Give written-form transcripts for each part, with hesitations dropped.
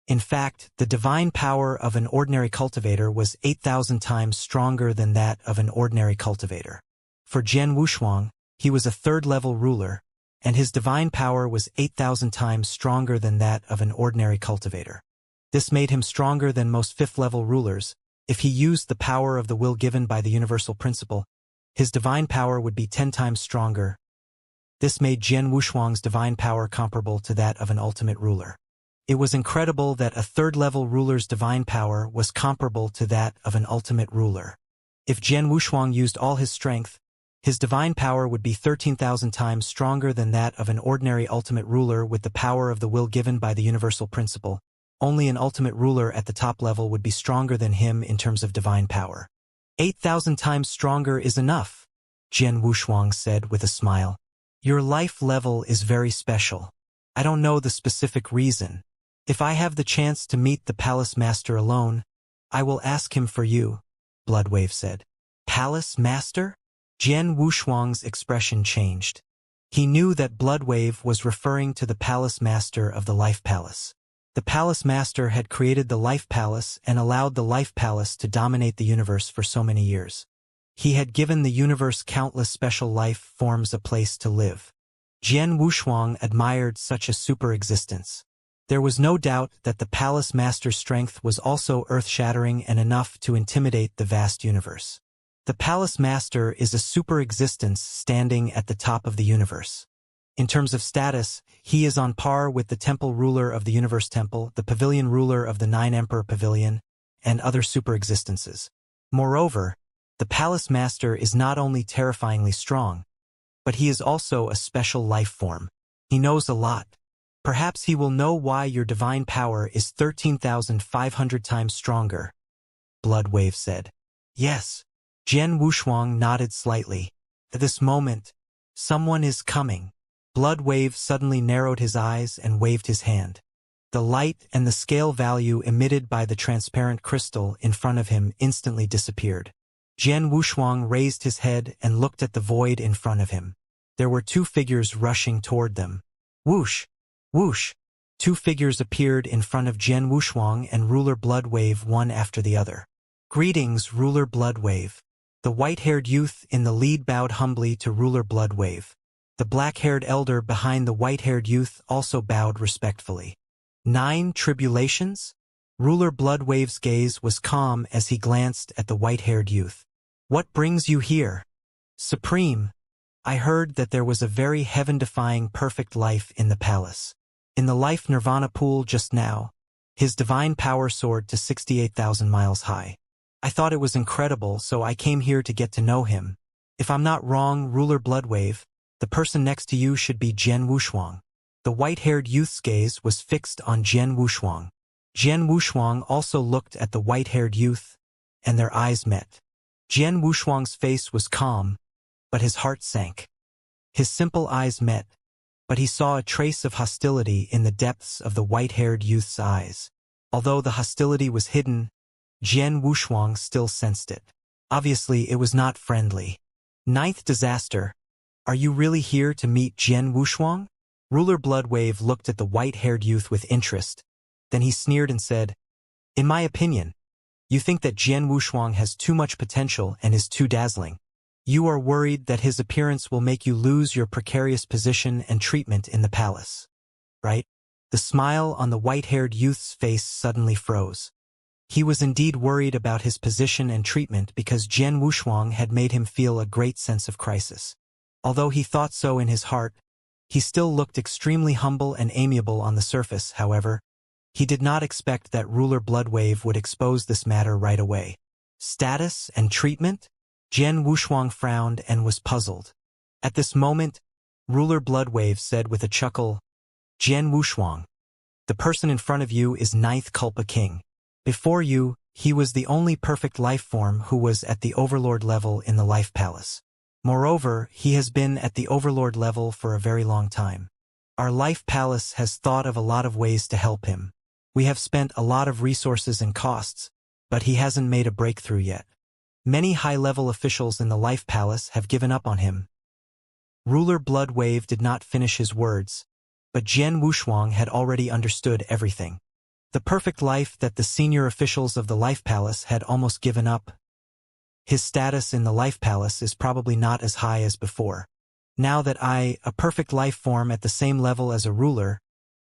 In fact, the divine power of an ordinary cultivator was 8,000 times stronger than that of an ordinary cultivator. For Jian Wushuang, he was a third-level ruler, and his divine power was 8,000 times stronger than that of an ordinary cultivator. This made him stronger than most fifth-level rulers. If he used the power of the will given by the universal principle, his divine power would be 10 times stronger. This made Jian Wushuang's divine power comparable to that of an ultimate ruler. It was incredible that a third-level ruler's divine power was comparable to that of an ultimate ruler. If Jian Wushuang used all his strength, his divine power would be 13,000 times stronger than that of an ordinary ultimate ruler with the power of the will given by the universal principle. Only an ultimate ruler at the top level would be stronger than him in terms of divine power. 8,000 times stronger is enough, Jian Wushuang said with a smile. Your life level is very special. I don't know the specific reason. If I have the chance to meet the Palace Master alone, I will ask him for you, Bloodwave said. Palace Master? Jian Wushuang's expression changed. He knew that Bloodwave was referring to the Palace Master of the Life Palace. The Palace Master had created the Life Palace and allowed the Life Palace to dominate the universe for so many years. He had given the universe countless special life forms a place to live. Jian Wushuang admired such a super-existence. There was no doubt that the Palace Master's strength was also earth-shattering and enough to intimidate the vast universe. The Palace Master is a super-existence standing at the top of the universe. In terms of status, he is on par with the Temple Ruler of the Universe Temple, the Pavilion Ruler of the Nine Emperor Pavilion, and other super-existences. Moreover, the Palace Master is not only terrifyingly strong, but he is also a special life form. He knows a lot. Perhaps he will know why your divine power is 13,500 times stronger, Bloodwave said. Yes. Jian Wushuang nodded slightly. At this moment, someone is coming. Bloodwave suddenly narrowed his eyes and waved his hand. The light and the scale value emitted by the transparent crystal in front of him instantly disappeared. Jian Wushuang raised his head and looked at the void in front of him. There were two figures rushing toward them. Whoosh! Whoosh! Two figures appeared in front of Jian Wushuang and Ruler Bloodwave one after the other. Greetings, Ruler Bloodwave. The white-haired youth in the lead bowed humbly to Ruler Bloodwave. The black-haired elder behind the white-haired youth also bowed respectfully. 9 tribulations? Ruler Bloodwave's gaze was calm as he glanced at the white-haired youth. What brings you here? Supreme, I heard that there was a very heaven-defying perfect life in the palace. In the life nirvana pool just now, his divine power soared to 68,000 miles high. I thought it was incredible, so I came here to get to know him. If I'm not wrong, Ruler Bloodwave, the person next to you should be Jian Wushuang. The white-haired youth's gaze was fixed on Jian Wushuang. Jian Wushuang also looked at the white-haired youth, and their eyes met. Jian Wushuang's face was calm, but his heart sank. His simple eyes met, but he saw a trace of hostility in the depths of the white-haired youth's eyes. Although the hostility was hidden, Jian Wushuang still sensed it. Obviously, it was not friendly. 9th disaster. Are you really here to meet Jian Wushuang? Ruler Bloodwave looked at the white-haired youth with interest. Then he sneered and said, In my opinion, you think that Jian Wushuang has too much potential and is too dazzling. You are worried that his appearance will make you lose your precarious position and treatment in the palace. Right? The smile on the white-haired youth's face suddenly froze. He was indeed worried about his position and treatment because Jian Wushuang had made him feel a great sense of crisis. Although he thought so in his heart, he still looked extremely humble and amiable on the surface. However, he did not expect that Ruler Bloodwave would expose this matter right away. Status and treatment? Jian Wushuang frowned and was puzzled. At this moment, Ruler Bloodwave said with a chuckle, Jian Wushuang, the person in front of you is 9th Culpa King. Before you, he was the only perfect life form who was at the Overlord level in the Life Palace. Moreover, he has been at the Overlord level for a very long time. Our Life Palace has thought of a lot of ways to help him. We have spent a lot of resources and costs, but he hasn't made a breakthrough yet. Many high-level officials in the Life Palace have given up on him. Ruler Bloodwave did not finish his words, but Jian Wushuang had already understood everything. The perfect life that the senior officials of the Life Palace had almost given up. His status in the Life Palace is probably not as high as before. Now that I, a perfect life form at the same level as a ruler,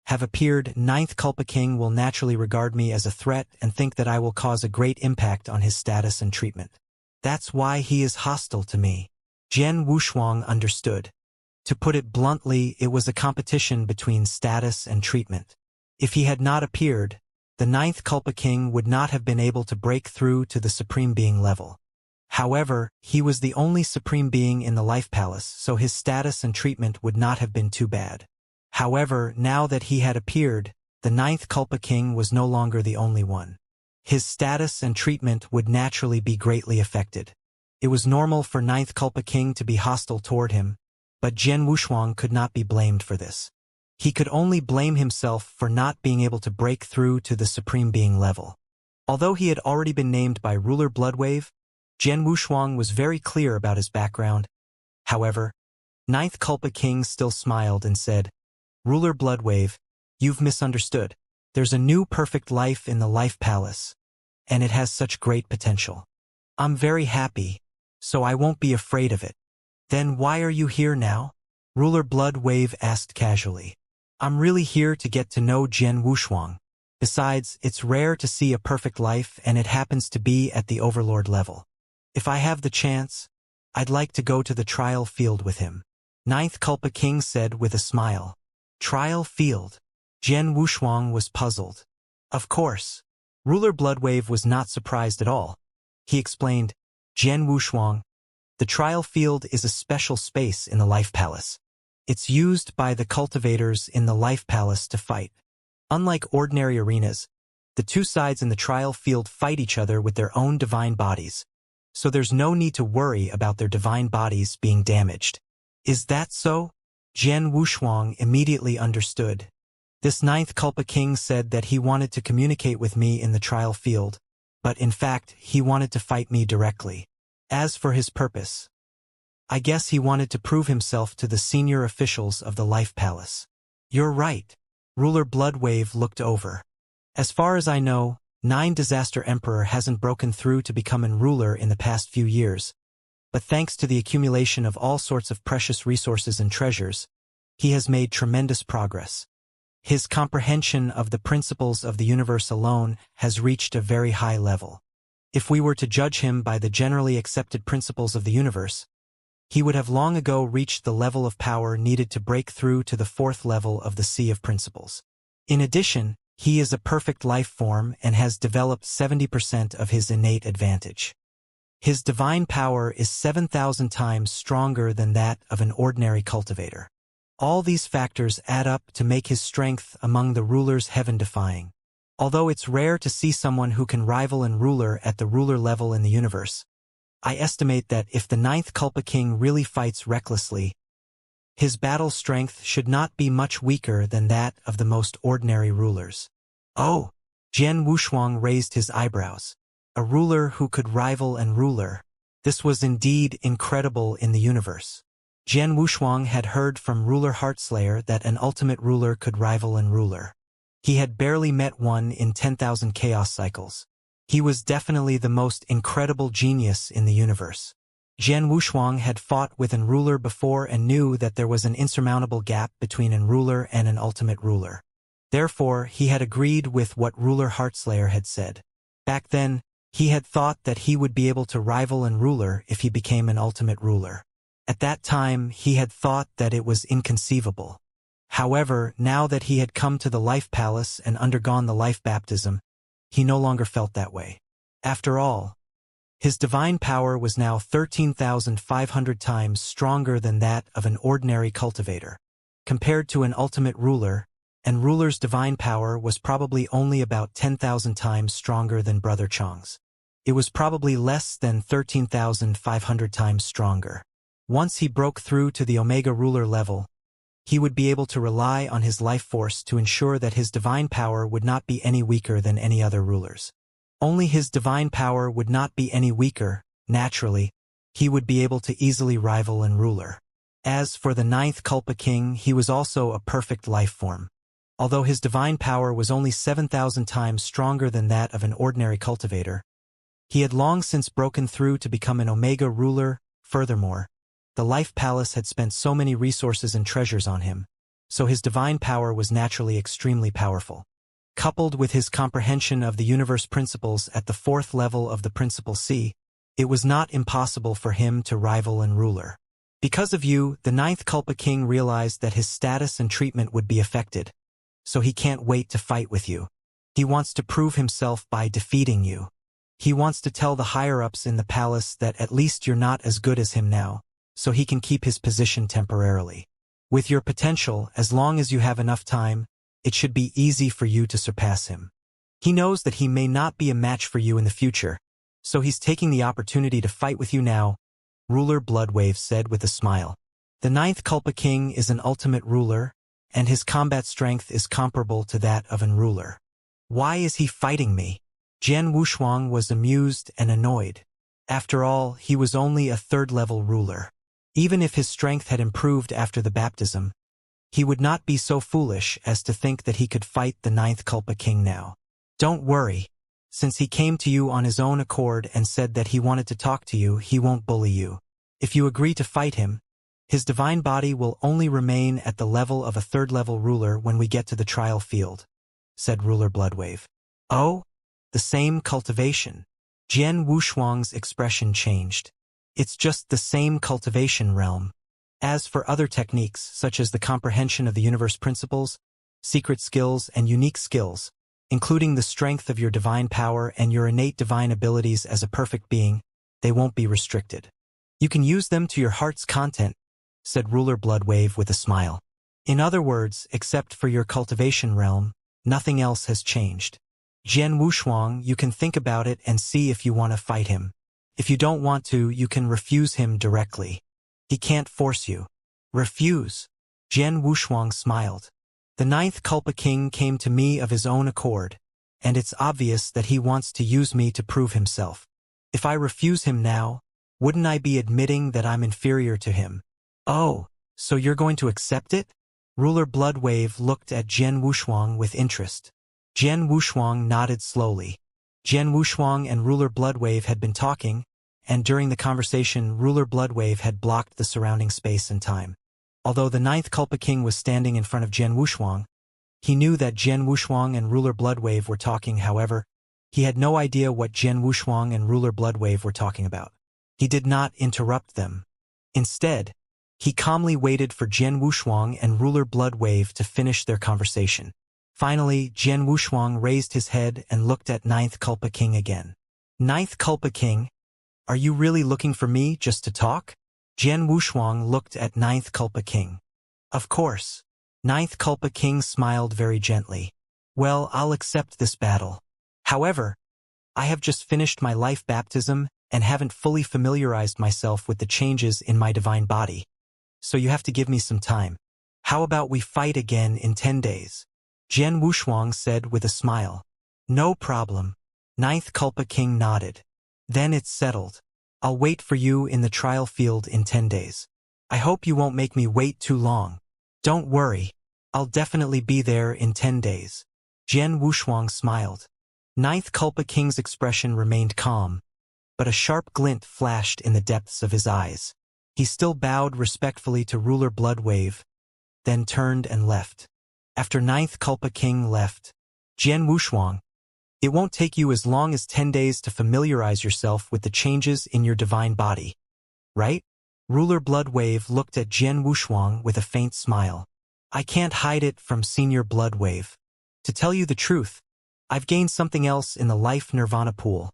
have appeared, Ninth Culpa King will naturally regard me as a threat and think that I will cause a great impact on his status and treatment. That's why he is hostile to me. Jian Wushuang understood. To put it bluntly, it was a competition between status and treatment. If he had not appeared, the Ninth Culpa King would not have been able to break through to the Supreme Being level. However, he was the only Supreme Being in the Life Palace, so his status and treatment would not have been too bad. However, now that he had appeared, the Ninth Culpa King was no longer the only one. His status and treatment would naturally be greatly affected. It was normal for Ninth Culpa King to be hostile toward him, but Jian Wushuang could not be blamed for this. He could only blame himself for not being able to break through to the Supreme Being level. Although he had already been named by Ruler Bloodwave, Jian Wushuang was very clear about his background. However, Ninth Culpa King still smiled and said, "Ruler Bloodwave, you've misunderstood. There's a new perfect life in the Life Palace, and it has such great potential. I'm very happy, so I won't be afraid of it." "Then why are you here now?" Ruler Bloodwave asked casually. "I'm really here to get to know Jian Wushuang. Besides, it's rare to see a perfect life and it happens to be at the Overlord level. If I have the chance, I'd like to go to the trial field with him," Ninth Culpa King said with a smile. Trial field? Jian Wushuang was puzzled. Of course. Ruler Bloodwave was not surprised at all. He explained, "Jian Wushuang, the trial field is a special space in the Life Palace. It's used by the cultivators in the Life Palace to fight. Unlike ordinary arenas, the two sides in the trial field fight each other with their own divine bodies, so there's no need to worry about their divine bodies being damaged." "Is that so?" Jian Wushuang immediately understood. This Ninth Culpa King said that he wanted to communicate with me in the trial field, but in fact, he wanted to fight me directly. As for his purpose, I guess he wanted to prove himself to the senior officials of the Life Palace. "You're right." Ruler Bloodwave looked over. "As far as I know, 9 Disaster Emperor hasn't broken through to becoming ruler in the past few years, but thanks to the accumulation of all sorts of precious resources and treasures, he has made tremendous progress. His comprehension of the principles of the universe alone has reached a very high level. If we were to judge him by the generally accepted principles of the universe, he would have long ago reached the level of power needed to break through to the 4th level of the Sea of Principles. In addition, he is a perfect life form and has developed 70% of his innate advantage. His divine power is 7,000 times stronger than that of an ordinary cultivator. All these factors add up to make his strength among the rulers heaven-defying. Although it's rare to see someone who can rival an ruler at the ruler level in the universe, I estimate that if the Ninth Culpa King really fights recklessly, his battle strength should not be much weaker than that of the most ordinary rulers. "Oh!" Jian Wushuang raised his eyebrows. A ruler who could rival an ruler. This was indeed incredible in the universe. Jian Wushuang had heard from Ruler Heartslayer that an ultimate ruler could rival an ruler. He had barely met one in 10,000 chaos cycles. He was definitely the most incredible genius in the universe. Jian Wushuang had fought with an ruler before and knew that there was an insurmountable gap between an ruler and an ultimate ruler. Therefore, he had agreed with what Ruler Heartslayer had said. Back then, he had thought that he would be able to rival an ruler if he became an ultimate ruler. At that time, he had thought that it was inconceivable. However, now that he had come to the Life Palace and undergone the life baptism, he no longer felt that way. After all, his divine power was now 13,500 times stronger than that of an ordinary cultivator. Compared to an ultimate ruler, an ruler's divine power was probably only about 10,000 times stronger than Brother Chang's. It was probably less than 13,500 times stronger. Once he broke through to the Omega ruler level, he would be able to rely on his life force to ensure that his divine power would not be any weaker than any other rulers. Only his divine power would not be any weaker. Naturally, he would be able to easily rival an ruler. As for the Ninth Culpa King, he was also a perfect life form. Although his divine power was only 7,000 times stronger than that of an ordinary cultivator, he had long since broken through to become an Omega ruler. Furthermore, the Life Palace had spent so many resources and treasures on him, so his divine power was naturally extremely powerful. Coupled with his comprehension of the universe principles at the 4th level of the Principal C, it was not impossible for him to rival an ruler. Because of you, the 9th Culpa King realized that his status and treatment would be affected, so he can't wait to fight with you. He wants to prove himself by defeating you. He wants to tell the higher-ups in the palace that at least you're not as good as him now, so he can keep his position temporarily. With your potential, as long as you have enough time, it should be easy for you to surpass him. He knows that he may not be a match for you in the future, so he's taking the opportunity to fight with you now, Ruler Bloodwave said with a smile. The 9th Culpa King is an ultimate ruler, and his combat strength is comparable to that of an ruler. Why is he fighting me? Jian Wushuang was amused and annoyed. After all, he was only a 3rd-level ruler. Even if his strength had improved after the baptism, he would not be so foolish as to think that he could fight the 9th Culpa King now. Don't worry. Since he came to you on his own accord and said that he wanted to talk to you, he won't bully you. If you agree to fight him, his divine body will only remain at the level of a 3rd-level ruler when we get to the trial field, said Ruler Bloodwave. Oh? The same cultivation. Jian Wushuang's expression changed. It's just the same cultivation realm. As for other techniques, such as the comprehension of the universe principles, secret skills, and unique skills, including the strength of your divine power and your innate divine abilities as a perfect being, they won't be restricted. You can use them to your heart's content, said Ruler Bloodwave with a smile. In other words, except for your cultivation realm, nothing else has changed. Jian Wushuang, you can think about it and see if you want to fight him. If you don't want to, you can refuse him directly. He can't force you. Refuse. Jian Wushuang smiled. The 9th Culpa King came to me of his own accord, and it's obvious that he wants to use me to prove himself. If I refuse him now, wouldn't I be admitting that I'm inferior to him? Oh, so you're going to accept it? Ruler Bloodwave looked at Jian Wushuang with interest. Jian Wushuang nodded slowly. Jian Wushuang and Ruler Bloodwave had been talking, and during the conversation Ruler Bloodwave had blocked the surrounding space and time. Although the 9th Culpa King was standing in front of Jian Wushuang, he knew that Jian Wushuang and Ruler Bloodwave were talking. However, he had no idea what Jian Wushuang and Ruler Bloodwave were talking about. He did not interrupt them. Instead, he calmly waited for Jian Wushuang and Ruler Bloodwave to finish their conversation. Finally, Jian Wushuang raised his head and looked at 9th Culpa King again. 9th Culpa King, are you really looking for me just to talk? Jian Wushuang looked at 9th Culpa King. Of course. 9th Culpa King smiled very gently. Well, I'll accept this battle. However, I have just finished my life baptism and haven't fully familiarized myself with the changes in my divine body. So you have to give me some time. How about we fight again in 10 days? Jian Wushuang said with a smile. No problem. 9th Culpa King nodded. Then it's settled. I'll wait for you in the trial field in 10 days. I hope you won't make me wait too long. Don't worry. I'll definitely be there in 10 days. Jian Wushuang smiled. 9th Culpa King's expression remained calm, but a sharp glint flashed in the depths of his eyes. He still bowed respectfully to Ruler Bloodwave, then turned and left. After 9th Culpa King left, Jian Wushuang, it won't take you as long as 10 days to familiarize yourself with the changes in your divine body, right? Ruler Bloodwave looked at Jian Wushuang with a faint smile. I can't hide it from Senior Bloodwave. To tell you the truth, I've gained something else in the life nirvana pool,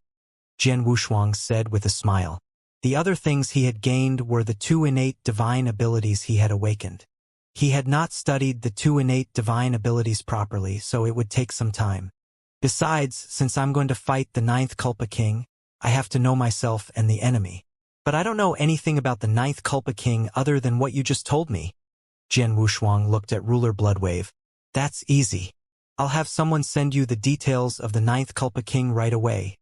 Jian Wushuang said with a smile. The other things he had gained were the 2 innate divine abilities he had awakened. He had not studied the 2 innate divine abilities properly, so it would take some time. Besides, since I'm going to fight the 9th Culpa King, I have to know myself and the enemy. But I don't know anything about the 9th Culpa King other than what you just told me. Jian Wushuang looked at Ruler Bloodwave. That's easy. I'll have someone send you the details of the 9th Culpa King right away,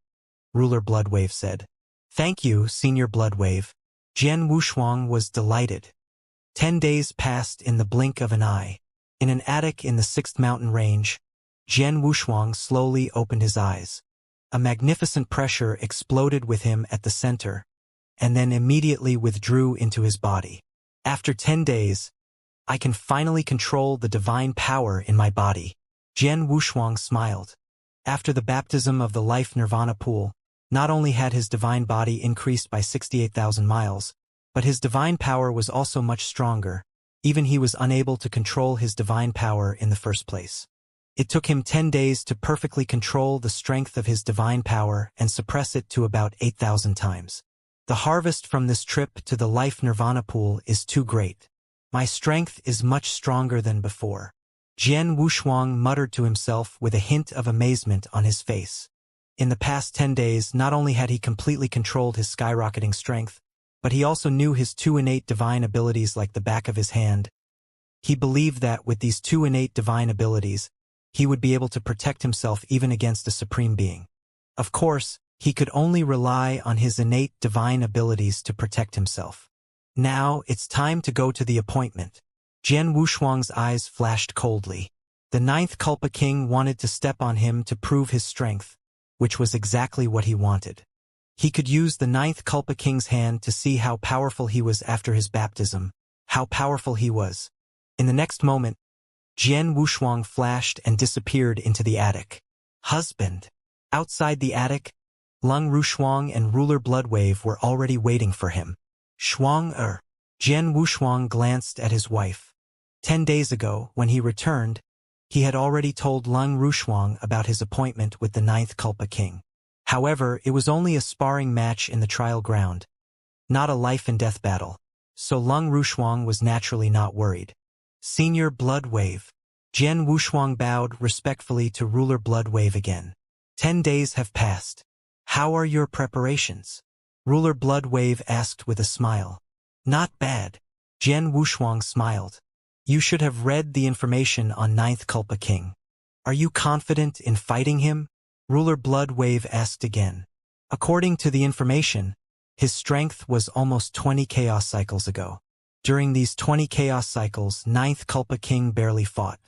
Ruler Bloodwave said. Thank you, Senior Bloodwave. Jian Wushuang was delighted. 10 days passed in the blink of an eye. In an attic in the 6th mountain range, Jian Wushuang slowly opened his eyes. A magnificent pressure exploded with him at the center, and then immediately withdrew into his body. After 10 days, I can finally control the divine power in my body. Jian Wushuang smiled. After the baptism of the life nirvana pool, not only had his divine body increased by 68,000 miles, but his divine power was also much stronger. Even he was unable to control his divine power in the first place. It took him 10 days to perfectly control the strength of his divine power and suppress it to about 8,000 times. The harvest from this trip to the life nirvana pool is too great. My strength is much stronger than before. Jian Wushuang muttered to himself with a hint of amazement on his face. In the past 10 days, not only had he completely controlled his skyrocketing strength, but he also knew his 2 innate divine abilities like the back of his hand. He believed that with these 2 innate divine abilities, he would be able to protect himself even against a supreme being. Of course, he could only rely on his innate divine abilities to protect himself. Now, it's time to go to the appointment. Jian Wushuang's eyes flashed coldly. The 9th Kulpa King wanted to step on him to prove his strength, which was exactly what he wanted. He could use the 9th Kulpa King's hand to see how powerful he was after his baptism, how powerful he was. In the next moment, Jian Wushuang flashed and disappeared into the attic. Husband. Outside the attic, Lung Rushuang and Ruler Bloodwave were already waiting for him. Shuang-er. Jian Wushuang glanced at his wife. 10 days ago, when he returned, he had already told Lung Rushuang about his appointment with the 9th Kulpa King. However, it was only a sparring match in the trial ground, not a life-and-death battle, so Lung Rushuang was naturally not worried. Senior Bloodwave. Jian Wushuang bowed respectfully to Ruler Bloodwave again. 10 days have passed. How are your preparations? Ruler Bloodwave asked with a smile. Not bad. Jian Wushuang smiled. You should have read the information on 9th Kulpa King. Are you confident in fighting him? Ruler Bloodwave asked again. According to the information, his strength was almost 20 chaos cycles ago. During these 20 chaos cycles, 9th Kulpa King barely fought.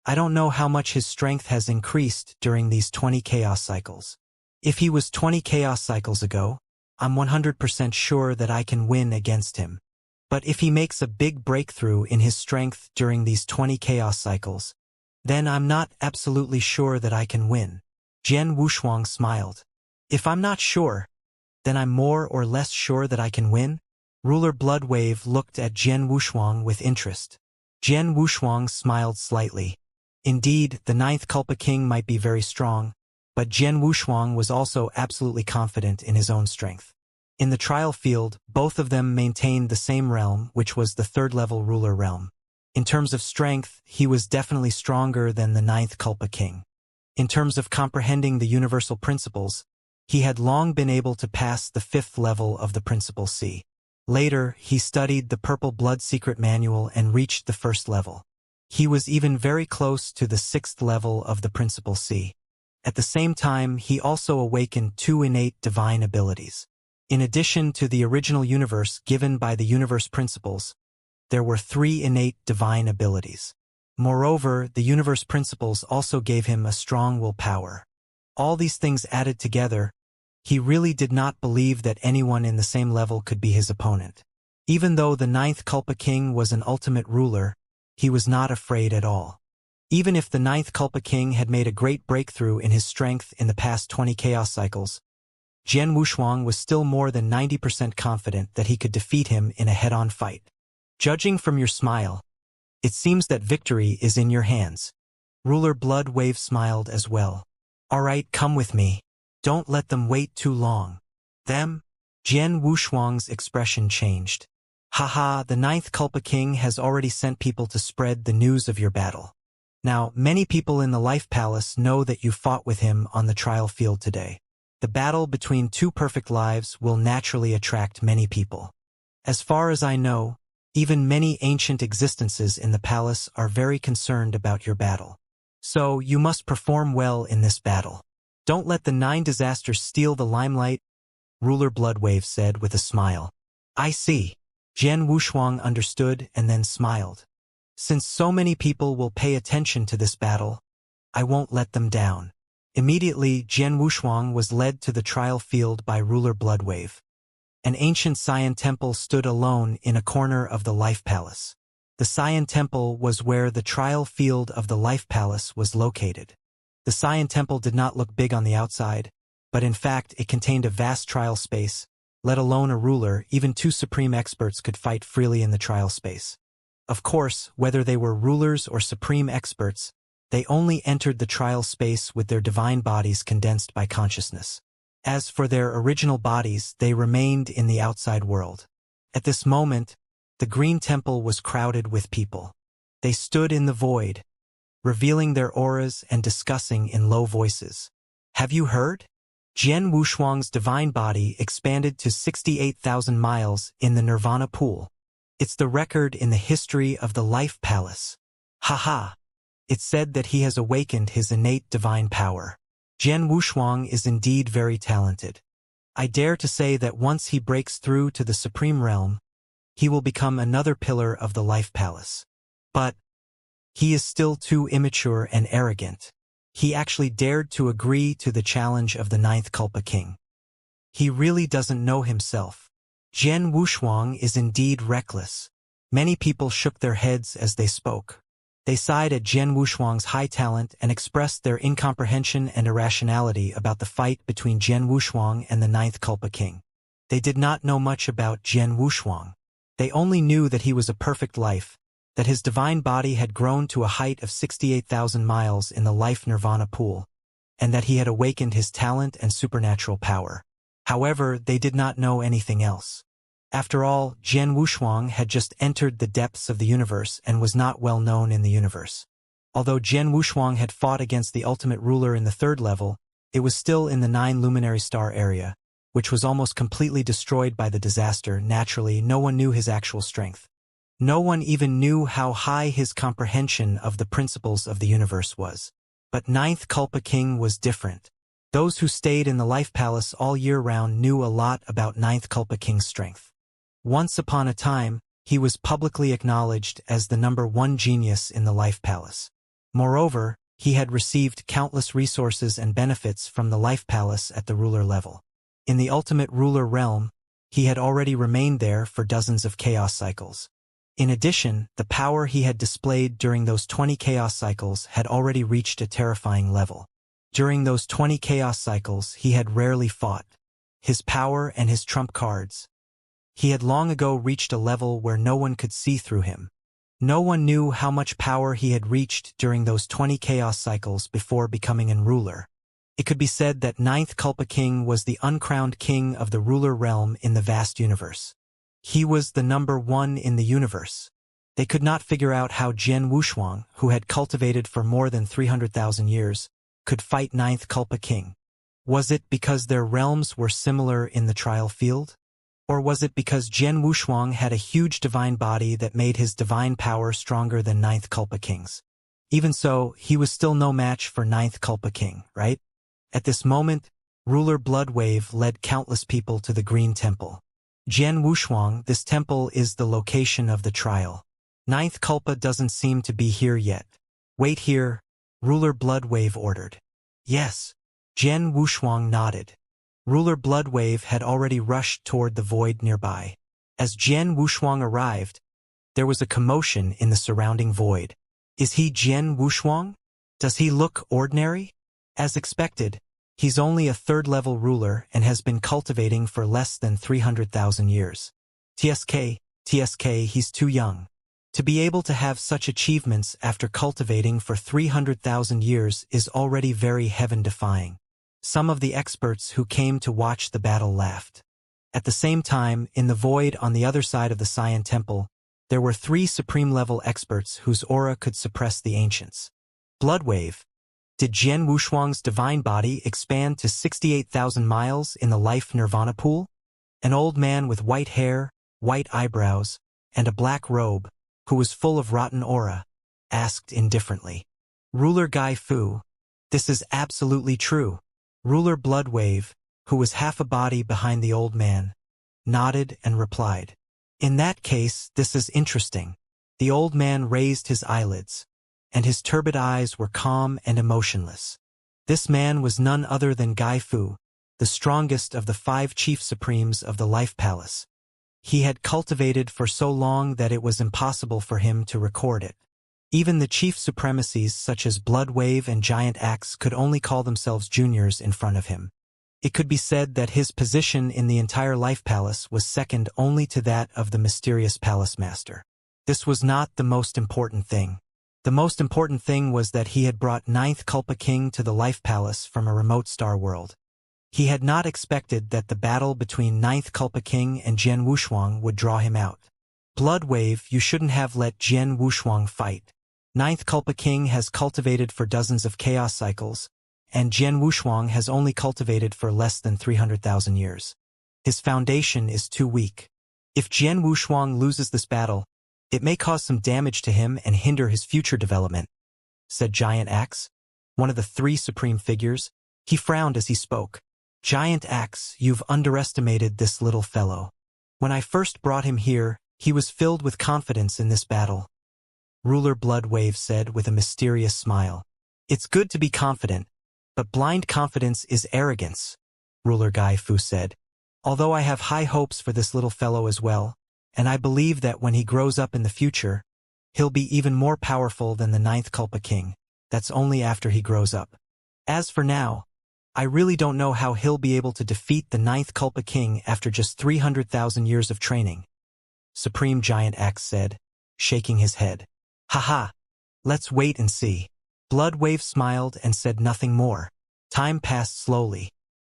I don't know how much his strength has increased during these 20 chaos cycles. If he was 20 chaos cycles ago, I'm 100% sure that I can win against him. But if he makes a big breakthrough in his strength during these 20 chaos cycles, then I'm not absolutely sure that I can win. Jian Wushuang smiled. If I'm not sure, then I'm more or less sure that I can win? Ruler Bloodwave looked at Jian Wushuang with interest. Jian Wushuang smiled slightly. Indeed, the 9th Kulpa King might be very strong, but Jian Wushuang was also absolutely confident in his own strength. In the trial field, both of them maintained the same realm, which was the 3rd-level ruler realm. In terms of strength, he was definitely stronger than the 9th Kulpa King. In terms of comprehending the universal principles, he had long been able to pass the 5th level of the Principle C. Later, he studied the Purple Blood Secret Manual and reached the 1st level. He was even very close to the 6th level of the Principle C. At the same time, he also awakened 2 innate divine abilities. In addition to the original universe given by the universe principles, there were 3 innate divine abilities. Moreover, the universe principles also gave him a strong willpower. All these things added together, he really did not believe that anyone in the same level could be his opponent. Even though the 9th Kulpa King was an ultimate ruler, he was not afraid at all. Even if the 9th Kulpa King had made a great breakthrough in his strength in the past 20 chaos cycles, Jian Wushuang was still more than 90% confident that he could defeat him in a head-on fight. Judging from your smile, it seems that victory is in your hands. Ruler Bloodwave smiled as well. All right, come with me. Don't let them wait too long. Them? Jian Wushuang's expression changed. Haha, the 9th Kulpa King has already sent people to spread the news of your battle. Now, many people in the Life Palace know that you fought with him on the trial field today. The battle between 2 perfect lives will naturally attract many people. As far as I know, even many ancient existences in the palace are very concerned about your battle. So, you must perform well in this battle. Don't let the 9 disasters steal the limelight, Ruler Bloodwave said with a smile. I see. Jian Wushuang understood and then smiled. Since so many people will pay attention to this battle, I won't let them down. Immediately, Jian Wushuang was led to the trial field by ruler Bloodwave. An ancient Xian temple stood alone in a corner of the Life Palace. The Xian temple was where the trial field of the Life Palace was located. The Xian temple did not look big on the outside, but in fact it contained a vast trial space. Let alone a ruler, even two supreme experts could fight freely in the trial space. Of course, whether they were rulers or supreme experts, they only entered the trial space with their divine bodies condensed by consciousness. As for their original bodies, they remained in the outside world. At this moment, the Green Temple was crowded with people. They stood in the void, revealing their auras and discussing in low voices. Have you heard? Jian Wushuang's divine body expanded to 68,000 miles in the Nirvana pool. It's the record in the history of the Life Palace. Haha! It's said that he has awakened his innate divine power. Jian Wushuang is indeed very talented. I dare to say that once he breaks through to the Supreme Realm, he will become another pillar of the Life Palace. But he is still too immature and arrogant. He actually dared to agree to the challenge of the Ninth Kulpa King. He really doesn't know himself. Jian Wushuang is indeed reckless. Many people shook their heads as they spoke. They sighed at Jian Wushuang's high talent and expressed their incomprehension and irrationality about the fight between Jian Wushuang and the Ninth Kulpa King. They did not know much about Jian Wushuang. They only knew that he was a perfect life, that his divine body had grown to a height of 68,000 miles in the Life Nirvana pool, and that he had awakened his talent and supernatural power. However, they did not know anything else. After all, Jian Wushuang had just entered the depths of the universe and was not well known in the universe. Although Jian Wushuang had fought against the ultimate ruler in the third level, it was still in the 9 luminary star area, which was almost completely destroyed by the disaster. Naturally, no one knew his actual strength. No one even knew how high his comprehension of the principles of the universe was. But Ninth Kulpa King was different. Those who stayed in the Life Palace all year round knew a lot about Ninth Kulpa King's strength. Once upon a time, he was publicly acknowledged as the #1 genius in the Life Palace. Moreover, he had received countless resources and benefits from the Life Palace at the ruler level. In the ultimate ruler realm, he had already remained there for dozens of chaos cycles. In addition, the power he had displayed during those 20 chaos cycles had already reached a terrifying level. During those 20 chaos cycles, he had rarely fought. His power and his trump cards. He had long ago reached a level where no one could see through him. No one knew how much power he had reached during those 20 chaos cycles before becoming an ruler. It could be said that Ninth Kulpa King was the uncrowned king of the ruler realm in the vast universe. He was the #1 in the universe. They could not figure out how Jian Wushuang, who had cultivated for more than 300,000 years, could fight Ninth Kulpa King. Was it because their realms were similar in the trial field? Or was it because Jian Wushuang had a huge divine body that made his divine power stronger than Ninth Kulpa King's? Even so, he was still no match for Ninth Kulpa King, right? At this moment, ruler Bloodwave led countless people to the Green Temple. Jian Wushuang, this temple is the location of the trial. Ninth Kulpa doesn't seem to be here yet. Wait here, ruler Bloodwave ordered. Yes. Jian Wushuang nodded. Ruler Bloodwave had already rushed toward the void nearby. As Jian Wushuang arrived, there was a commotion in the surrounding void. Is he Jian Wushuang? Does he look ordinary? As expected, he's only a third-level ruler and has been cultivating for less than 300,000 years. TSK, he's too young. To be able to have such achievements after cultivating for 300,000 years is already very heaven-defying. Some of the experts who came to watch the battle laughed. At the same time, in the void on the other side of the Xian Temple, there were 3 supreme-level experts whose aura could suppress the ancients. Bloodwave. Did Jian Wushuang's divine body expand to 68,000 miles in the Life Nirvana pool? An old man with white hair, white eyebrows, and a black robe, who was full of rotten aura, asked indifferently. Ruler Gai Fu. This is absolutely true. Ruler Bloodwave, who was half a body behind the old man, nodded and replied. In that case, this is interesting. The old man raised his eyelids, and his turbid eyes were calm and emotionless. This man was none other than Gai Fu, the strongest of the 5 chief supremes of the Life Palace. He had cultivated for so long that it was impossible for him to record it. Even the chief supremacies such as Blood Wave and Giant Axe could only call themselves juniors in front of him. It could be said that his position in the entire Life Palace was second only to that of the mysterious Palace Master. This was not the most important thing. The most important thing was that he had brought 9th Culpa King to the Life Palace from a remote star world. He had not expected that the battle between 9th Culpa King and Jian Wushuang would draw him out. Blood Wave, you shouldn't have let Jian Wushuang fight. 9th Culpa King has cultivated for dozens of chaos cycles, and Jian Wushuang has only cultivated for less than 300,000 years. His foundation is too weak. If Jian Wushuang loses this battle, it may cause some damage to him and hinder his future development, said Giant Axe, one of the 3 supreme figures. He frowned as he spoke. Giant Axe, you've underestimated this little fellow. When I first brought him here, he was filled with confidence in this battle. Ruler Blood Wave said with a mysterious smile. It's good to be confident, but blind confidence is arrogance, Ruler Gai Fu said. Although I have high hopes for this little fellow as well, and I believe that when he grows up in the future, he'll be even more powerful than the 9th Culpa King. That's only after he grows up. As for now, I really don't know how he'll be able to defeat the 9th Culpa King after just 300,000 years of training, Supreme Giant Axe said, shaking his head. Haha, let's wait and see. Blood Wave smiled and said nothing more. Time passed slowly.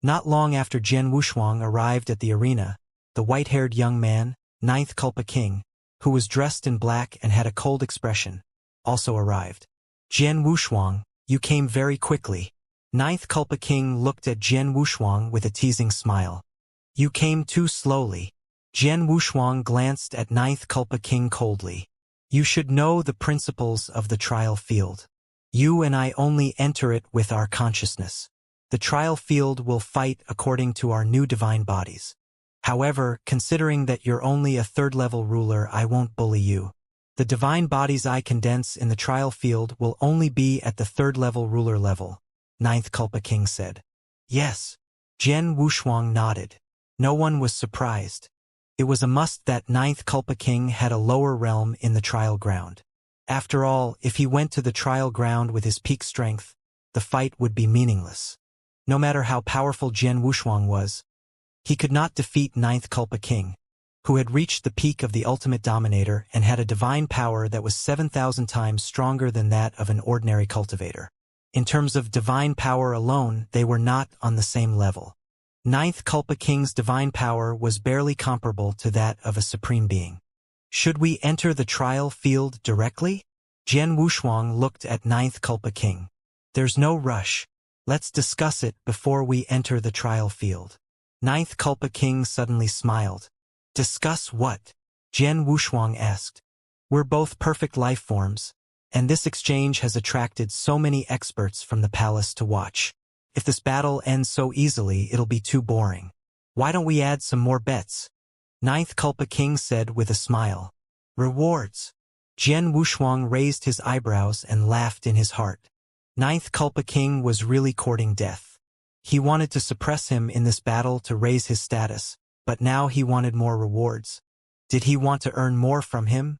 Not long after Jian Wushuang arrived at the arena, the white-haired young man, 9th Culpa King, who was dressed in black and had a cold expression, also arrived. Jian Wushuang, you came very quickly. 9th Culpa King looked at Jian Wushuang with a teasing smile. You came too slowly. Jian Wushuang glanced at 9th Culpa King coldly. You should know the principles of the trial field. You and I only enter it with our consciousness. The trial field will fight according to our new divine bodies. However, considering that you're only a 3rd-level ruler, I won't bully you. The divine bodies I condense in the trial field will only be at the 3rd-level ruler level, 9th Culpa King said. Yes. Jian Wushuang nodded. No one was surprised. It was a must that 9th Culpa King had a lower realm in the trial ground. After all, if he went to the trial ground with his peak strength, the fight would be meaningless. No matter how powerful Jian Wushuang was, he could not defeat 9th Culpa King, who had reached the peak of the ultimate dominator and had a divine power that was 7,000 times stronger than that of an ordinary cultivator. In terms of divine power alone, they were not on the same level. 9th Culpa King's divine power was barely comparable to that of a supreme being. Should we enter the trial field directly? Jian Wushuang looked at 9th Culpa King. There's no rush. Let's discuss it before we enter the trial field. 9th Culpa King suddenly smiled. Discuss what? Jian Wushuang asked. We're both perfect life forms, and this exchange has attracted so many experts from the palace to watch. If this battle ends so easily, it'll be too boring. Why don't we add some more bets? 9th Culpa King said with a smile. Rewards. Jian Wushuang raised his eyebrows and laughed in his heart. 9th Culpa King was really courting death. He wanted to suppress him in this battle to raise his status, but now he wanted more rewards. Did he want to earn more from him?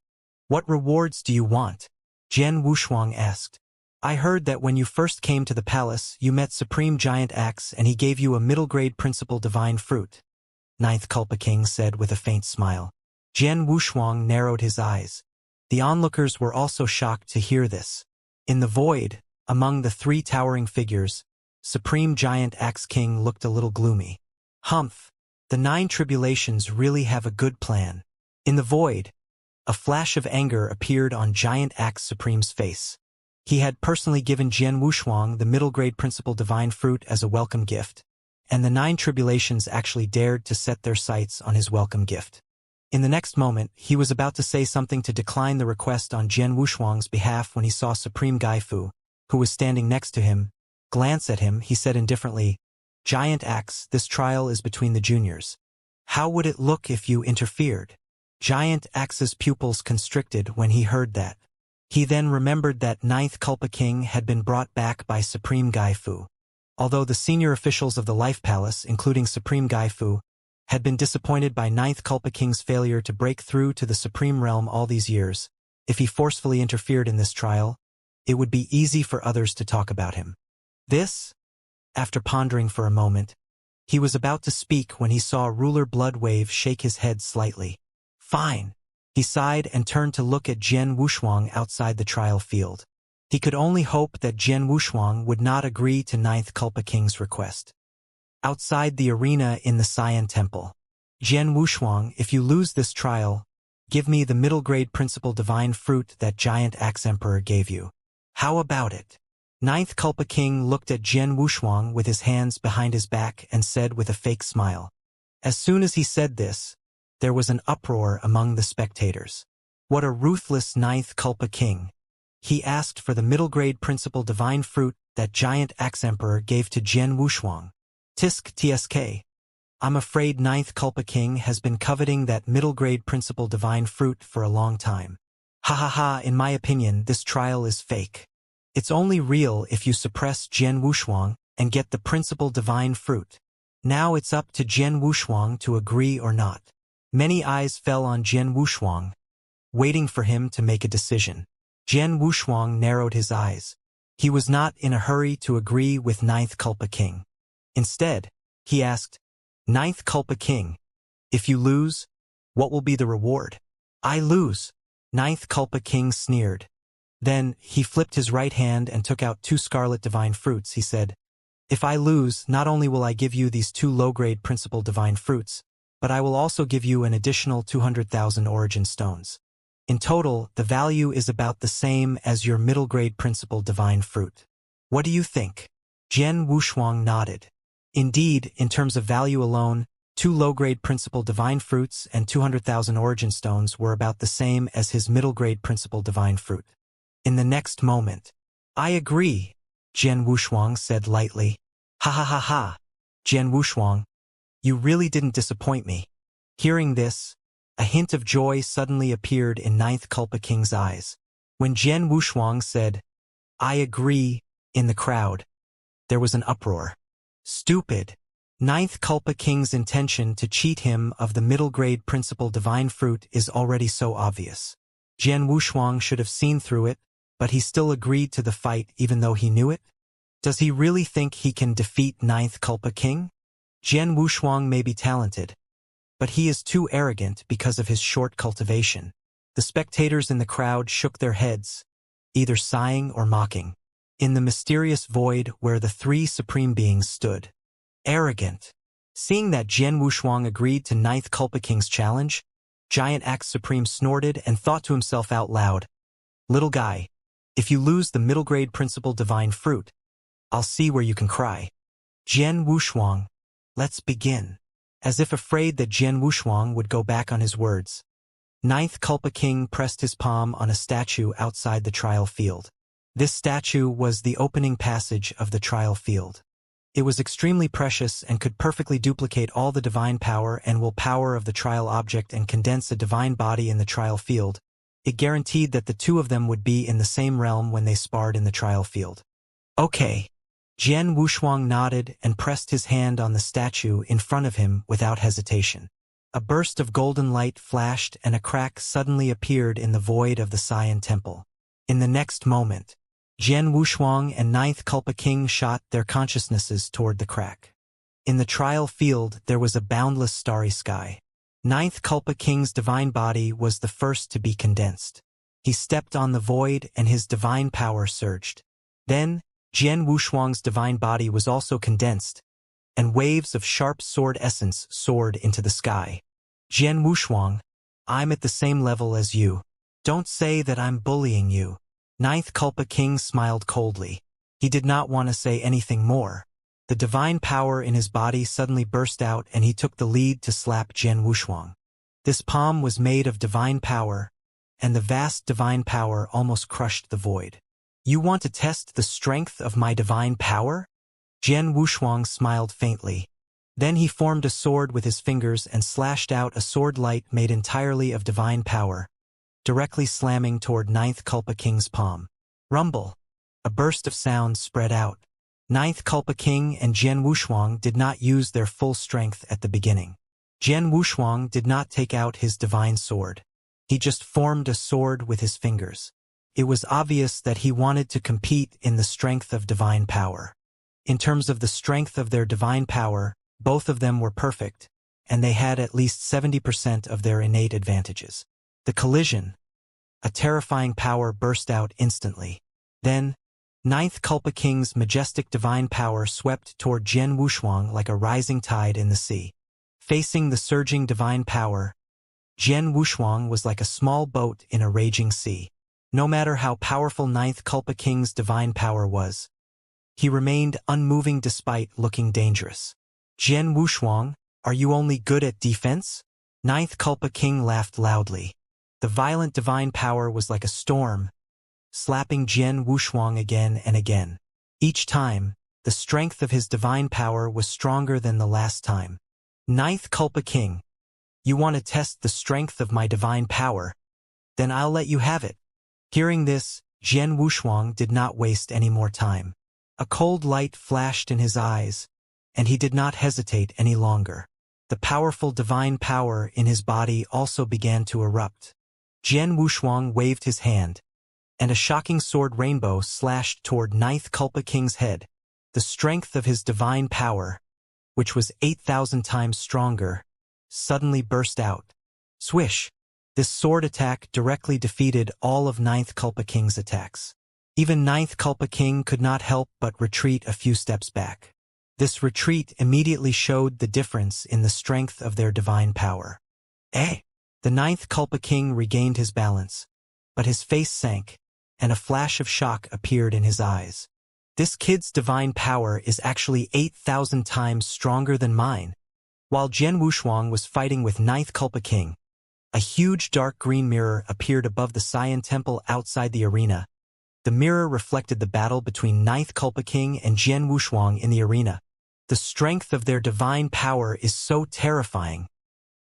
What rewards do you want? Jian Wushuang asked. I heard that when you first came to the palace, you met Supreme Giant Axe and he gave you a middle-grade principal divine fruit, 9th Culpa King said with a faint smile. Jian Wushuang narrowed his eyes. The onlookers were also shocked to hear this. In the void, among the 3 towering figures, Supreme Giant Axe King looked a little gloomy. Humph, the 9 tribulations really have a good plan. In the void, a flash of anger appeared on Giant Axe Supreme's face. He had personally given Jian Wushuang the middle-grade principal divine fruit as a welcome gift, and the 9 tribulations actually dared to set their sights on his welcome gift. In the next moment, he was about to say something to decline the request on Jian Wushuang's behalf when he saw Supreme Gai Fu, who was standing next to him, glance at him. He said indifferently, Giant Axe, this trial is between the juniors. How would it look if you interfered? Giant Axe's pupils constricted when he heard that. He then remembered that Ninth Culpa King had been brought back by Supreme Gai Fu. Although the senior officials of the Life Palace, including Supreme Gai Fu, had been disappointed by Ninth Culpa King's failure to break through to the Supreme Realm all these years, if he forcefully interfered in this trial, it would be easy for others to talk about him. After pondering for a moment, he was about to speak when he saw Ruler Bloodwave shake his head slightly. Fine. He sighed and turned to look at Jian Wushuang outside the trial field. He could only hope that Jian Wushuang would not agree to Ninth Culpa King's request. Outside the arena in the Xian Temple. Jian Wushuang, if you lose this trial, give me the middle-grade principal divine fruit that Giant Axe Emperor gave you. How about it? Ninth Culpa King looked at Jian Wushuang with his hands behind his back and said with a fake smile. As soon as he said this, there was an uproar among the spectators. What a ruthless Ninth Culpa King. He asked for the middle-grade principal divine fruit that Giant Axe Emperor gave to Jian Wushuang. Tisk tsk. I'm afraid Ninth Culpa King has been coveting that middle-grade principal divine fruit for a long time. Ha ha ha, in my opinion, this trial is fake. It's only real if you suppress Jian Wushuang and get the principal divine fruit. Now it's up to Jian Wushuang to agree or not. Many eyes fell on Jian Wushuang, waiting for him to make a decision. Jian Wushuang narrowed his eyes. He was not in a hurry to agree with Ninth Culpa King. Instead, he asked, Ninth Culpa King, if you lose, what will be the reward? I lose. Ninth Culpa King sneered. Then, he flipped his right hand and took out 2 scarlet divine fruits. He said, if I lose, not only will I give you these 2 low-grade principal divine fruits, but I will also give you an additional 200,000 origin stones. In total, the value is about the same as your middle-grade principal divine fruit. What do you think? Jian Wushuang nodded. Indeed, in terms of value alone, 2 low-grade principal divine fruits and 200,000 origin stones were about the same as his middle-grade principal divine fruit. In the next moment, I agree, Jian Wushuang said lightly. Ha ha ha ha. Jian Wushuang, you really didn't disappoint me. Hearing this, a hint of joy suddenly appeared in Ninth Culpa King's eyes. When Jian Wushuang said, I agree, in the crowd, there was an uproar. Stupid. Ninth Culpa King's intention to cheat him of the middle-grade principal divine fruit is already so obvious. Jian Wushuang should have seen through it, but he still agreed to the fight even though he knew it? Does he really think he can defeat Ninth Culpa King? Jian Wushuang may be talented, but he is too arrogant because of his short cultivation. The spectators in the crowd shook their heads, either sighing or mocking. In the mysterious void where the 3 supreme beings stood. Arrogant. Seeing that Jian Wushuang agreed to Ninth Culpa King's challenge, Giant Axe Supreme snorted and thought to himself out loud, Little guy, if you lose the middle-grade principal divine fruit, I'll see where you can cry. Jian Wushuang, let's begin. As if afraid that Jian Wushuang would go back on his words, Ninth Culpa King pressed his palm on a statue outside the trial field. This statue was the opening passage of the trial field. It was extremely precious and could perfectly duplicate all the divine power and will power of the trial object and condense a divine body in the trial field. It guaranteed that the 2 of them would be in the same realm when they sparred in the trial field. Okay. Jian Wushuang nodded and pressed his hand on the statue in front of him without hesitation. A burst of golden light flashed and a crack suddenly appeared in the void of the Xian Temple. In the next moment, Jian Wushuang and Ninth Culpa King shot their consciousnesses toward the crack. In the trial field there was a boundless starry sky. Ninth Culpa King's divine body was the first to be condensed. He stepped on the void and his divine power surged. Then, Jian Wushuang's divine body was also condensed, and waves of sharp sword essence soared into the sky. Jian Wushuang, I'm at the same level as you. Don't say that I'm bullying you. Ninth Culpa King smiled coldly. He did not want to say anything more. The divine power in his body suddenly burst out and he took the lead to slap Jian Wushuang. This palm was made of divine power, and the vast divine power almost crushed the void. You want to test the strength of my divine power? Jian Wushuang smiled faintly. Then he formed a sword with his fingers and slashed out a sword light made entirely of divine power, directly slamming toward Ninth Culpa King's palm. Rumble. A burst of sound spread out. Ninth Culpa King and Jian Wushuang did not use their full strength at the beginning. Jian Wushuang did not take out his divine sword. He just formed a sword with his fingers. It was obvious that he wanted to compete in the strength of divine power. In terms of the strength of their divine power, both of them were perfect, and they had at least 70% of their innate advantages. The collision. A terrifying power burst out instantly. Then, Ninth Culpa King's majestic divine power swept toward Jian Wushuang like a rising tide in the sea. Facing the surging divine power, Jian Wushuang was like a small boat in a raging sea. No matter how powerful Ninth Culpa King's divine power was, he remained unmoving despite looking dangerous. Jian Wushuang, are you only good at defense? Ninth Culpa King laughed loudly. The violent divine power was like a storm, slapping Jian Wushuang again and again. Each time, the strength of his divine power was stronger than the last time. Ninth Culpa King, you want to test the strength of my divine power? Then I'll let you have it. Hearing this, Jian Wushuang did not waste any more time. A cold light flashed in his eyes, and he did not hesitate any longer. The powerful divine power in his body also began to erupt. Jian Wushuang waved his hand, and a shocking sword rainbow slashed toward Ninth Culpa King's head. The strength of his divine power, which was 8,000 times stronger, suddenly burst out. Swish! This sword attack directly defeated all of Ninth Culpa King's attacks. Even Ninth Culpa King could not help but retreat a few steps back. This retreat immediately showed the difference in the strength of their divine power. The Ninth Culpa King regained his balance, but his face sank, and a flash of shock appeared in his eyes. This kid's divine power is actually 8,000 times stronger than mine. While Jian Wushuang was fighting with Ninth Culpa King, a huge dark green mirror appeared above the Xian temple outside the arena. The mirror reflected the battle between Ninth Culpa King and Jian Wushuang in the arena. The strength of their divine power is so terrifying.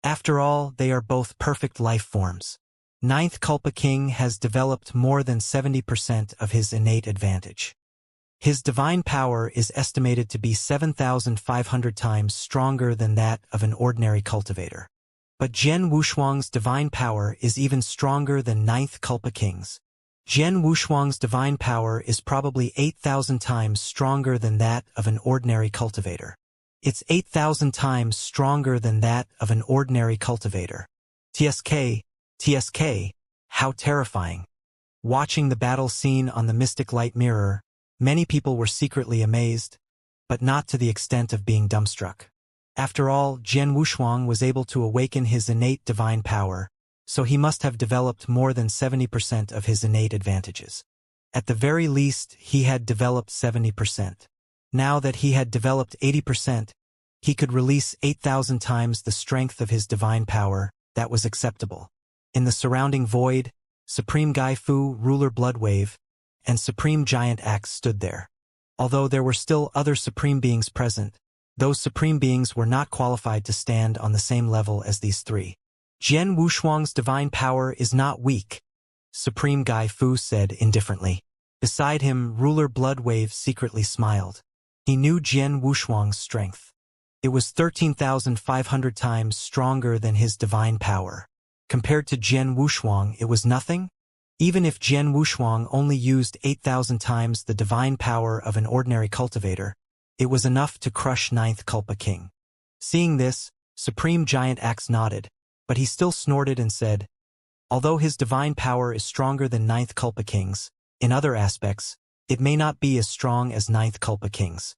After all, they are both perfect life forms. Ninth Culpa King has developed more than 70% of his innate advantage. His divine power is estimated to be 7,500 times stronger than that of an ordinary cultivator. But Jian Wushuang's divine power is even stronger than Ninth Culpa King's. Jian Wushuang's divine power is probably 8,000 times stronger than that of an ordinary cultivator. It's 8,000 times stronger than that of an ordinary cultivator. TSK, how terrifying. Watching the battle scene on the Mystic Light Mirror, many people were secretly amazed, but not to the extent of being dumbstruck. After all, Jian Wushuang was able to awaken his innate divine power, so he must have developed more than 70% of his innate advantages. At the very least, he had developed 70%. Now that he had developed 80%, he could release 8,000 times the strength of his divine power. That was acceptable. In the surrounding void, Supreme Gai Fu, Ruler Bloodwave, and Supreme Giant Axe stood there. Although there were still other Supreme Beings present, those Supreme Beings were not qualified to stand on the same level as these three. Jian Wushuang's divine power is not weak, Supreme Gai Fu said indifferently. Beside him, Ruler Bloodwave secretly smiled. He knew Jian Wushuang's strength. It was 13,500 times stronger than his divine power. Compared to Jian Wushuang, it was nothing? Even if Jian Wushuang only used 8,000 times the divine power of an ordinary cultivator, it was enough to crush Ninth Culpa King. Seeing this, Supreme Giant Axe nodded, but he still snorted and said, although his divine power is stronger than Ninth Culpa King's, in other aspects, it may not be as strong as Ninth Culpa King's.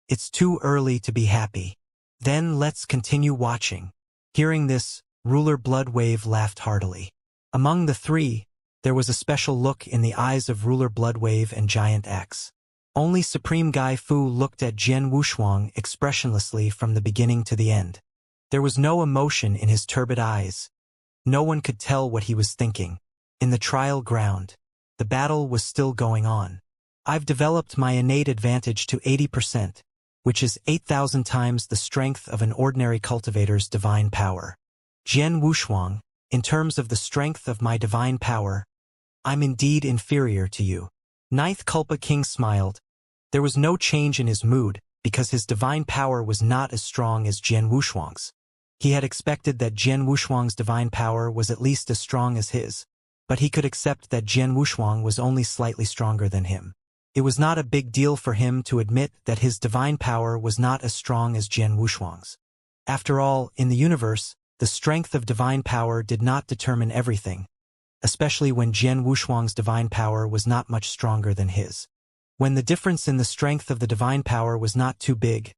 It's too early to be happy. Then let's continue watching. Hearing this, Ruler Bloodwave laughed heartily. Among the three, there was a special look in the eyes of Ruler Bloodwave and Giant Axe. Only Supreme Gai Fu looked at Jian Wushuang expressionlessly from the beginning to the end. There was no emotion in his turbid eyes. No one could tell what he was thinking. In the trial ground, the battle was still going on. I've developed my innate advantage to 80%, which is 8,000 times the strength of an ordinary cultivator's divine power. Jian Wushuang, in terms of the strength of my divine power, I'm indeed inferior to you. Ninth Culpa King smiled. There was no change in his mood, because his divine power was not as strong as Jian Wushuang's. He had expected that Jian Wushuang's divine power was at least as strong as his, but he could accept that Jian Wushuang was only slightly stronger than him. It was not a big deal for him to admit that his divine power was not as strong as Jian Wushuang's. After all, in the universe, the strength of divine power did not determine everything, especially when Jian Wushuang's divine power was not much stronger than his. When the difference in the strength of the divine power was not too big,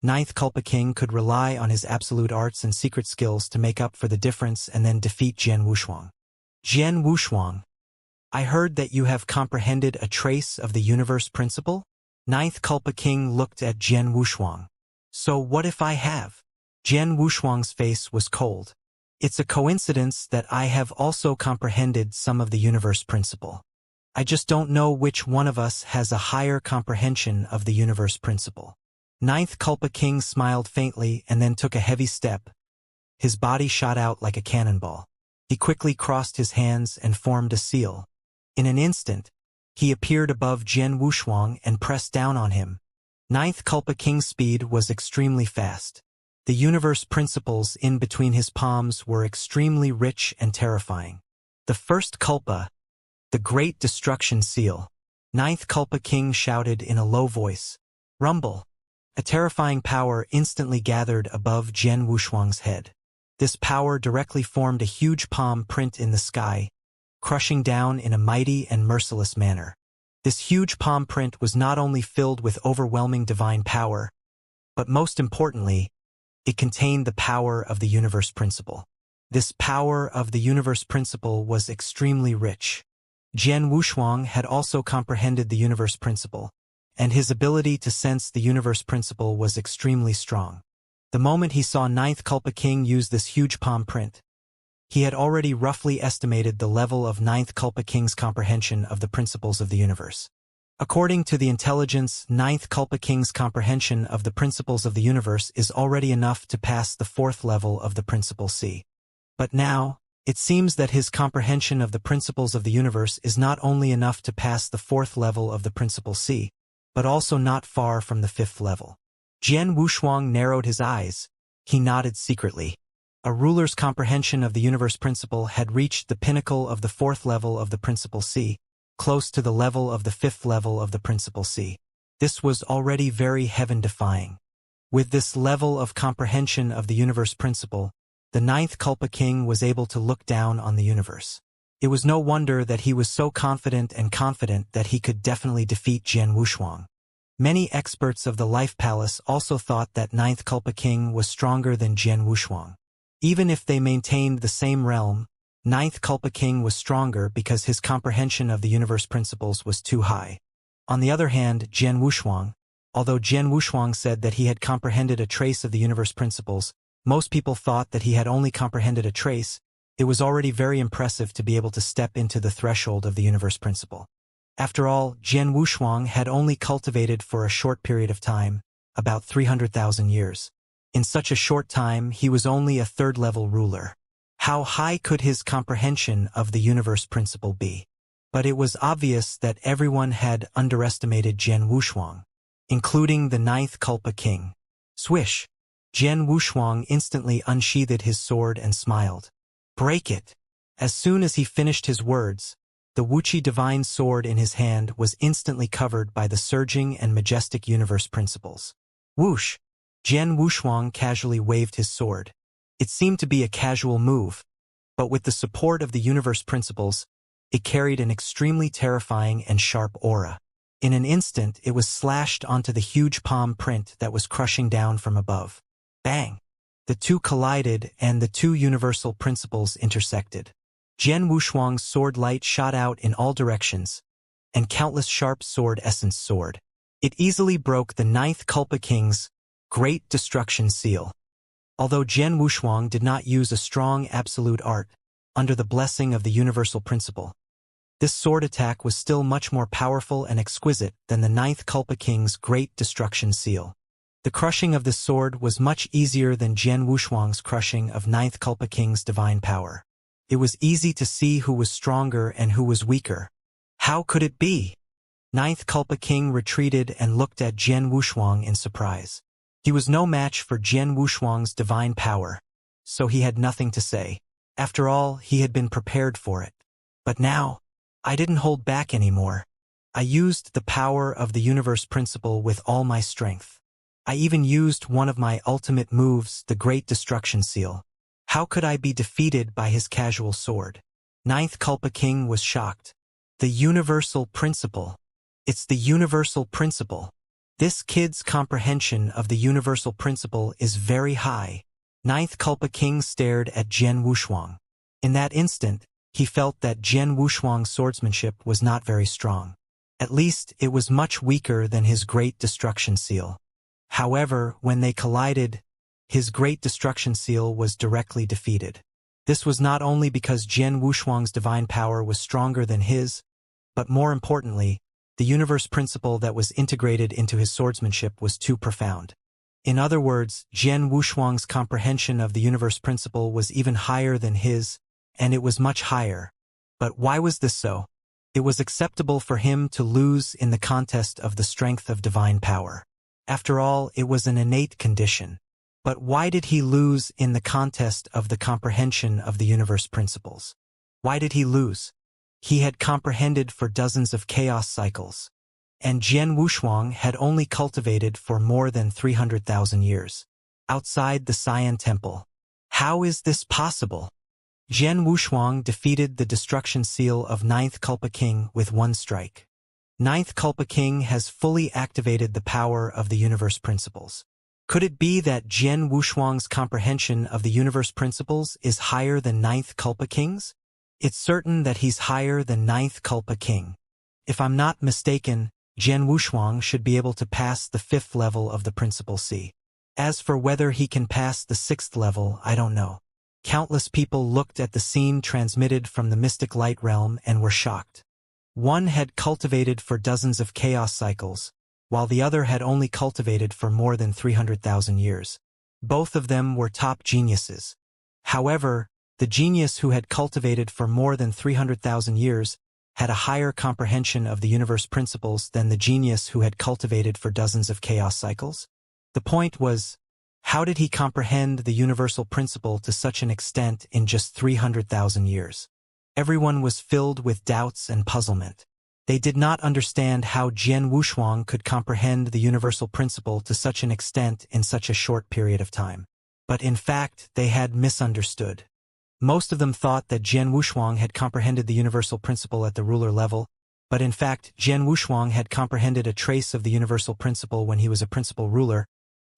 Ninth Culpa King could rely on his absolute arts and secret skills to make up for the difference and then defeat Jian Wushuang. Jian Wushuang, I heard that you have comprehended a trace of the universe principle? Ninth Culpa King looked at Jian Wushuang. So what if I have? Jian Wushuang's face was cold. It's a coincidence that I have also comprehended some of the universe principle. I just don't know which one of us has a higher comprehension of the universe principle. Ninth Culpa King smiled faintly and then took a heavy step. His body shot out like a cannonball. He quickly crossed his hands and formed a seal. In an instant, he appeared above Jian Wushuang and pressed down on him. Ninth Culpa King's speed was extremely fast. The universe principles in between his palms were extremely rich and terrifying. The first Culpa, the Great Destruction Seal. Ninth Culpa King shouted in a low voice. Rumble. A terrifying power instantly gathered above Jian Wushuang's head. This power directly formed a huge palm print in the sky, crushing down in a mighty and merciless manner. This huge palm print was not only filled with overwhelming divine power, but most importantly, it contained the power of the universe principle. This power of the universe principle was extremely rich. Jian Wushuang had also comprehended the universe principle, and his ability to sense the universe principle was extremely strong. The moment he saw Ninth Culpa King use this huge palm print, he had already roughly estimated the level of Ninth Culpa King's comprehension of the principles of the universe. According to the intelligence, Ninth Culpa King's comprehension of the principles of the universe is already enough to pass the fourth level of the principle C. But now, it seems that his comprehension of the principles of the universe is not only enough to pass the fourth level of the principle C, but also not far from the fifth level. Jian Wushuang narrowed his eyes. He nodded secretly. A ruler's comprehension of the universe principle had reached the pinnacle of the fourth level of the principle C, close to the level of the fifth level of the principle C. This was already very heaven-defying. With this level of comprehension of the universe principle, the Ninth Culpa King was able to look down on the universe. It was no wonder that he was so confident that he could definitely defeat Jian Wushuang. Many experts of the Life Palace also thought that Ninth Culpa King was stronger than Jian Wushuang. Even if they maintained the same realm, Ninth Culpa King was stronger because his comprehension of the universe principles was too high. On the other hand, Jian Wushuang, although Jian Wushuang said that he had comprehended a trace of the universe principles, most people thought that he had only comprehended a trace. It was already very impressive to be able to step into the threshold of the universe principle. After all, Jian Wushuang had only cultivated for a short period of time, about 300,000 years. In such a short time, he was only a third-level ruler. How high could his comprehension of the universe principle be? But it was obvious that everyone had underestimated Jian Wushuang, including the Ninth Culpa King. Swish! Jian Wushuang instantly unsheathed his sword and smiled. Break it! As soon as he finished his words, the Wuxia divine sword in his hand was instantly covered by the surging and majestic universe principles. Whoosh! Jian Wushuang casually waved his sword. It seemed to be a casual move, but with the support of the universe principles, it carried an extremely terrifying and sharp aura. In an instant, it was slashed onto the huge palm print that was crushing down from above. Bang! The two collided and the two universal principles intersected. Jian Wushuang's sword light shot out in all directions, and countless sharp sword essence soared. It easily broke the Ninth Culpa King's Great Destruction Seal. Although Jian Wushuang did not use a strong absolute art, under the blessing of the universal principle, this sword attack was still much more powerful and exquisite than the Ninth Culpa King's Great Destruction Seal. The crushing of this sword was much easier than Jian Wushuang's crushing of Ninth Culpa King's divine power. It was easy to see who was stronger and who was weaker. How could it be? Ninth Culpa King retreated and looked at Jian Wushuang in surprise. He was no match for Jian Wushuang's divine power, so he had nothing to say. After all, he had been prepared for it. But now, I didn't hold back anymore. I used the power of the universe principle with all my strength. I even used one of my ultimate moves, the Great Destruction Seal. How could I be defeated by his casual sword? Ninth Culpa King was shocked. The universal principle. It's the universal principle. This kid's comprehension of the universal principle is very high. Ninth Culpa King stared at Jian Wushuang. In that instant, he felt that Jian Wushuang's swordsmanship was not very strong. At least, it was much weaker than his Great Destruction Seal. However, when they collided, his Great Destruction Seal was directly defeated. This was not only because Jian Wushuang's divine power was stronger than his, but more importantly, the universe principle that was integrated into his swordsmanship was too profound. In other words, Jian Wushuang's comprehension of the universe principle was even higher than his, and it was much higher. But why was this so? It was acceptable for him to lose in the contest of the strength of divine power. After all, it was an innate condition. But why did he lose in the contest of the comprehension of the universe principles? Why did he lose? He had comprehended for dozens of chaos cycles. And Jian Wushuang had only cultivated for more than 300,000 years. Outside the Xian Temple. How is this possible? Jian Wushuang defeated the destruction seal of Ninth Culpa King with one strike. Ninth Culpa King has fully activated the power of the universe principles. Could it be that Jian Wushuang's comprehension of the universe principles is higher than Ninth Culpa King's? It's certain that he's higher than Ninth Culpa King. If I'm not mistaken, Jian Wushuang should be able to pass the 5th level of the Principle C. As for whether he can pass the 6th level, I don't know. Countless people looked at the scene transmitted from the mystic light realm and were shocked. One had cultivated for dozens of chaos cycles, while the other had only cultivated for more than 300,000 years. Both of them were top geniuses. However, the genius who had cultivated for more than 300,000 years had a higher comprehension of the universe principles than the genius who had cultivated for dozens of chaos cycles. The point was, how did he comprehend the universal principle to such an extent in just 300,000 years? Everyone was filled with doubts and puzzlement. They did not understand how Jian Wushuang could comprehend the universal principle to such an extent in such a short period of time. But in fact, they had misunderstood. Most of them thought that Jian Wushuang had comprehended the universal principle at the ruler level, but in fact, Jian Wushuang had comprehended a trace of the universal principle when he was a principal ruler.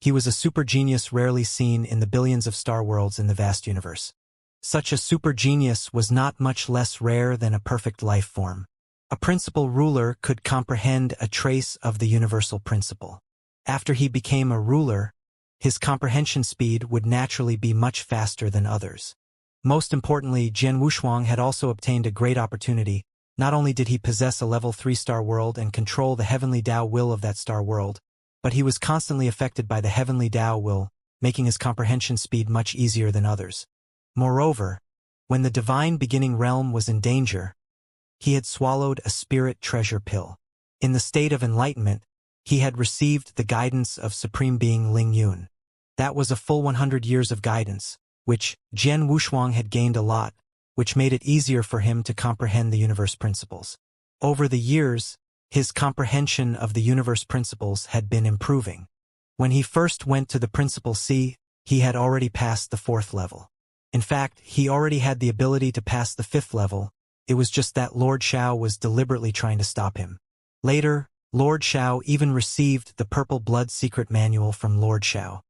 He was a super genius rarely seen in the billions of star worlds in the vast universe. Such a super genius was not much less rare than a perfect life form. A principal ruler could comprehend a trace of the universal principle. After he became a ruler, his comprehension speed would naturally be much faster than others. Most importantly, Jian Wushuang had also obtained a great opportunity. Not only did he possess a level 3-star world and control the heavenly Tao will of that star world, but he was constantly affected by the heavenly Tao will, making his comprehension speed much easier than others. Moreover, when the divine beginning realm was in danger, he had swallowed a spirit treasure pill. In the state of enlightenment, he had received the guidance of Supreme Being Ling Yun. That was a full 100 years of guidance, which Jian Wushuang had gained a lot, which made it easier for him to comprehend the universe principles. Over the years, his comprehension of the universe principles had been improving. When he first went to the Principle C, he had already passed the 4th level. In fact, he already had the ability to pass the 5th level. It was just that Lord Xiao was deliberately trying to stop him. Later, Lord Xiao even received the Purple Blood Secret Manual from Lord Xiao.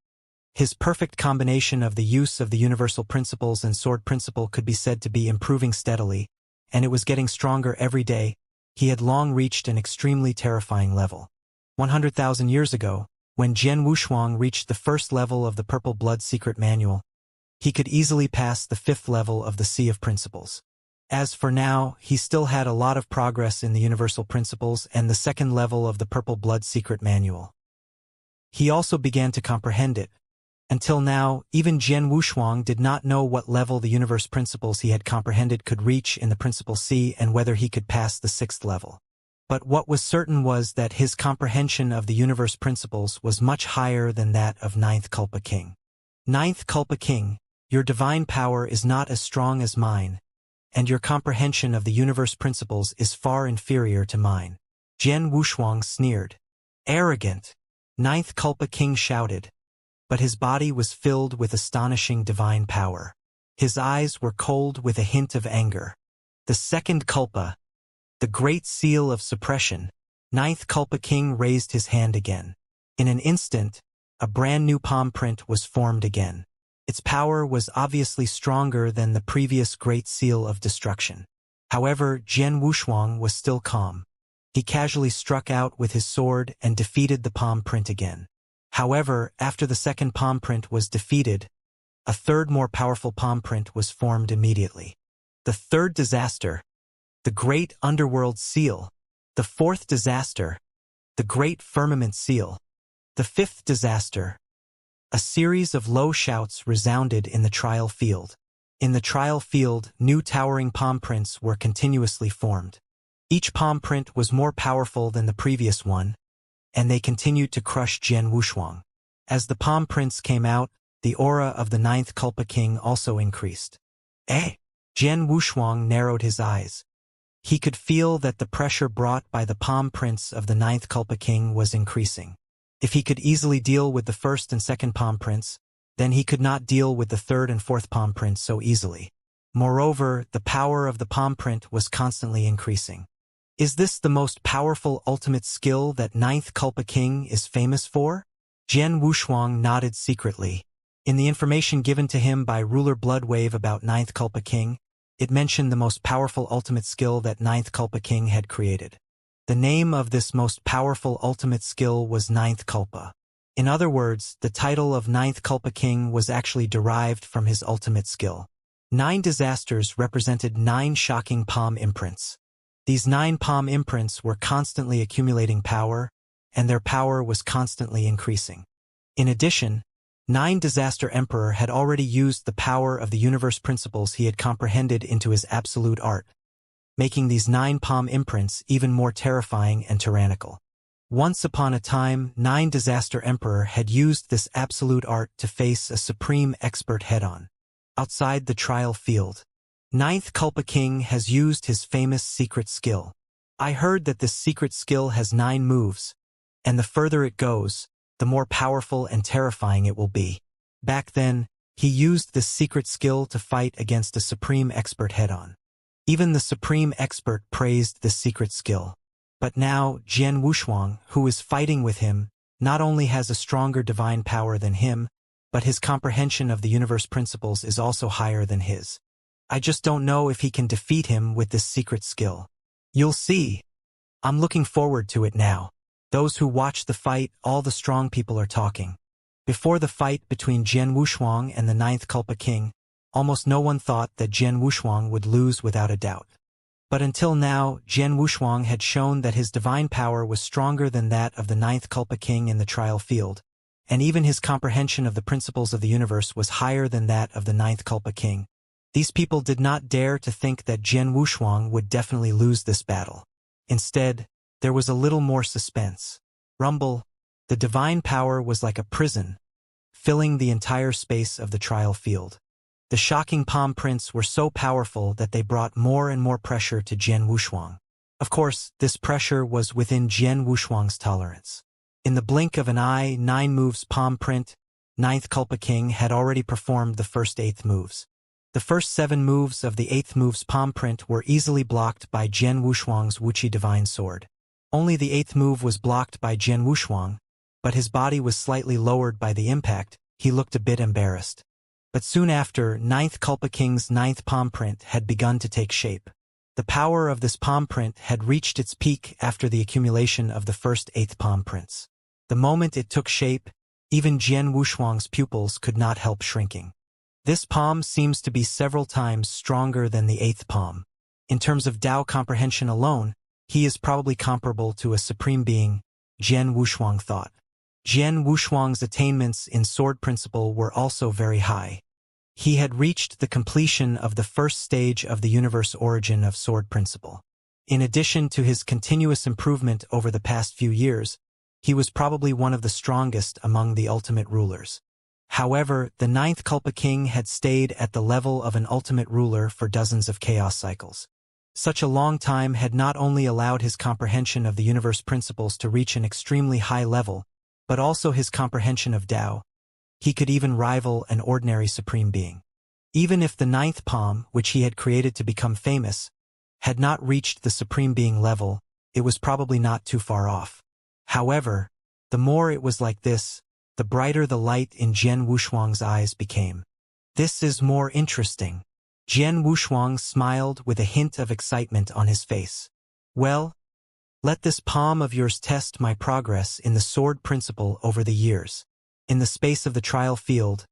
His perfect combination of the use of the universal principles and sword principle could be said to be improving steadily, and it was getting stronger every day. He had long reached an extremely terrifying level. 100,000 years ago, when Jian Wushuang reached the 1st level of the Purple Blood Secret Manual, he could easily pass the 5th level of the Sea of Principles. As for now, he still had a lot of progress in the universal principles and the 2nd level of the Purple Blood Secret Manual. he also began to comprehend it. Until now, even Jian Wushuang did not know what level the universe principles he had comprehended could reach in the Principle C and whether he could pass the 6th level. But what was certain was that his comprehension of the universe principles was much higher than that of 9th Culpa King. 9th Culpa King, your divine power is not as strong as mine, and your comprehension of the universe principles is far inferior to mine. Jian Wushuang sneered. Arrogant! 9th Culpa King shouted. But his body was filled with astonishing divine power. His eyes were cold with a hint of anger. The 2nd Culpa, the Great Seal of Suppression. 9th Culpa King raised his hand again. In an instant, a brand new palm print was formed again. Its power was obviously stronger than the previous Great Seal of Destruction. However, Jian Wushuang was still calm. He casually struck out with his sword and defeated the palm print again. However, after the 2nd palm print was defeated, a 3rd more powerful palm print was formed immediately. The 3rd disaster, the Great Underworld Seal. The 4th disaster, the Great Firmament Seal. The 5th disaster. A series of low shouts resounded in the trial field. In the trial field, new towering palm prints were continuously formed. Each palm print was more powerful than the previous one, and they continued to crush Jian Wushuang. As the palm prints came out, the aura of the 9th Culpa King also increased. Jian Wushuang narrowed his eyes. He could feel that the pressure brought by the palm prints of the 9th Culpa King was increasing. If he could easily deal with the 1st and 2nd palm prints, then he could not deal with the 3rd and 4th palm prints so easily. Moreover, the power of the palm print was constantly increasing. Is this the most powerful ultimate skill that 9th Culpa King is famous for? Jian Wushuang nodded secretly. In the information given to him by Ruler Bloodwave about 9th Culpa King, it mentioned the most powerful ultimate skill that 9th Culpa King had created. The name of this most powerful ultimate skill was 9th Culpa. In other words, the title of 9th Culpa King was actually derived from his ultimate skill. 9 disasters represented 9 shocking palm imprints. These 9 palm imprints were constantly accumulating power, and their power was constantly increasing. In addition, 9 Disaster Emperor had already used the power of the universe principles he had comprehended into his absolute art, making these 9 palm imprints even more terrifying and tyrannical. Once upon a time, 9 Disaster Emperor had used this absolute art to face a supreme expert head-on. Outside the trial field, 9th Culpa King has used his famous secret skill. I heard that this secret skill has 9 moves, and the further it goes, the more powerful and terrifying it will be. Back then, he used this secret skill to fight against a supreme expert head-on. Even the supreme expert praised this secret skill. But now, Jian Wushuang, who is fighting with him, not only has a stronger divine power than him, but his comprehension of the universe principles is also higher than his. I just don't know if he can defeat him with this secret skill. You'll see. I'm looking forward to it now. Those who watch the fight, all the strong people are talking. Before the fight between Jian Wushuang and the 9th Culpa King, almost no one thought that Jian Wushuang would lose without a doubt. But until now, Jian Wushuang had shown that his divine power was stronger than that of the 9th Culpa King in the trial field, and even his comprehension of the principles of the universe was higher than that of the 9th Culpa King. These people did not dare to think that Jian Wushuang would definitely lose this battle. Instead, there was a little more suspense. Rumble, the divine power was like a prison, filling the entire space of the trial field. The shocking palm prints were so powerful that they brought more and more pressure to Jian Wushuang. Of course, this pressure was within Jian Wushuang's tolerance. In the blink of an eye, 9 moves palm print, 9th Culpa King had already performed the first 8th moves. The first 7 moves of the 8th move's palm print were easily blocked by Jian Wushuang's Wuxia Divine Sword. Only the 8th move was blocked by Jian Wushuang, but his body was slightly lowered by the impact. He looked a bit embarrassed. But soon after, 9th Culpa King's 9th palm print had begun to take shape. The power of this palm print had reached its peak after the accumulation of the first 8th palm prints. The moment it took shape, even Jian Wushuang's pupils could not help shrinking. This palm seems to be several times stronger than the 8th palm. In terms of Tao comprehension alone, he is probably comparable to a supreme being, Jian Wushuang thought. Jian Wushuang's attainments in sword principle were also very high. He had reached the completion of the first stage of the universe origin of sword principle. In addition to his continuous improvement over the past few years, he was probably one of the strongest among the ultimate rulers. However, the ninth Kulpa King had stayed at the level of an ultimate ruler for dozens of chaos cycles. Such a long time had not only allowed his comprehension of the universe principles to reach an extremely high level, but also his comprehension of Tao. He could even rival an ordinary supreme being. Even if the ninth palm, which he had created to become famous, had not reached the supreme being level, it was probably not too far off. However, the more it was like this, the brighter the light in Jian Wushuang's eyes became. This is more interesting. Jian Wushuang smiled with a hint of excitement on his face. Well, let this palm of yours test my progress in the sword principle over the years. In the space of the trial field,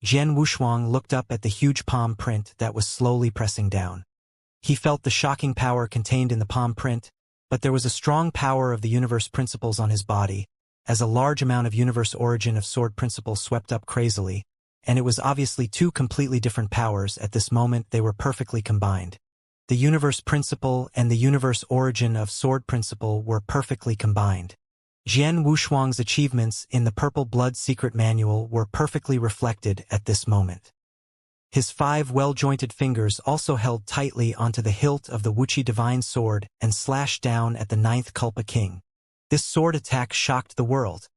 Jian Wushuang looked up at the huge palm print that was slowly pressing down. He felt the shocking power contained in the palm print, but there was a strong power of the universe principles on his body, as a large amount of universe origin of sword principle swept up crazily, and it was obviously two completely different powers. At this moment they were perfectly combined. The universe principle and the universe origin of sword principle were perfectly combined. Jian Wushuang's achievements in the Purple Blood Secret Manual were perfectly reflected at this moment. His 5 well-jointed fingers also held tightly onto the hilt of the Wuxia divine sword and slashed down at the ninth Kulpa King. This sword attack shocked the world.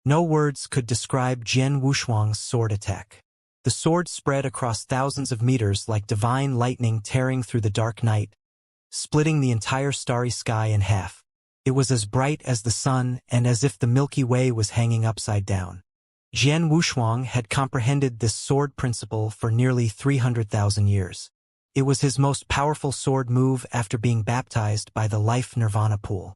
No words could describe Jian Wushuang's sword attack. The sword spread across thousands of meters like divine lightning tearing through the dark night, splitting the entire starry sky in half. It was as bright as the sun and as if the Milky Way was hanging upside down. Jian Wushuang had comprehended this sword principle for nearly 300,000 years. It was his most powerful sword move after being baptized by the life nirvana pool.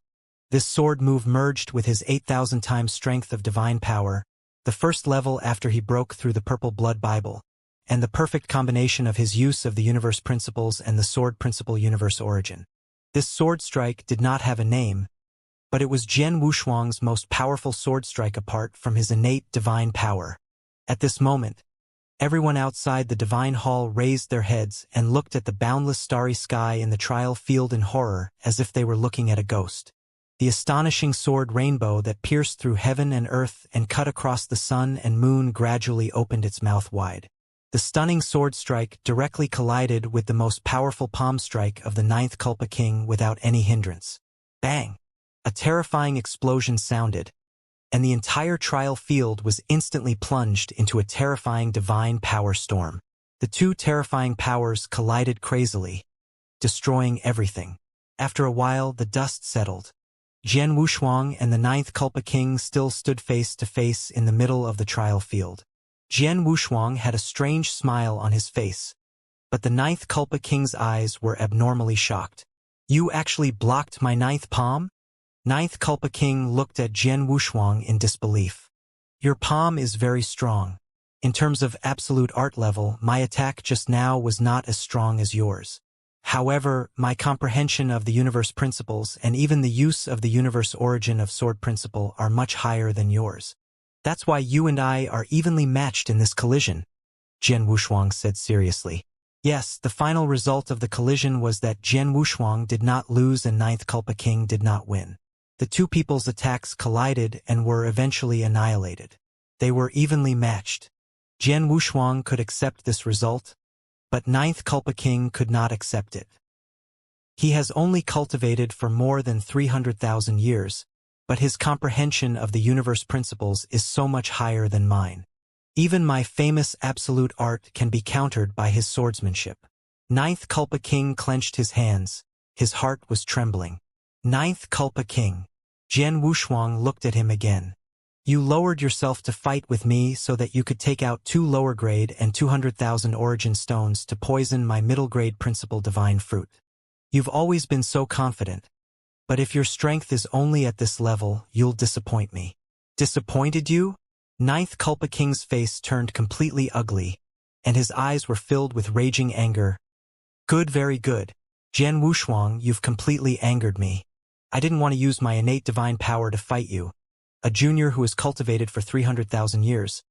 This sword move merged with his 8,000 times strength of divine power, the first level after he broke through the Purple Blood Bible, and the perfect combination of his use of the universe principles and the sword principle universe origin. This sword strike did not have a name, but it was Jian Wushuang's most powerful sword strike apart from his innate divine power. At this moment, everyone outside the divine hall raised their heads and looked at the boundless starry sky in the trial field in horror as if they were looking at a ghost. The astonishing sword rainbow that pierced through heaven and earth and cut across the sun and moon gradually opened its mouth wide. The stunning sword strike directly collided with the most powerful palm strike of the ninth Kulpa King without any hindrance. Bang! A terrifying explosion sounded, and the entire trial field was instantly plunged into a terrifying divine power storm. The two terrifying powers collided crazily, destroying everything. After a while, the dust settled. Jian Wushuang and the ninth Kulpa King still stood face to face in the middle of the trial field. Jian Wushuang had a strange smile on his face, but the ninth Kulpa King's eyes were abnormally shocked. You actually blocked my ninth palm? Ninth Kulpa King looked at Jian Wushuang in disbelief. Your palm is very strong. In terms of absolute art level, my attack just now was not as strong as yours. However, my comprehension of the universe principles and even the use of the universe origin of sword principle are much higher than yours. That's why you and I are evenly matched in this collision, Jian Wushuang said seriously. Yes, the final result of the collision was that Jian Wushuang did not lose and ninth Kulpa King did not win. The two people's attacks collided and were eventually annihilated. They were evenly matched. Jian Wushuang could accept this result, but ninth Kulpa King could not accept it. He has only cultivated for more than 300,000 years, but his comprehension of the universe principles is so much higher than mine. Even my famous absolute art can be countered by his swordsmanship. Ninth Kulpa King clenched his hands. His heart was trembling. Ninth Kulpa King. Jian Wushuang looked at him again. You lowered yourself to fight with me so that you could take out 2 lower grade and 200,000 origin stones to poison my middle grade principal divine fruit. You've always been so confident. But if your strength is only at this level, you'll disappoint me. Disappointed you? Ninth Kulpa King's face turned completely ugly, and his eyes were filled with raging anger. Good, very good. Jian Wushuang, you've completely angered me. I didn't want to use my innate divine power to fight you, a junior who was cultivated for 300,000 years.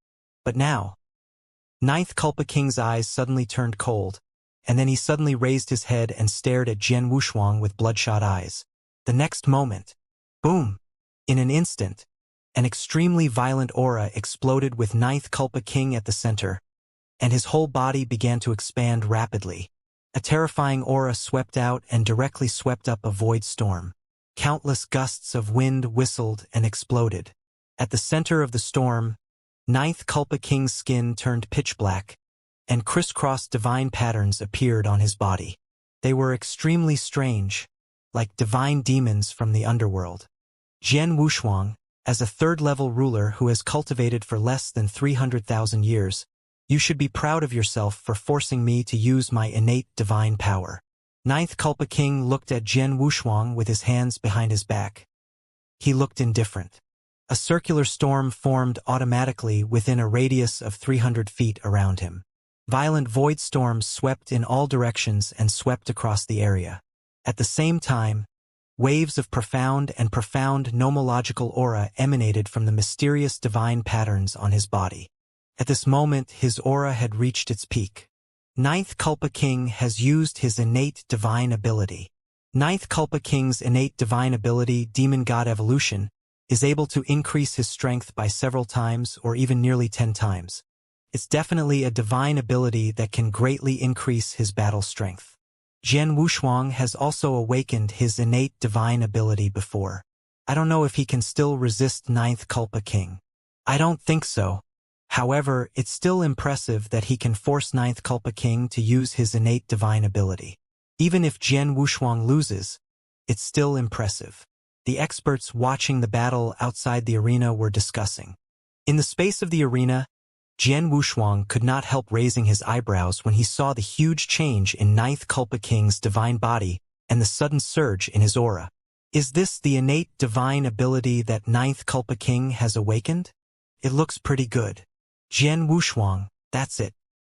But now, Ninth Culpa King's eyes suddenly turned cold, and then he suddenly raised his head and stared at Jian Wushuang with bloodshot eyes. The next moment, boom! In an instant, an extremely violent aura exploded with Ninth Culpa King at the center, and his whole body began to expand rapidly. A terrifying aura swept out and directly swept up a void storm. Countless gusts of wind whistled and exploded. At the center of the storm, Ninth Culpa King's skin turned pitch black, and crisscrossed divine patterns appeared on his body. They were extremely strange, like divine demons from the underworld. Jian Wushuang, as a third-level ruler who has cultivated for less than 300,000 years, you should be proud of yourself for forcing me to use my innate divine power. Ninth Culpa King looked at Jian Wushuang with his hands behind his back. He looked indifferent. A circular storm formed automatically within a radius of 300 feet around him. Violent void storms swept in all directions and swept across the area. At the same time, waves of profound nomological aura emanated from the mysterious divine patterns on his body. At this moment, his aura had reached its peak. Ninth Culpa King has used his innate divine ability. Ninth Culpa King's innate divine ability, Demon God Evolution, is able to increase his strength by several times or even nearly 10 times. It's definitely a divine ability that can greatly increase his battle strength. Jian Wushuang has also awakened his innate divine ability before. I don't know if he can still resist Ninth Culpa King. I don't think so. However, it's still impressive that he can force Ninth Culpa King to use his innate divine ability. Even if Jian Wushuang loses, it's still impressive. The experts watching the battle outside the arena were discussing. In the space of the arena, Jian Wushuang could not help raising his eyebrows when he saw the huge change in Ninth Culpa King's divine body and the sudden surge in his aura. Is this the innate divine ability that Ninth Culpa King has awakened? It looks pretty good. Jian Wushuang, that's it.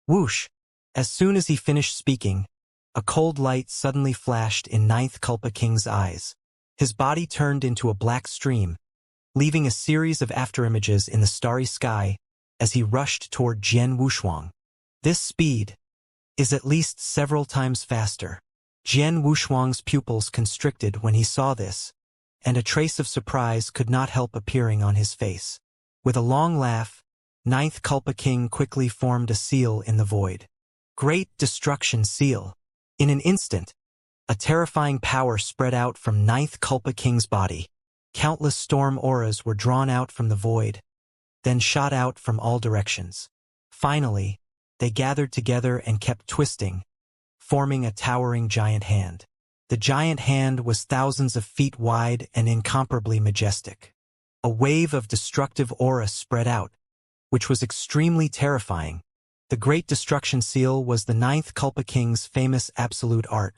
Whoosh! As soon as he finished speaking, a cold light suddenly flashed in Ninth Culpa King's eyes. His body turned into a black stream, leaving a series of afterimages in the starry sky as he rushed toward Jian Wushuang. This speed is at least several times faster. Jian Wushuang's pupils constricted when he saw this, and a trace of surprise could not help appearing on his face. With a long laugh, Ninth Culpa King quickly formed a seal in the void. Great Destruction Seal. In an instant, a terrifying power spread out from Ninth Culpa King's body. Countless storm auras were drawn out from the void, then shot out from all directions. Finally, they gathered together and kept twisting, forming a towering giant hand. The giant hand was thousands of feet wide and incomparably majestic. A wave of destructive aura spread out, which was extremely terrifying. The Great Destruction Seal was the Ninth Culpa King's famous absolute art,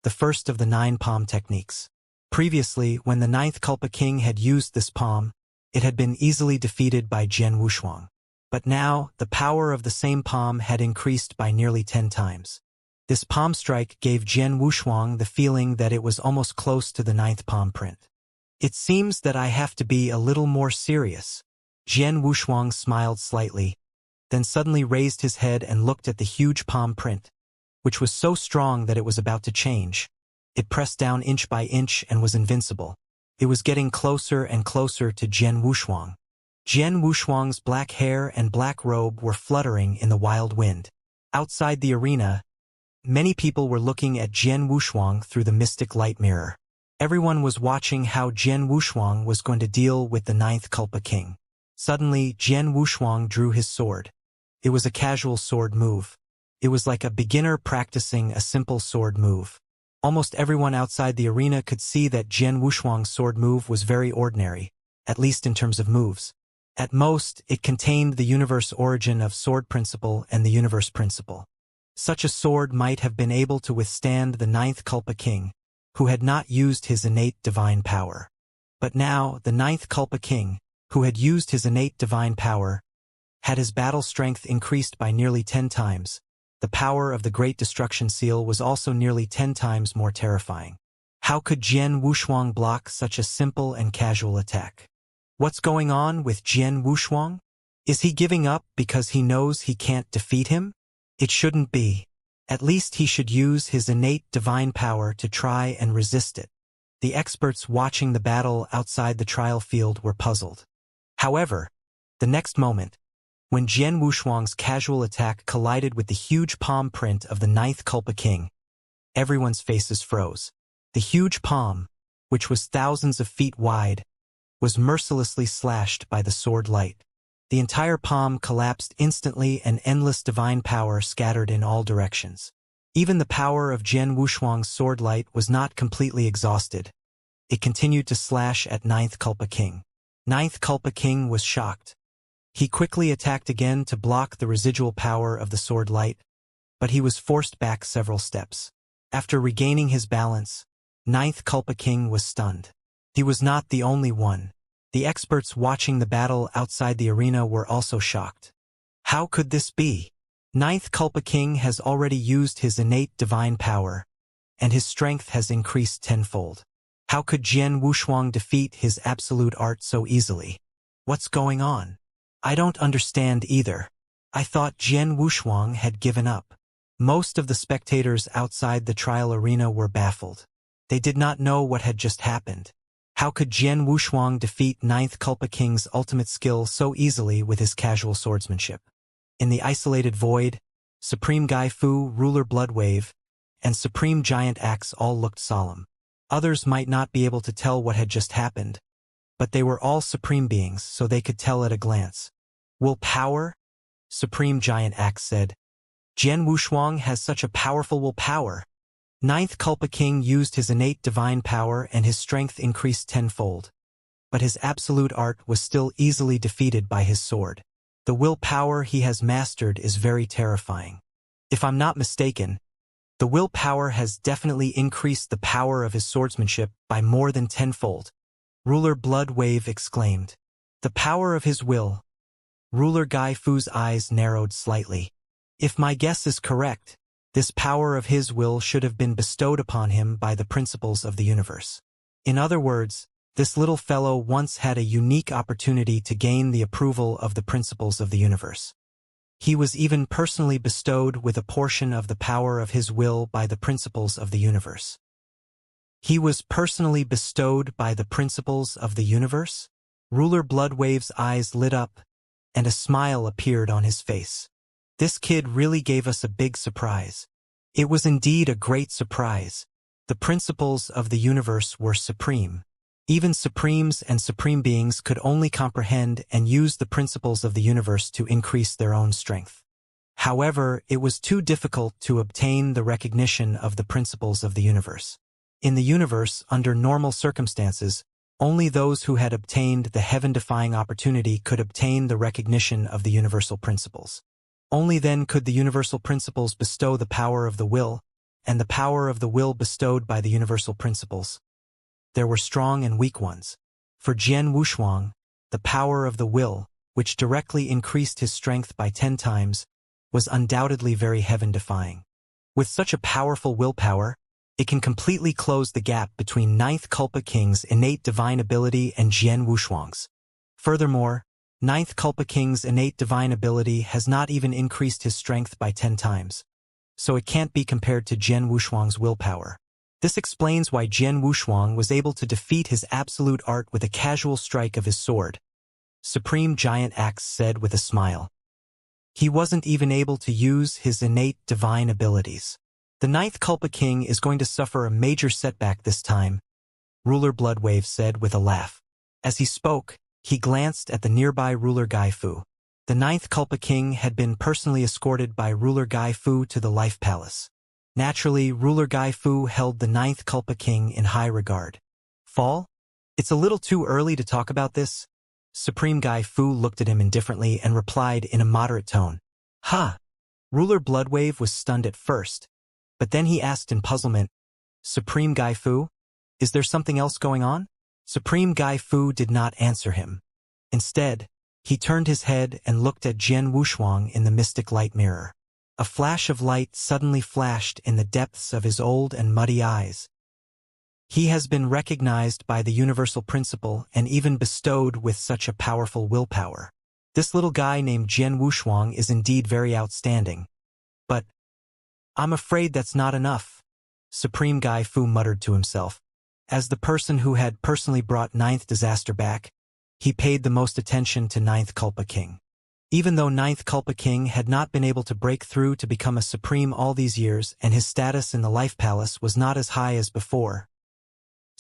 the first of the 9 palm techniques. Previously, when the Ninth Culpa King had used this palm, it had been easily defeated by Jian Wushuang. But now, the power of the same palm had increased by nearly 10 times. This palm strike gave Jian Wushuang the feeling that it was almost close to the 9th palm print. It seems that I have to be a little more serious. Jian Wushuang smiled slightly, then suddenly raised his head and looked at the huge palm print, which was so strong that it was about to change. It pressed down inch by inch and was invincible. It was getting closer and closer to Jian Wushuang. Jian Wushuang's black hair and black robe were fluttering in the wild wind. Outside the arena, many people were looking at Jian Wushuang through the mystic light mirror. Everyone was watching how Jian Wushuang was going to deal with the 9th Culpa King. Suddenly, Jian Wushuang drew his sword. It was a casual sword move. It was like a beginner practicing a simple sword move. Almost everyone outside the arena could see that Jian Wushuang's sword move was very ordinary, at least in terms of moves. At most, it contained the universe origin of sword principle and the universe principle. Such a sword might have been able to withstand the 9th Culpa King, who had not used his innate divine power. But now, the 9th Culpa King, who had used his innate divine power, had his battle strength increased by nearly 10 times. The power of the Great Destruction Seal was also nearly 10 times more terrifying. How could Jian Wushuang block such a simple and casual attack? What's going on with Jian Wushuang? Is he giving up because he knows he can't defeat him? It shouldn't be. At least he should use his innate divine power to try and resist it. The experts watching the battle outside the trial field were puzzled. However, the next moment, when Jian Wushuang's casual attack collided with the huge palm print of the ninth Culpa King, everyone's faces froze. The huge palm, which was thousands of feet wide, was mercilessly slashed by the sword light. The entire palm collapsed instantly and endless divine power scattered in all directions. Even the power of Jian Wushuang's sword light was not completely exhausted. It continued to slash at ninth Culpa King. Ninth Culpa King was shocked. He quickly attacked again to block the residual power of the sword light, but he was forced back several steps. After regaining his balance, ninth Culpa King was stunned. He was not the only one. The experts watching the battle outside the arena were also shocked. How could this be? Ninth Culpa King has already used his innate divine power, and his strength has increased tenfold. How could Jian Wushuang defeat his absolute art so easily? What's going on? I don't understand either. I thought Jian Wushuang had given up. Most of the spectators outside the trial arena were baffled. They did not know what had just happened. How could Jian Wushuang defeat ninth Culpa King's ultimate skill so easily with his casual swordsmanship? In the isolated void, Supreme Gai Fu, Ruler Bloodwave, and Supreme Giant Axe all looked solemn. Others might not be able to tell what had just happened, but they were all supreme beings, so they could tell at a glance. Will power? Supreme Giant Axe said. Jian Wushuang has such a powerful will power. Ninth Culpa King used his innate divine power and his strength increased tenfold. But his absolute art was still easily defeated by his sword. The willpower he has mastered is very terrifying. If I'm not mistaken, the willpower has definitely increased the power of his swordsmanship by more than tenfold. Ruler Bloodwave exclaimed. The power of his will. Ruler Gai Fu's eyes narrowed slightly. If my guess is correct, this power of his will should have been bestowed upon him by the principles of the universe. In other words, this little fellow once had a unique opportunity to gain the approval of the principles of the universe. He was even personally bestowed with a portion of the power of his will by the principles of the universe. He was personally bestowed by the principles of the universe? Ruler Bloodwave's eyes lit up, and a smile appeared on his face. This kid really gave us a big surprise. It was indeed a great surprise. The principles of the universe were supreme. Even supremes and supreme beings could only comprehend and use the principles of the universe to increase their own strength. However, it was too difficult to obtain the recognition of the principles of the universe. In the universe, under normal circumstances, only those who had obtained the heaven-defying opportunity could obtain the recognition of the universal principles. Only then could the universal principles bestow the power of the will, and the power of the will bestowed by the universal principles. There were strong and weak ones. For Jian Wushuang, the power of the will, which directly increased his strength by 10 times, was undoubtedly very heaven-defying. With such a powerful willpower, it can completely close the gap between ninth Culpa King's innate divine ability and Jian Wushuang's. Furthermore, ninth Culpa King's innate divine ability has not even increased his strength by 10 times, so it can't be compared to Jian Wushuang's willpower. This explains why Jian Wushuang was able to defeat his absolute art with a casual strike of his sword. Supreme Giant Axe said with a smile. He wasn't even able to use his innate divine abilities. The ninth Culpa King is going to suffer a major setback this time, Ruler Bloodwave said with a laugh. As he spoke, he glanced at the nearby Ruler Gai Fu. The ninth Culpa King had been personally escorted by Ruler Gai Fu to the Life Palace. Naturally, Ruler Gai Fu held the ninth Culpa King in high regard. Fall? It's a little too early to talk about this. Supreme Gai Fu looked at him indifferently and replied in a moderate tone. Huh. Ruler Bloodwave was stunned at first, but then he asked in puzzlement, Supreme Gai Fu, is there something else going on? Supreme Gai Fu did not answer him. Instead, he turned his head and looked at Jian Wushuang in the mystic light mirror. A flash of light suddenly flashed in the depths of his old and muddy eyes. He has been recognized by the universal principle and even bestowed with such a powerful willpower. This little guy named Jian Wushuang is indeed very outstanding. But I'm afraid that's not enough, Supreme Gai Fu muttered to himself. As the person who had personally brought Ninth Disaster back, he paid the most attention to Ninth Culpa King. Even though Ninth Culpa King had not been able to break through to become a supreme all these years and his status in the Life Palace was not as high as before,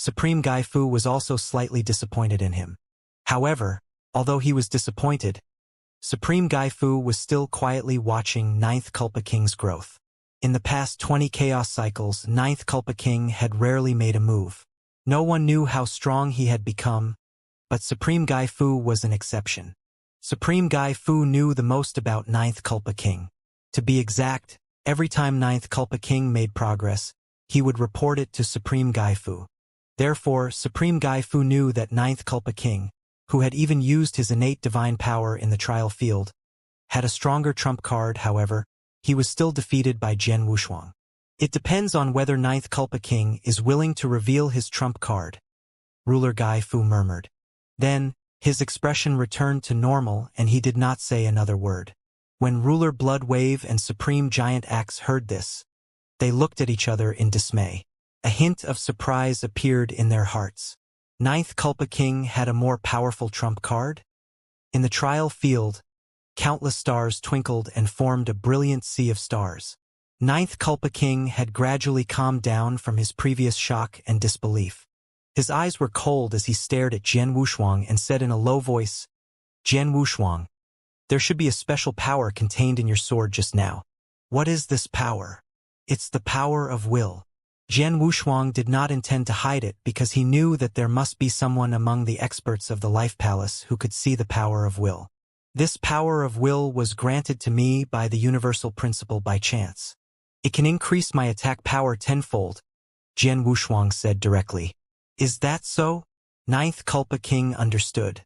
Supreme Gai Fu was also slightly disappointed in him. However, although he was disappointed, Supreme Gai Fu was still quietly watching Ninth Culpa King's growth. In the past 20 chaos cycles, Ninth Culpa King had rarely made a move. No one knew how strong he had become, but Supreme Gai Fu was an exception. Supreme Gai Fu knew the most about Ninth Culpa King. To be exact, every time Ninth Culpa King made progress, he would report it to Supreme Gai Fu. Therefore, Supreme Gai Fu knew that Ninth Culpa King, who had even used his innate divine power in the trial field, had a stronger trump card. However, he was still defeated by Jian Wushuang. It depends on whether Ninth Culpa King is willing to reveal his trump card, Ruler Gai Fu murmured. Then, his expression returned to normal and he did not say another word. When Ruler Blood Wave and Supreme Giant Axe heard this, they looked at each other in dismay. A hint of surprise appeared in their hearts. Ninth Culpa King had a more powerful trump card? In the trial field, countless stars twinkled and formed a brilliant sea of stars. Ninth Culpa King had gradually calmed down from his previous shock and disbelief. His eyes were cold as he stared at Jian Wushuang and said in a low voice, "Jian Wushuang, there should be a special power contained in your sword just now. What is this power?" "It's the power of will." Jian Wushuang did not intend to hide it because he knew that there must be someone among the experts of the Life Palace who could see the power of will. This power of will was granted to me by the universal principle by chance. It can increase my attack power tenfold, Jian Wushuang said directly. Is that so? Ninth Culpa King understood.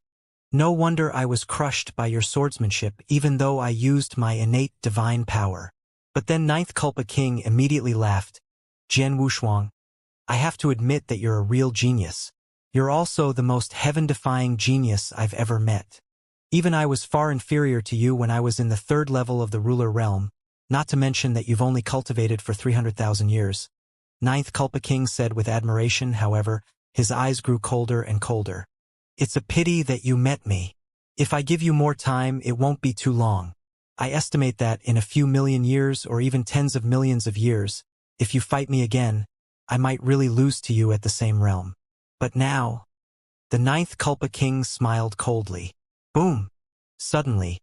No wonder I was crushed by your swordsmanship even though I used my innate divine power. But then Ninth Culpa King immediately laughed. Jian Wushuang, I have to admit that you're a real genius. You're also the most heaven-defying genius I've ever met. Even I was far inferior to you when I was in the third level of the ruler realm, not to mention that you've only cultivated for 300,000 years. Ninth Culpa King said with admiration. However, his eyes grew colder and colder. It's a pity that you met me. If I give you more time, it won't be too long. I estimate that in a few million years or even tens of millions of years, if you fight me again, I might really lose to you at the same realm. But now, the Ninth Culpa King smiled coldly. Boom! Suddenly,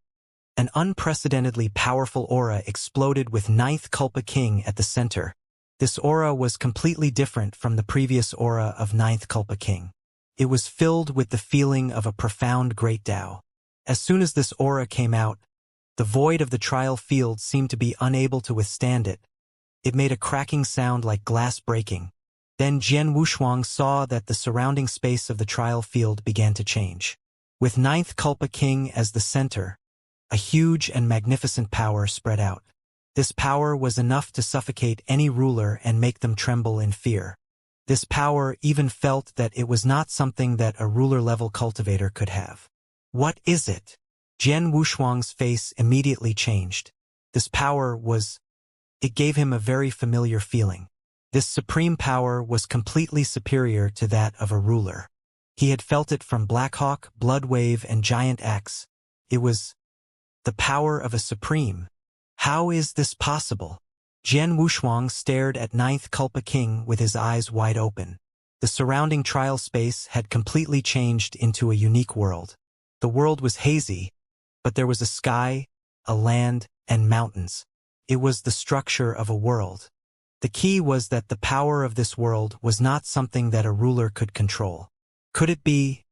an unprecedentedly powerful aura exploded with Ninth Culpa King at the center. This aura was completely different from the previous aura of Ninth Culpa King. It was filled with the feeling of a profound great Tao. As soon as this aura came out, the void of the trial field seemed to be unable to withstand it. It made a cracking sound like glass breaking. Then Jian Wushuang saw that the surrounding space of the trial field began to change. With Ninth Culpa King as the center, a huge and magnificent power spread out. This power was enough to suffocate any ruler and make them tremble in fear. This power even felt that it was not something that a ruler-level cultivator could have. What is it? Jian Wushuang's face immediately changed. This power was... It gave him a very familiar feeling. This supreme power was completely superior to that of a ruler. He had felt it from Blackhawk, Bloodwave, and Giant Axe. It was the power of a supreme. How is this possible? Jian Wushuang stared at Ninth Culpa King with his eyes wide open. The surrounding trial space had completely changed into a unique world. The world was hazy, but there was a sky, a land, and mountains. It was the structure of a world. The key was that the power of this world was not something that a ruler could control. Could it be?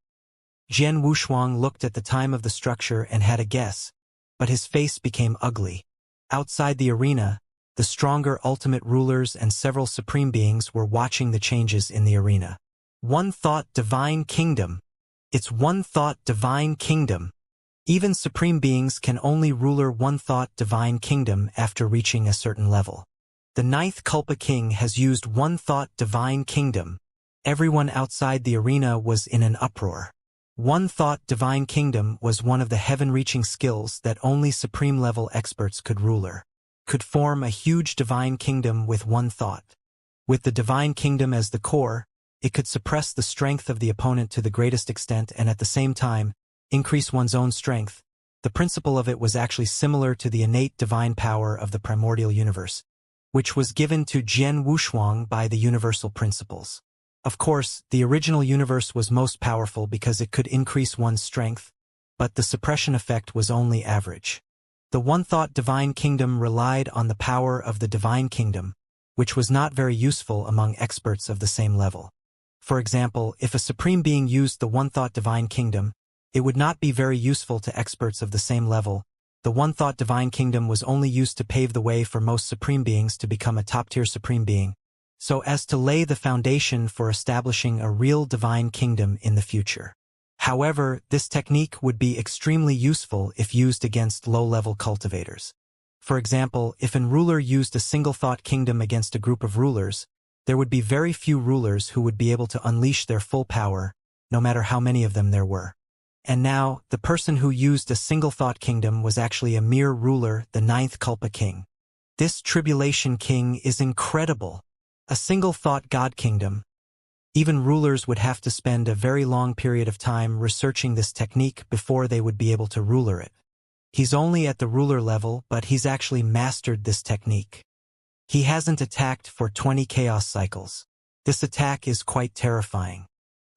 Jian Wushuang looked at the time of the structure and had a guess, but his face became ugly. Outside the arena, the stronger ultimate rulers and several supreme beings were watching the changes in the arena. One thought divine kingdom. It's one thought divine kingdom. Even supreme beings can only ruler one thought divine kingdom after reaching a certain level. The Ninth Culpa King has used one thought divine kingdom, Everyone outside the arena was in an uproar. One thought divine kingdom was one of the heaven-reaching skills that only supreme-level experts could form a huge divine kingdom with one thought. With the divine kingdom as the core, it could suppress the strength of the opponent to the greatest extent and at the same time, increase one's own strength. The principle of it was actually similar to the innate divine power of the primordial universe, which was given to Jian Wushuang by the universal principles. Of course, the original universe was most powerful because it could increase one's strength, but the suppression effect was only average. The one-thought divine kingdom relied on the power of the divine kingdom, which was not very useful among experts of the same level. For example, if a supreme being used the one-thought divine kingdom, it would not be very useful to experts of the same level. The one-thought divine kingdom was only used to pave the way for most supreme beings to become a top-tier supreme being, so as to lay the foundation for establishing a real divine kingdom in the future. However, this technique would be extremely useful if used against low-level cultivators. For example, if an ruler used a single-thought kingdom against a group of rulers, there would be very few rulers who would be able to unleash their full power, no matter how many of them there were. And now, the person who used a single-thought kingdom was actually a mere ruler, the ninth Kalpa king. This tribulation king is incredible. A single-thought god kingdom. Even rulers would have to spend a very long period of time researching this technique before they would be able to ruler it. He's only at the ruler level, but he's actually mastered this technique. He hasn't attacked for 20 chaos cycles. This attack is quite terrifying.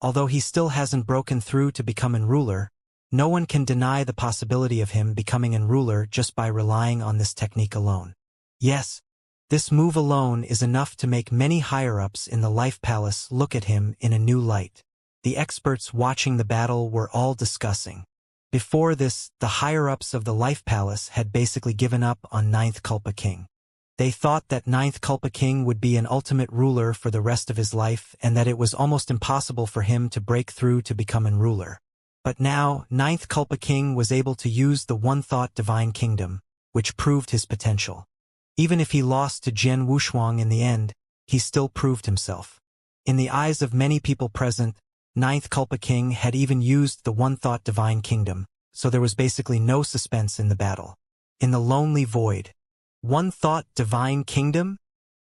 Although he still hasn't broken through to become an ruler, no one can deny the possibility of him becoming an ruler just by relying on this technique alone. Yes, this move alone is enough to make many higher-ups in the Life Palace look at him in a new light. The experts watching the battle were all discussing. Before this, the higher-ups of the Life Palace had basically given up on Ninth Kalpa King. They thought that Ninth Kalpa King would be an ultimate ruler for the rest of his life and that it was almost impossible for him to break through to become an ruler. But now, Ninth Kalpa King was able to use the one-thought divine kingdom, which proved his potential. Even if he lost to Jian Wushuang in the end, he still proved himself. In the eyes of many people present, Ninth Kalpa King had even used the one-thought divine kingdom, so there was basically no suspense in the battle. In the lonely void, one-thought divine kingdom?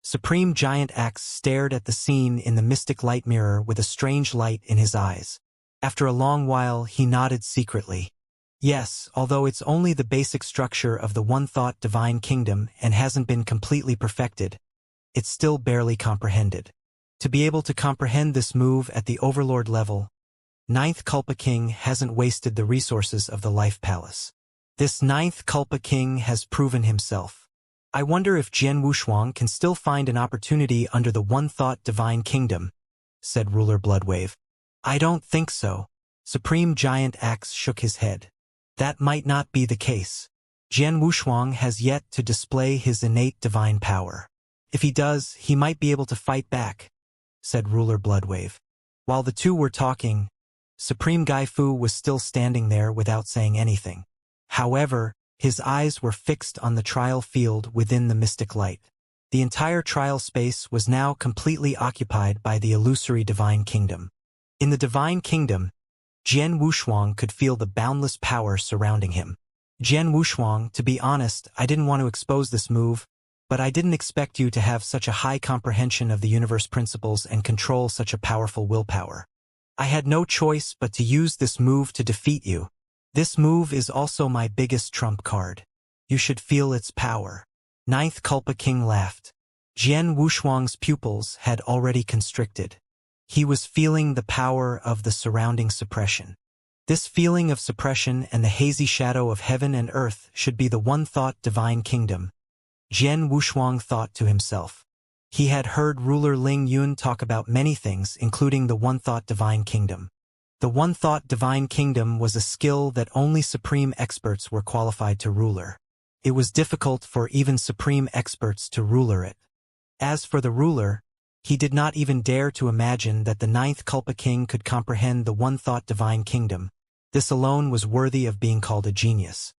Supreme Giant Axe stared at the scene in the mystic light mirror with a strange light in his eyes. After a long while, he nodded secretly. Yes, although it's only the basic structure of the one-thought divine kingdom and hasn't been completely perfected, it's still barely comprehended. To be able to comprehend this move at the overlord level, Ninth Kalpa King hasn't wasted the resources of the Life Palace. This Ninth Kalpa King has proven himself. I wonder if Jian Wushuang can still find an opportunity under the one-thought divine kingdom, said Ruler Bloodwave. I don't think so. Supreme Giant Axe shook his head. That might not be the case. Jian Wushuang has yet to display his innate divine power. If he does, he might be able to fight back, said Ruler Bloodwave. While the two were talking, Supreme Gaifu was still standing there without saying anything. However, his eyes were fixed on the trial field within the mystic light. The entire trial space was now completely occupied by the illusory divine kingdom. In the divine kingdom, Jian Wushuang could feel the boundless power surrounding him. Jian Wushuang, to be honest, I didn't want to expose this move, but I didn't expect you to have such a high comprehension of the universe principles and control such a powerful willpower. I had no choice but to use this move to defeat you. This move is also my biggest trump card. You should feel its power. Ninth Kalpa King laughed. Jian Wushuang's pupils had already constricted. He was feeling the power of the surrounding suppression. This feeling of suppression and the hazy shadow of heaven and earth should be the one-thought divine kingdom. Jian Wushuang thought to himself. He had heard Ruler Ling Yun talk about many things, including the one-thought divine kingdom. The one-thought divine kingdom was a skill that only supreme experts were qualified to ruler. It was difficult for even supreme experts to ruler it. As for the ruler, he did not even dare to imagine that the Ninth Kalpa King could comprehend the one-thought divine kingdom. This alone was worthy of being called a genius.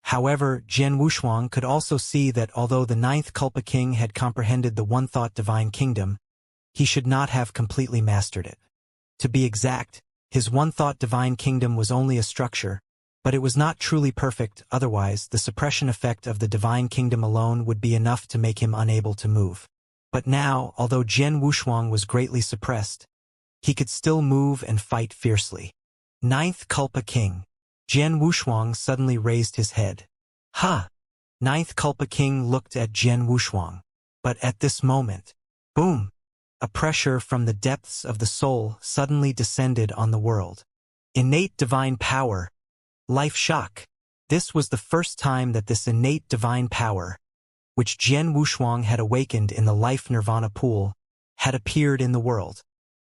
However, Jian Wushuang could also see that although the Ninth Kalpa King had comprehended the one-thought divine kingdom, he should not have completely mastered it. To be exact, his one-thought divine kingdom was only a structure, but it was not truly perfect. Otherwise, the suppression effect of the divine kingdom alone would be enough to make him unable to move. But now, although Jian Wushuang was greatly suppressed, he could still move and fight fiercely. Ninth Culpa King. Jian Wushuang suddenly raised his head. Ha! Ninth Culpa King looked at Jian Wushuang. But at this moment, boom! A pressure from the depths of the soul suddenly descended on the world. Innate divine power. Life shock. This was the first time that this innate divine power, which Jian Wushuang had awakened in the life nirvana pool, had appeared in the world.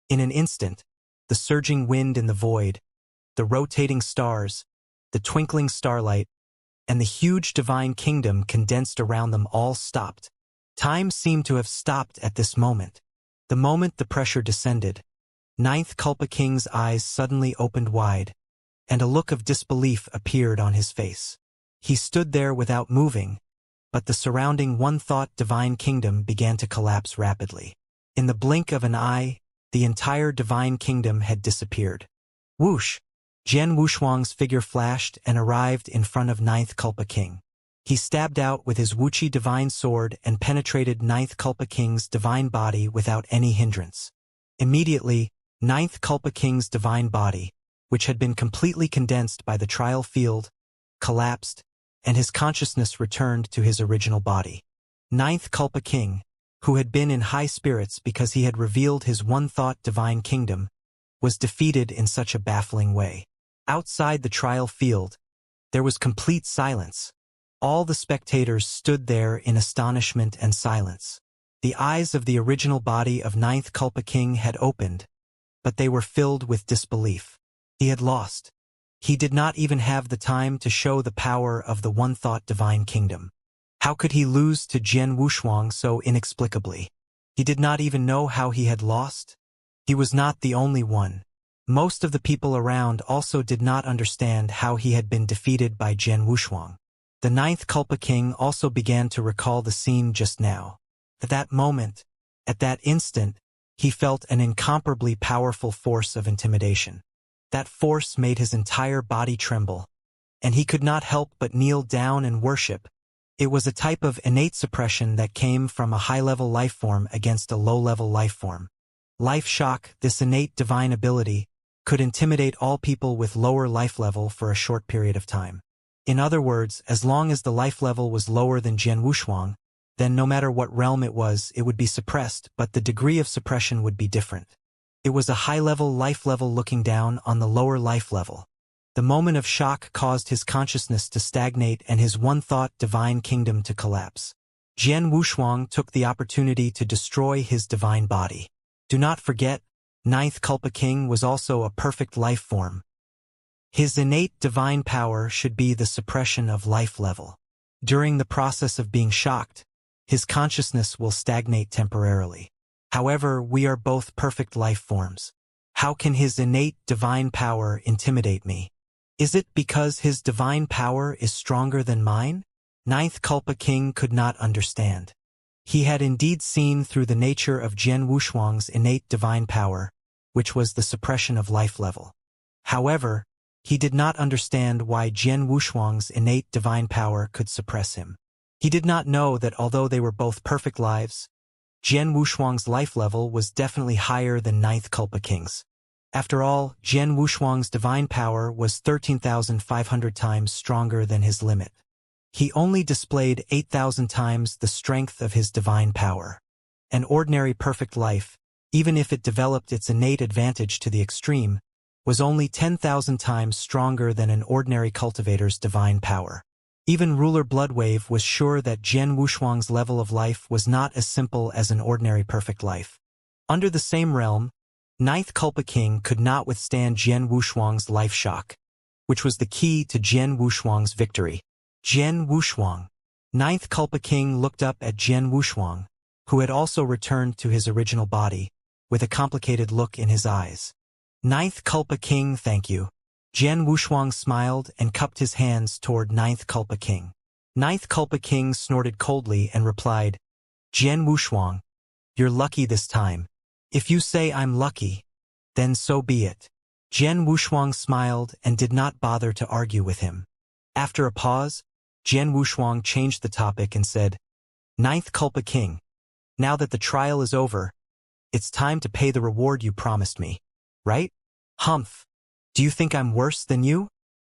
In an instant, the surging wind in the void, the rotating stars, the twinkling starlight, and the huge divine kingdom condensed around them all stopped. Time seemed to have stopped at this moment. The moment the pressure descended, Ninth Culpa King's eyes suddenly opened wide, and a look of disbelief appeared on his face. He stood there without moving, but the surrounding one-thought divine kingdom began to collapse rapidly. In the blink of an eye, the entire divine kingdom had disappeared. Whoosh! Jian Wushuang's figure flashed and arrived in front of Ninth Culpa King. He stabbed out with his Wuxia divine sword and penetrated Ninth Culpa King's divine body without any hindrance. Immediately, Ninth Culpa King's divine body, which had been completely condensed by the trial field, collapsed, and his consciousness returned to his original body. Ninth Culpa King, who had been in high spirits because he had revealed his one-thought divine kingdom, was defeated in such a baffling way. Outside the trial field, there was complete silence. All the spectators stood there in astonishment and silence. The eyes of the original body of Ninth Culpa King had opened, but they were filled with disbelief. He had lost. He did not even have the time to show the power of the one-thought divine kingdom. How could he lose to Jian Wushuang so inexplicably? He did not even know how he had lost. He was not the only one. Most of the people around also did not understand how he had been defeated by Jian Wushuang. The Ninth Culpa King also began to recall the scene just now. At that moment, at that instant, he felt an incomparably powerful force of intimidation. That force made his entire body tremble, and he could not help but kneel down and worship. It was a type of innate suppression that came from a high-level life form against a low-level life form. Life shock, this innate divine ability, could intimidate all people with lower life level for a short period of time. In other words, as long as the life level was lower than Jian Wushuang, then no matter what realm it would be suppressed, but the degree of suppression would be different. It was a high-level life level looking down on the lower life level. The moment of shock caused his consciousness to stagnate and his one-thought divine kingdom to collapse. Jian Wushuang took the opportunity to destroy his divine body. Do not forget, Ninth Culpa King was also a perfect life form. His innate divine power should be the suppression of life level. During the process of being shocked, his consciousness will stagnate temporarily. However, we are both perfect life forms. How can his innate divine power intimidate me? Is it because his divine power is stronger than mine? Ninth Culpa King could not understand. He had indeed seen through the nature of Jian Wushuang's innate divine power, which was the suppression of life level. However, he did not understand why Jian Wushuang's innate divine power could suppress him. He did not know that although they were both perfect lives, Jian Wushuang's life level was definitely higher than Ninth Culpa King's. After all, Jian Wushuang's divine power was 13,500 times stronger than his limit. He only displayed 8,000 times the strength of his divine power. An ordinary perfect life, even if it developed its innate advantage to the extreme, was only 10,000 times stronger than an ordinary cultivator's divine power. Even ruler Bloodwave was sure that Jian Wushuang's level of life was not as simple as an ordinary perfect life. Under the same realm, Ninth Culpa King could not withstand Jian Wushuang's life shock, which was the key to Jian Wushuang's victory. Jian Wushuang. Ninth Culpa King looked up at Jian Wushuang, who had also returned to his original body, with a complicated look in his eyes. Ninth Culpa King, thank you. Jian Wushuang smiled and cupped his hands toward Ninth Culpa King. Ninth Culpa King snorted coldly and replied, Jian Wushuang, you're lucky this time. If you say I'm lucky, then so be it. Jian Wushuang smiled and did not bother to argue with him. After a pause, Jian Wushuang changed the topic and said, Ninth Culpa King, now that the trial is over, it's time to pay the reward you promised me, right? Humph. Do you think I'm worse than you?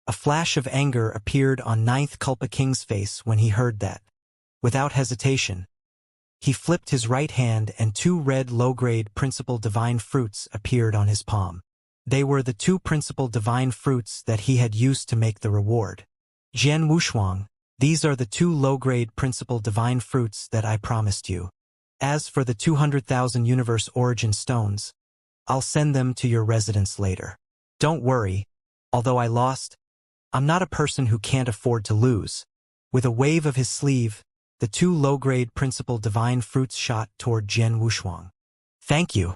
A flash of anger appeared on Ninth Culpa King's face when he heard that. Without hesitation, he flipped his right hand and 2 red low-grade principal divine fruits appeared on his palm. They were the 2 principal divine fruits that he had used to make the reward. Jian Wushuang, these are the 2 low-grade principal divine fruits that I promised you. As for the 200,000 universe origin stones, I'll send them to your residence later. Don't worry, although I lost, I'm not a person who can't afford to lose. With a wave of his sleeve, the 2 low-grade principal divine fruits shot toward Jian Wushuang. Thank you.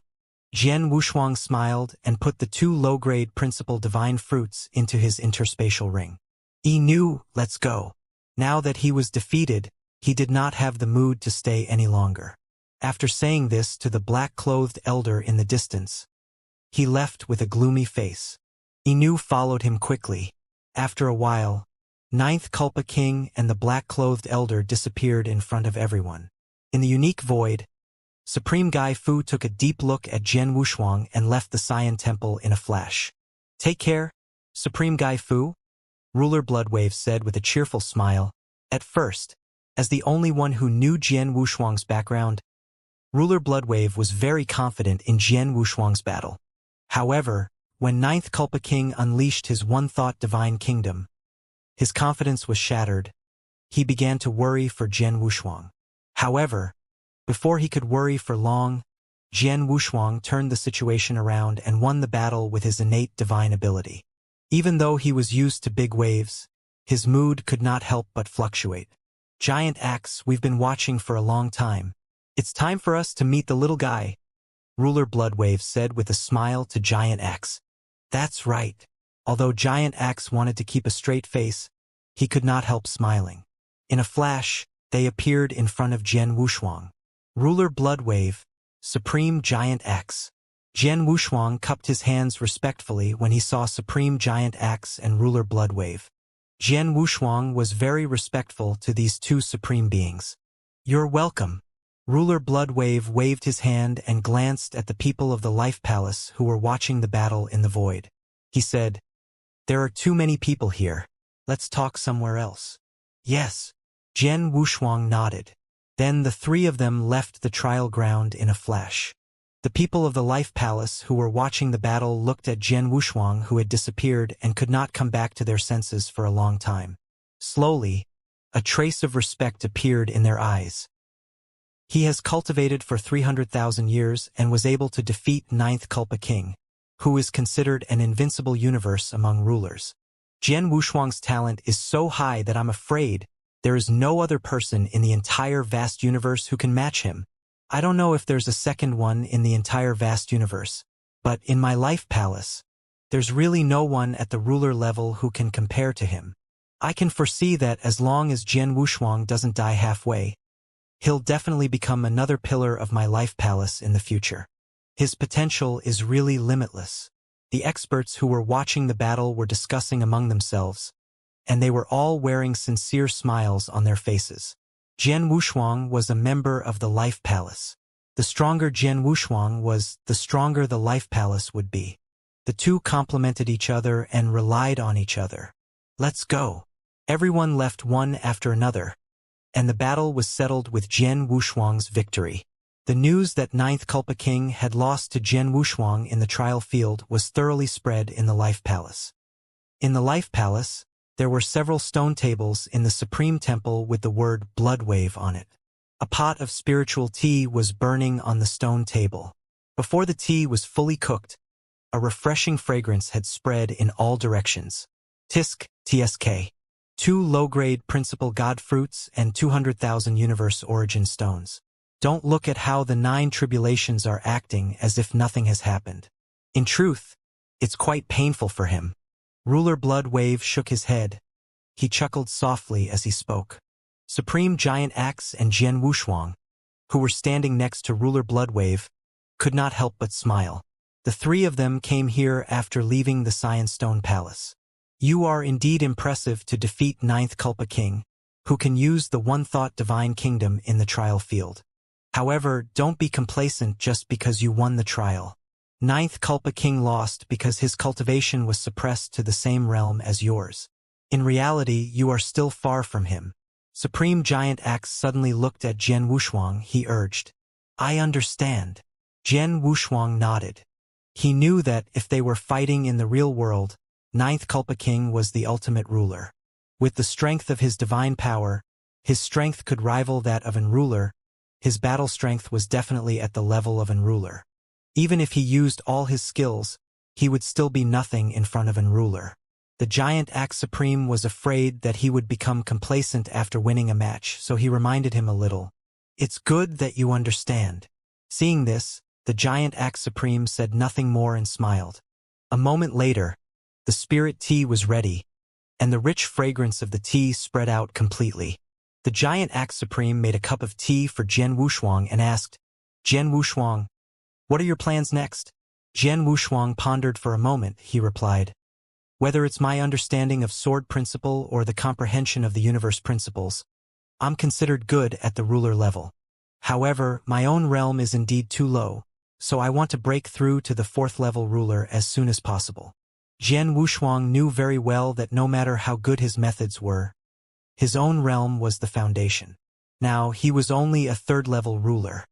Jian Wushuang smiled and put the 2 low-grade principal divine fruits into his interspatial ring. He knew, let's go. Now that he was defeated, he did not have the mood to stay any longer. After saying this to the black-clothed elder in the distance, he left with a gloomy face. Inu followed him quickly. After a while, Ninth Culpa King and the black-clothed elder disappeared in front of everyone. In the unique void, Supreme Gai Fu took a deep look at Jian Wushuang and left the Cyan Temple in a flash. Take care, Supreme Gai Fu, Ruler Bloodwave said with a cheerful smile. At first, as the only one who knew Jian Wushuang's background, Ruler Bloodwave was very confident in Jian Wushuang's battle. However, when Ninth Culpa King unleashed his one-thought divine kingdom, his confidence was shattered. He began to worry for Jian Wushuang. However, before he could worry for long, Jian Wushuang turned the situation around and won the battle with his innate divine ability. Even though he was used to big waves, his mood could not help but fluctuate. Giant Axe, we've been watching for a long time. It's time for us to meet the little guy, Ruler Bloodwave said with a smile to Giant Axe. That's right. Although Giant Axe wanted to keep a straight face, he could not help smiling. In a flash, they appeared in front of Jian Wushuang. Ruler Bloodwave, Supreme Giant Axe. Jian Wushuang cupped his hands respectfully when he saw Supreme Giant Axe and Ruler Bloodwave. Jian Wushuang was very respectful to these 2 supreme beings. You're welcome. Ruler Bloodwave waved his hand and glanced at the people of the Life Palace who were watching the battle in the void. He said, There are too many people here. Let's talk somewhere else. Yes. Jian Wushuang nodded. Then the 3 of them left the trial ground in a flash. The people of the Life Palace who were watching the battle looked at Jian Wushuang who had disappeared and could not come back to their senses for a long time. Slowly, a trace of respect appeared in their eyes. He has cultivated for 300,000 years and was able to defeat Ninth Culpa King, who is considered an invincible universe among rulers. Jian Wushuang's talent is so high that I'm afraid there is no other person in the entire vast universe who can match him. I don't know if there's a second one in the entire vast universe, but in my Life Palace, there's really no one at the ruler level who can compare to him. I can foresee that as long as Jian Wushuang doesn't die halfway, he'll definitely become another pillar of my Life Palace in the future. His potential is really limitless. The experts who were watching the battle were discussing among themselves, and they were all wearing sincere smiles on their faces. Jian Wushuang was a member of the Life Palace. The stronger Jian Wushuang was, the stronger the Life Palace would be. The 2 complemented each other and relied on each other. Let's go. Everyone left one after another, and the battle was settled with Jian Wushuang's victory. The news that Ninth Culpa King had lost to Jian Wushuang in the trial field was thoroughly spread in the Life Palace. In the Life Palace, there were several stone tables in the Supreme Temple with the word Bloodwave on it. A pot of spiritual tea was burning on the stone table. Before the tea was fully cooked, a refreshing fragrance had spread in all directions. Tisk, TSK. 2 low-grade principal god fruits and 200,000 universe origin stones. Don't look at how the 9 tribulations are acting as if nothing has happened. In truth, it's quite painful for him. Ruler Bloodwave shook his head. He chuckled softly as he spoke. Supreme Giant Axe and Jian Wushuang, who were standing next to Ruler Bloodwave, could not help but smile. The three of them came here after leaving the Science Stone Palace. You are indeed impressive to defeat Ninth Culpa King, who can use the one-thought divine kingdom in the trial field. However, don't be complacent just because you won the trial. Ninth Culpa King lost because his cultivation was suppressed to the same realm as yours. In reality, you are still far from him. Supreme Giant Axe suddenly looked at Jian Wushuang. He urged, I understand. Jian Wushuang nodded. He knew that if they were fighting in the real world, Ninth Culpa King was the ultimate ruler. With the strength of his divine power, his strength could rival that of an ruler. His battle strength was definitely at the level of an ruler. Even if he used all his skills, he would still be nothing in front of an ruler. The Giant Axe Supreme was afraid that he would become complacent after winning a match, so he reminded him a little. It's good that you understand. Seeing this, the Giant Axe Supreme said nothing more and smiled. A moment later, the spirit tea was ready, and the rich fragrance of the tea spread out completely. The Giant Axe Supreme made a cup of tea for Jian Wushuang and asked, Jian Wushuang, what are your plans next? Jian Wushuang pondered for a moment. He replied, whether it's my understanding of sword principle or the comprehension of the universe principles, I'm considered good at the ruler level. However, my own realm is indeed too low, so I want to break through to the fourth level ruler as soon as possible. Jian Wushuang knew very well that no matter how good his methods were, his own realm was the foundation. Now, he was only a third-level ruler.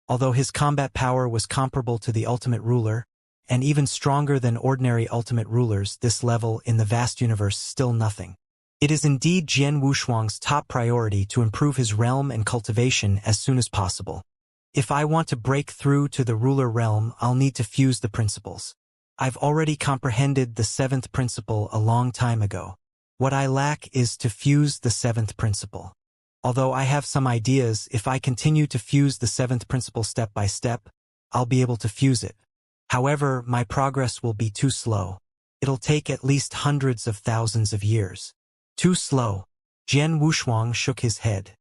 Although his combat power was comparable to the ultimate ruler, and even stronger than ordinary ultimate rulers, this level in the vast universe still nothing. It is indeed Jian Wushuang's top priority to improve his realm and cultivation as soon as possible. If I want to break through to the ruler realm, I'll need to fuse the principles. I've already comprehended the seventh principle a long time ago. What I lack is to fuse the seventh principle. Although I have some ideas, if I continue to fuse the seventh principle step by step, I'll be able to fuse it. However, my progress will be too slow. It'll take at least hundreds of thousands of years. Too slow. Jian Wushuang shook his head.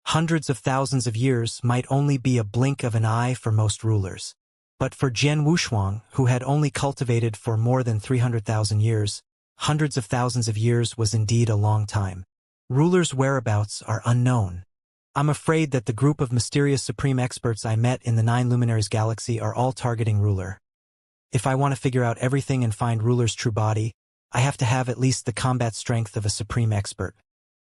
Hundreds of thousands of years might only be a blink of an eye for most rulers. But for Jian Wushuang, who had only cultivated for more than 300,000 years, hundreds of thousands of years was indeed a long time. Rulers' whereabouts are unknown. I'm afraid that the group of mysterious supreme experts I met in the 9 Luminaries galaxy are all targeting ruler. If I want to figure out everything and find ruler's true body, I have to have at least the combat strength of a supreme expert.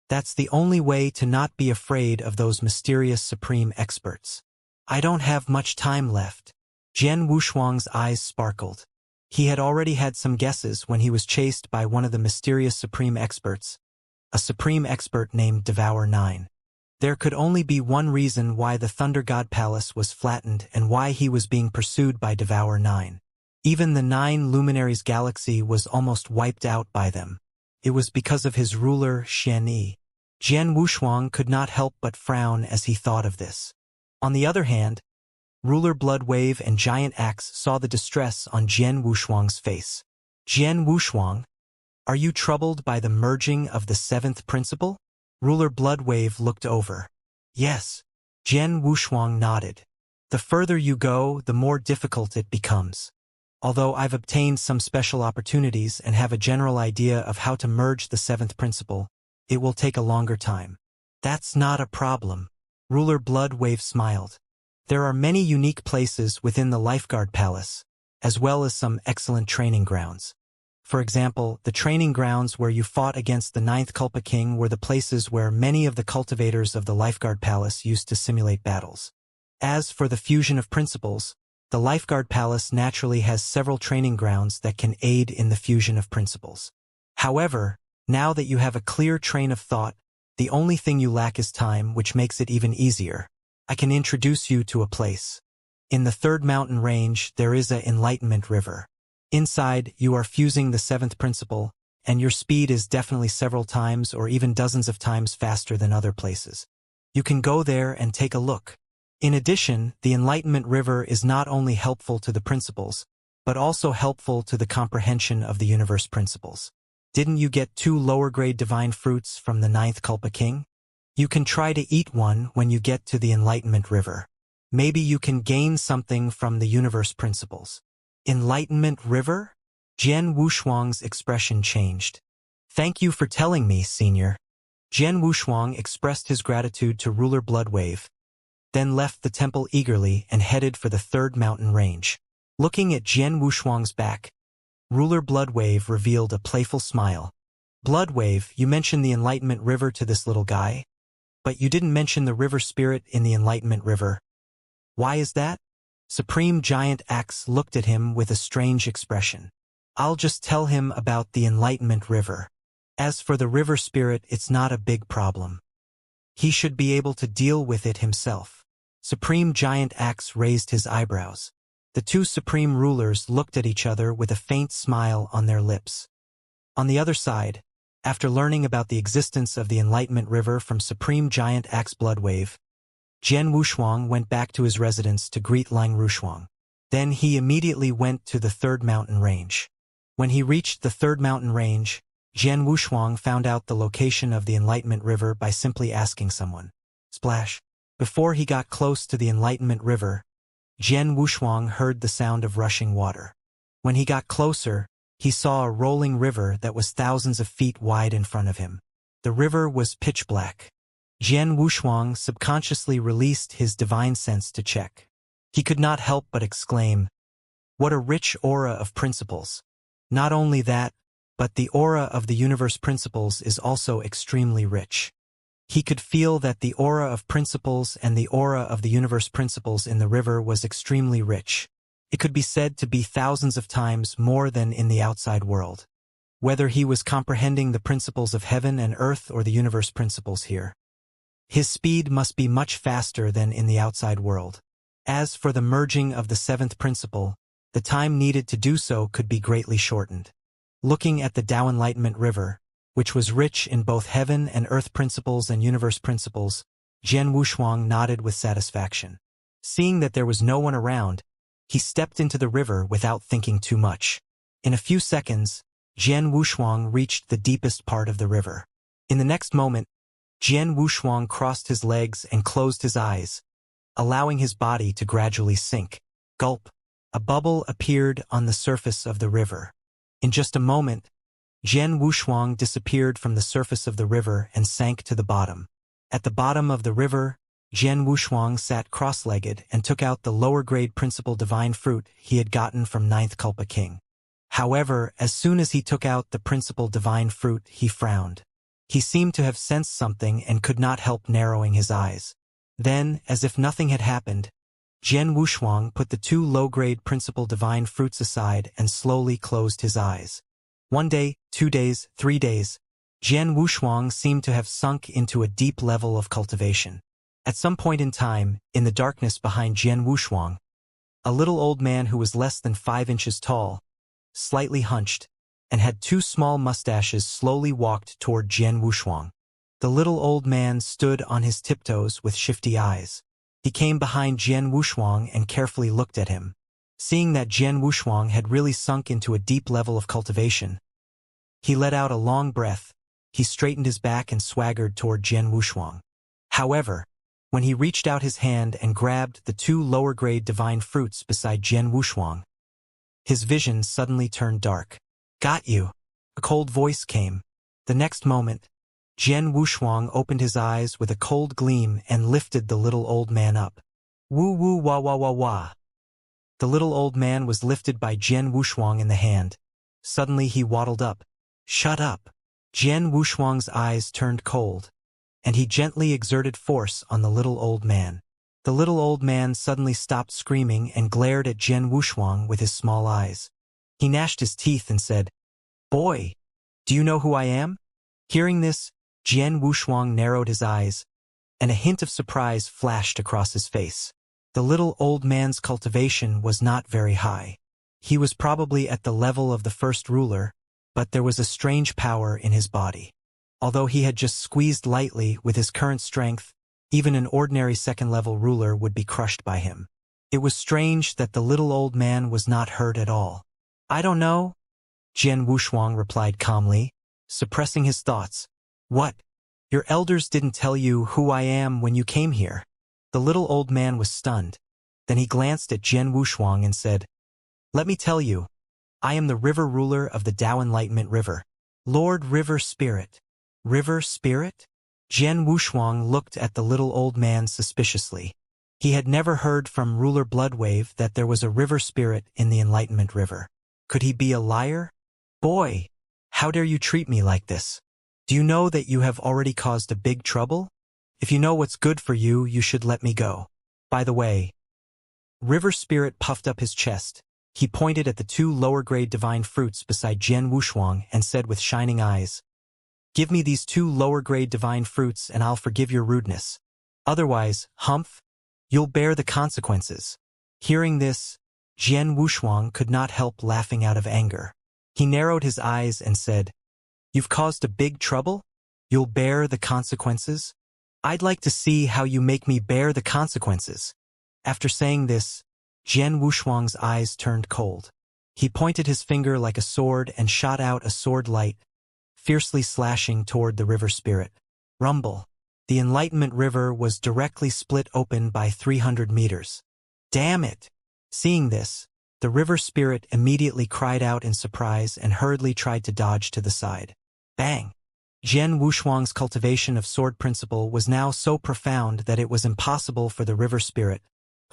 That's the only way to not be afraid of those mysterious supreme experts. I don't have much time left. Jian Wushuang's eyes sparkled. He had already had some guesses when he was chased by one of the mysterious supreme experts, a supreme expert named Devour 9. There could only be one reason why the Thunder God Palace was flattened and why he was being pursued by Devour 9. Even the 9 Luminaries galaxy was almost wiped out by them. It was because of his ruler, Xianxia. Jian Wushuang could not help but frown as he thought of this. On the other hand, Ruler Bloodwave and Giant Axe saw the distress on Jian Wushuang's face. Jian Wushuang, are you troubled by the merging of the seventh principle? Ruler Bloodwave looked over. Yes. Jian Wushuang nodded. The further you go, the more difficult it becomes. Although I've obtained some special opportunities and have a general idea of how to merge the seventh principle, it will take a longer time. That's not a problem. Ruler Bloodwave smiled. There are many unique places within the Lifeguard Palace, as well as some excellent training grounds. For example, the training grounds where you fought against the Ninth Culpa King were the places where many of the cultivators of the Lifeguard Palace used to simulate battles. As for the fusion of principles, the Lifeguard Palace naturally has several training grounds that can aid in the fusion of principles. However, now that you have a clear train of thought, the only thing you lack is time, which makes it even easier. I can introduce you to a place. In the third mountain range, there is an enlightenment river. Inside, you are fusing the seventh principle, and your speed is definitely several times or even dozens of times faster than other places. You can go there and take a look. In addition, the Enlightenment River is not only helpful to the principles, but also helpful to the comprehension of the universe principles. Didn't you get 2 lower-grade divine fruits from the Ninth Culpa King? You can try to eat one when you get to the Enlightenment River. Maybe you can gain something from the universe principles. Enlightenment River? Jian Wushuang's expression changed. Thank you for telling me, Senior. Jian Wushuang expressed his gratitude to Ruler Bloodwave, then left the temple eagerly and headed for the third mountain range. Looking at Jian Wushuang's back, Ruler Bloodwave revealed a playful smile. Bloodwave, you mentioned the Enlightenment River to this little guy, but you didn't mention the river spirit in the Enlightenment River. Why is that? Supreme Giant Axe looked at him with a strange expression. I'll just tell him about the Enlightenment River. As for the river spirit, it's not a big problem. He should be able to deal with it himself. Supreme Giant Axe raised his eyebrows. The two supreme rulers looked at each other with a faint smile on their lips. On the other side, after learning about the existence of the Enlightenment River from Supreme Giant Axe Bloodwave, Jian Wushuang went back to his residence to greet Lang Rushuang. Then he immediately went to the third mountain range. When he reached the third mountain range, Jian Wushuang found out the location of the Enlightenment River by simply asking someone. Splash. Before he got close to the Enlightenment River, Jian Wushuang heard the sound of rushing water. When he got closer, he saw a rolling river that was thousands of feet wide in front of him. The river was pitch black. Jian Wushuang subconsciously released his divine sense to check. He could not help but exclaim, "What a rich aura of principles!" Not only that, but the aura of the universe principles is also extremely rich. He could feel that the aura of principles and the aura of the universe principles in the river was extremely rich. It could be said to be thousands of times more than in the outside world. Whether he was comprehending the principles of heaven and earth or the universe principles here, his speed must be much faster than in the outside world. As for the merging of the seventh principle, the time needed to do so could be greatly shortened. Looking at the Tao Enlightenment River, which was rich in both heaven and earth principles and universe principles, Jian Wushuang nodded with satisfaction. Seeing that there was no one around, he stepped into the river without thinking too much. In a few seconds, Jian Wushuang reached the deepest part of the river. In the next moment, Jian Wushuang crossed his legs and closed his eyes, allowing his body to gradually sink. Gulp. A bubble appeared on the surface of the river. In just a moment, Jian Wushuang disappeared from the surface of the river and sank to the bottom. At the bottom of the river, Jian Wushuang sat cross-legged and took out the lower-grade principal divine fruit he had gotten from Ninth Kulpa King. However, as soon as he took out the principal divine fruit, he frowned. He seemed to have sensed something and could not help narrowing his eyes. Then, as if nothing had happened, Jian Wushuang put the two low-grade principal divine fruits aside and slowly closed his eyes. 1 day, 2 days, 3 days, Jian Wushuang seemed to have sunk into a deep level of cultivation. At some point in time, in the darkness behind Jian Wushuang, a little old man who was less than 5 inches tall, slightly hunched, and had 2 small mustaches slowly walked toward Jian Wushuang. The little old man stood on his tiptoes with shifty eyes. He came behind Jian Wushuang and carefully looked at him. Seeing that Jian Wushuang had really sunk into a deep level of cultivation, he let out a long breath. He straightened his back and swaggered toward Jian Wushuang. However, when he reached out his hand and grabbed the 2 lower-grade divine fruits beside Jian Wushuang, his vision suddenly turned dark. "Got you." A cold voice came. The next moment, Jian Wushuang opened his eyes with a cold gleam and lifted the little old man up. Woo woo wah wah wah wah. The little old man was lifted by Jian Wushuang in the hand. Suddenly he waddled up. "Shut up." Jian Wushuang's eyes turned cold, and he gently exerted force on the little old man. The little old man suddenly stopped screaming and glared at Jian Wushuang with his small eyes. He gnashed his teeth and said, "Boy, do you know who I am?" Hearing this, Jian Wushuang narrowed his eyes, and a hint of surprise flashed across his face. The little old man's cultivation was not very high. He was probably at the level of the first ruler, but there was a strange power in his body. Although he had just squeezed lightly with his current strength, even an ordinary second-level ruler would be crushed by him. It was strange that the little old man was not hurt at all. "I don't know," Jian Wushuang replied calmly, suppressing his thoughts. "What? Your elders didn't tell you who I am when you came here?" The little old man was stunned. Then he glanced at Jian Wushuang and said, "Let me tell you, I am the river ruler of the Tao Enlightenment River. Lord River Spirit." River Spirit? Jian Wushuang looked at the little old man suspiciously. He had never heard from Ruler Bloodwave that there was a river spirit in the Enlightenment River. Could he be a liar? "Boy, how dare you treat me like this? Do you know that you have already caused a big trouble? If you know what's good for you, you should let me go. By the way." River Spirit puffed up his chest. He pointed at the two lower-grade divine fruits beside Jian Wushuang and said with shining eyes, "Give me these two lower-grade divine fruits and I'll forgive your rudeness. Otherwise, humph, you'll bear the consequences." Hearing this, Jian Wushuang could not help laughing out of anger. He narrowed his eyes and said, "You've caused a big trouble? You'll bear the consequences? I'd like to see how you make me bear the consequences." After saying this, Jian Wushuang's eyes turned cold. He pointed his finger like a sword and shot out a sword light, fiercely slashing toward the river spirit. Rumble. The Enlightenment River was directly split open by 300 meters. "Damn it!" Seeing this, the river spirit immediately cried out in surprise and hurriedly tried to dodge to the side. Bang! Jian Wushuang's cultivation of sword principle was now so profound that it was impossible for the river spirit,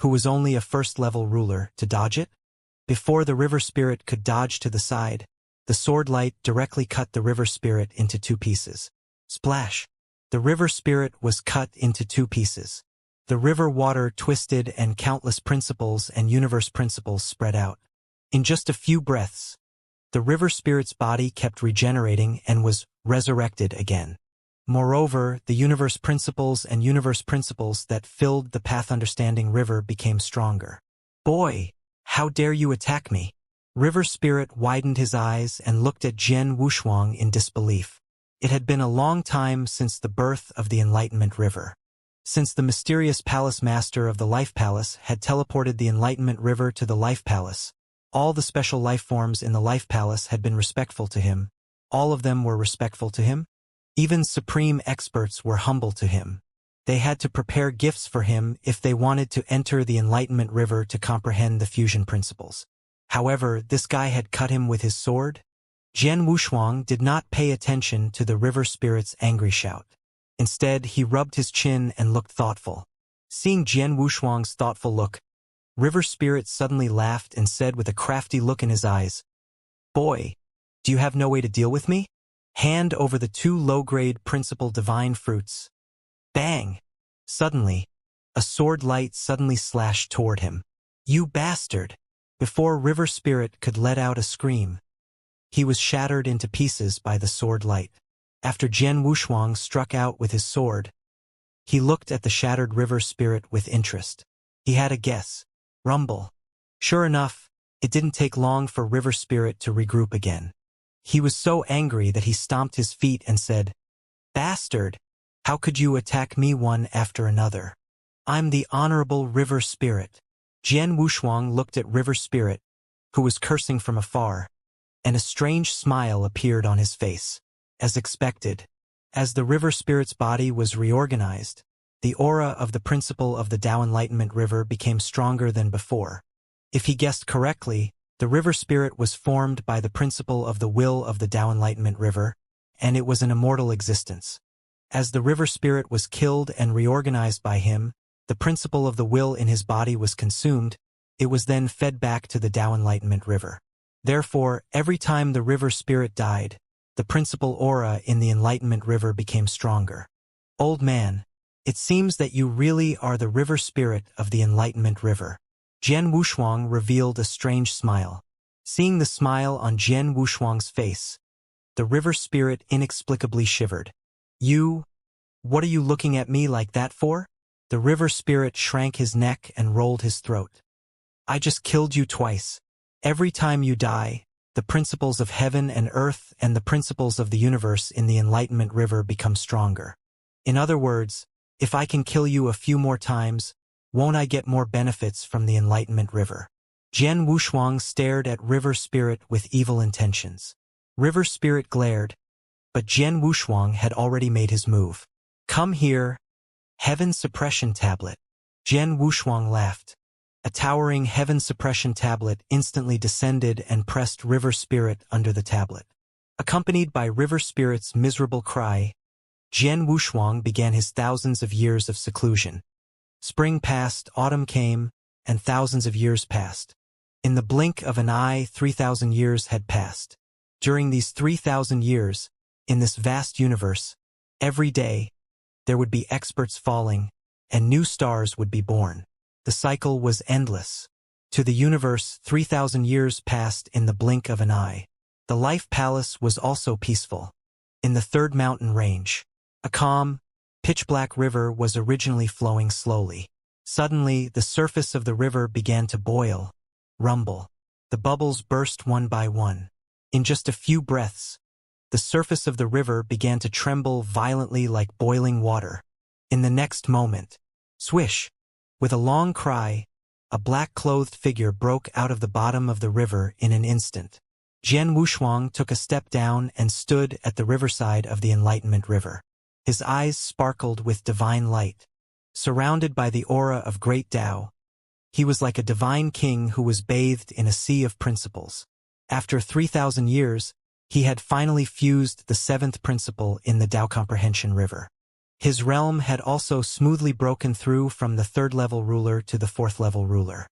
who was only a first-level ruler, to dodge it. Before the river spirit could dodge to the side, the sword light directly cut the river spirit into two pieces. Splash! The river spirit was cut into two pieces. The river water twisted and countless principles and universe principles spread out. In just a few breaths, the river spirit's body kept regenerating and was resurrected again. Moreover, the universe principles and universe principles that filled the path-understanding river became stronger. "Boy, how dare you attack me?" River Spirit widened his eyes and looked at Jian Wushuang in disbelief. It had been a long time since the birth of the Enlightenment River. Since the mysterious Palace Master of the Life Palace had teleported the Enlightenment River to the Life Palace, all the special life forms in the Life Palace had been respectful to him. All of them were respectful to him. Even supreme experts were humble to him. They had to prepare gifts for him if they wanted to enter the Enlightenment River to comprehend the fusion principles. However, this guy had cut him with his sword. Jian Wushuang did not pay attention to the river spirit's angry shout. Instead, he rubbed his chin and looked thoughtful. Seeing Jian Wushuang's thoughtful look, River Spirit suddenly laughed and said with a crafty look in his eyes, "Boy, do you have no way to deal with me? Hand over the two low-grade principal divine fruits." Bang! Suddenly, a sword light suddenly slashed toward him. "You bastard!" Before River Spirit could let out a scream, he was shattered into pieces by the sword light. After Jian Wushuang struck out with his sword, he looked at the shattered river spirit with interest. He had a guess. Rumble. Sure enough, it didn't take long for River Spirit to regroup again. He was so angry that he stomped his feet and said, "Bastard! How could you attack me one after another? I'm the Honorable River Spirit." Jian Wushuang looked at River Spirit, who was cursing from afar, and a strange smile appeared on his face. As expected, as the river spirit's body was reorganized, the aura of the principle of the Tao Enlightenment River became stronger than before. If he guessed correctly, the river spirit was formed by the principle of the will of the Tao Enlightenment River, and it was an immortal existence. As the river spirit was killed and reorganized by him, the principle of the will in his body was consumed. It was then fed back to the Tao Enlightenment River. Therefore, every time the river spirit died, the principal aura in the Enlightenment River became stronger. "Old man, it seems that you really are the river spirit of the Enlightenment River." Jian Wushuang revealed a strange smile. Seeing the smile on Jian Wushuang's face, the river spirit inexplicably shivered. What are you looking at me like that for?" The river spirit shrank his neck and rolled his throat. "I just killed you twice. Every time you die, the principles of heaven and earth and the principles of the universe in the Enlightenment River become stronger. In other words, if I can kill you a few more times, won't I get more benefits from the Enlightenment River?" Jian Wushuang stared at River Spirit with evil intentions. River Spirit glared, but Jian Wushuang had already made his move. "Come here, Heaven Suppression Tablet." Jian Wushuang laughed. A towering heaven suppression tablet instantly descended and pressed River Spirit under the tablet. Accompanied by River Spirit's miserable cry, Jian Wushuang began his thousands of years of seclusion. Spring passed, autumn came, and thousands of years passed. In the blink of an eye, 3,000 years had passed. During these 3,000 years, in this vast universe, every day, there would be experts falling, and new stars would be born. The cycle was endless. To the universe, 3,000 years passed in the blink of an eye. The Life Palace was also peaceful. In the third mountain range, a calm, pitch-black river was originally flowing slowly. Suddenly, the surface of the river began to boil, rumble. The bubbles burst one by one. In just a few breaths, the surface of the river began to tremble violently like boiling water. In the next moment, swish! With a long cry, a black-clothed figure broke out of the bottom of the river in an instant. Jian Wushuang took a step down and stood at the riverside of the Enlightenment River. His eyes sparkled with divine light. Surrounded by the aura of great Tao, he was like a divine king who was bathed in a sea of principles. After 3,000 years, he had finally fused the seventh principle in the Tao Comprehension River. His realm had also smoothly broken through from the third-level ruler to the fourth-level ruler.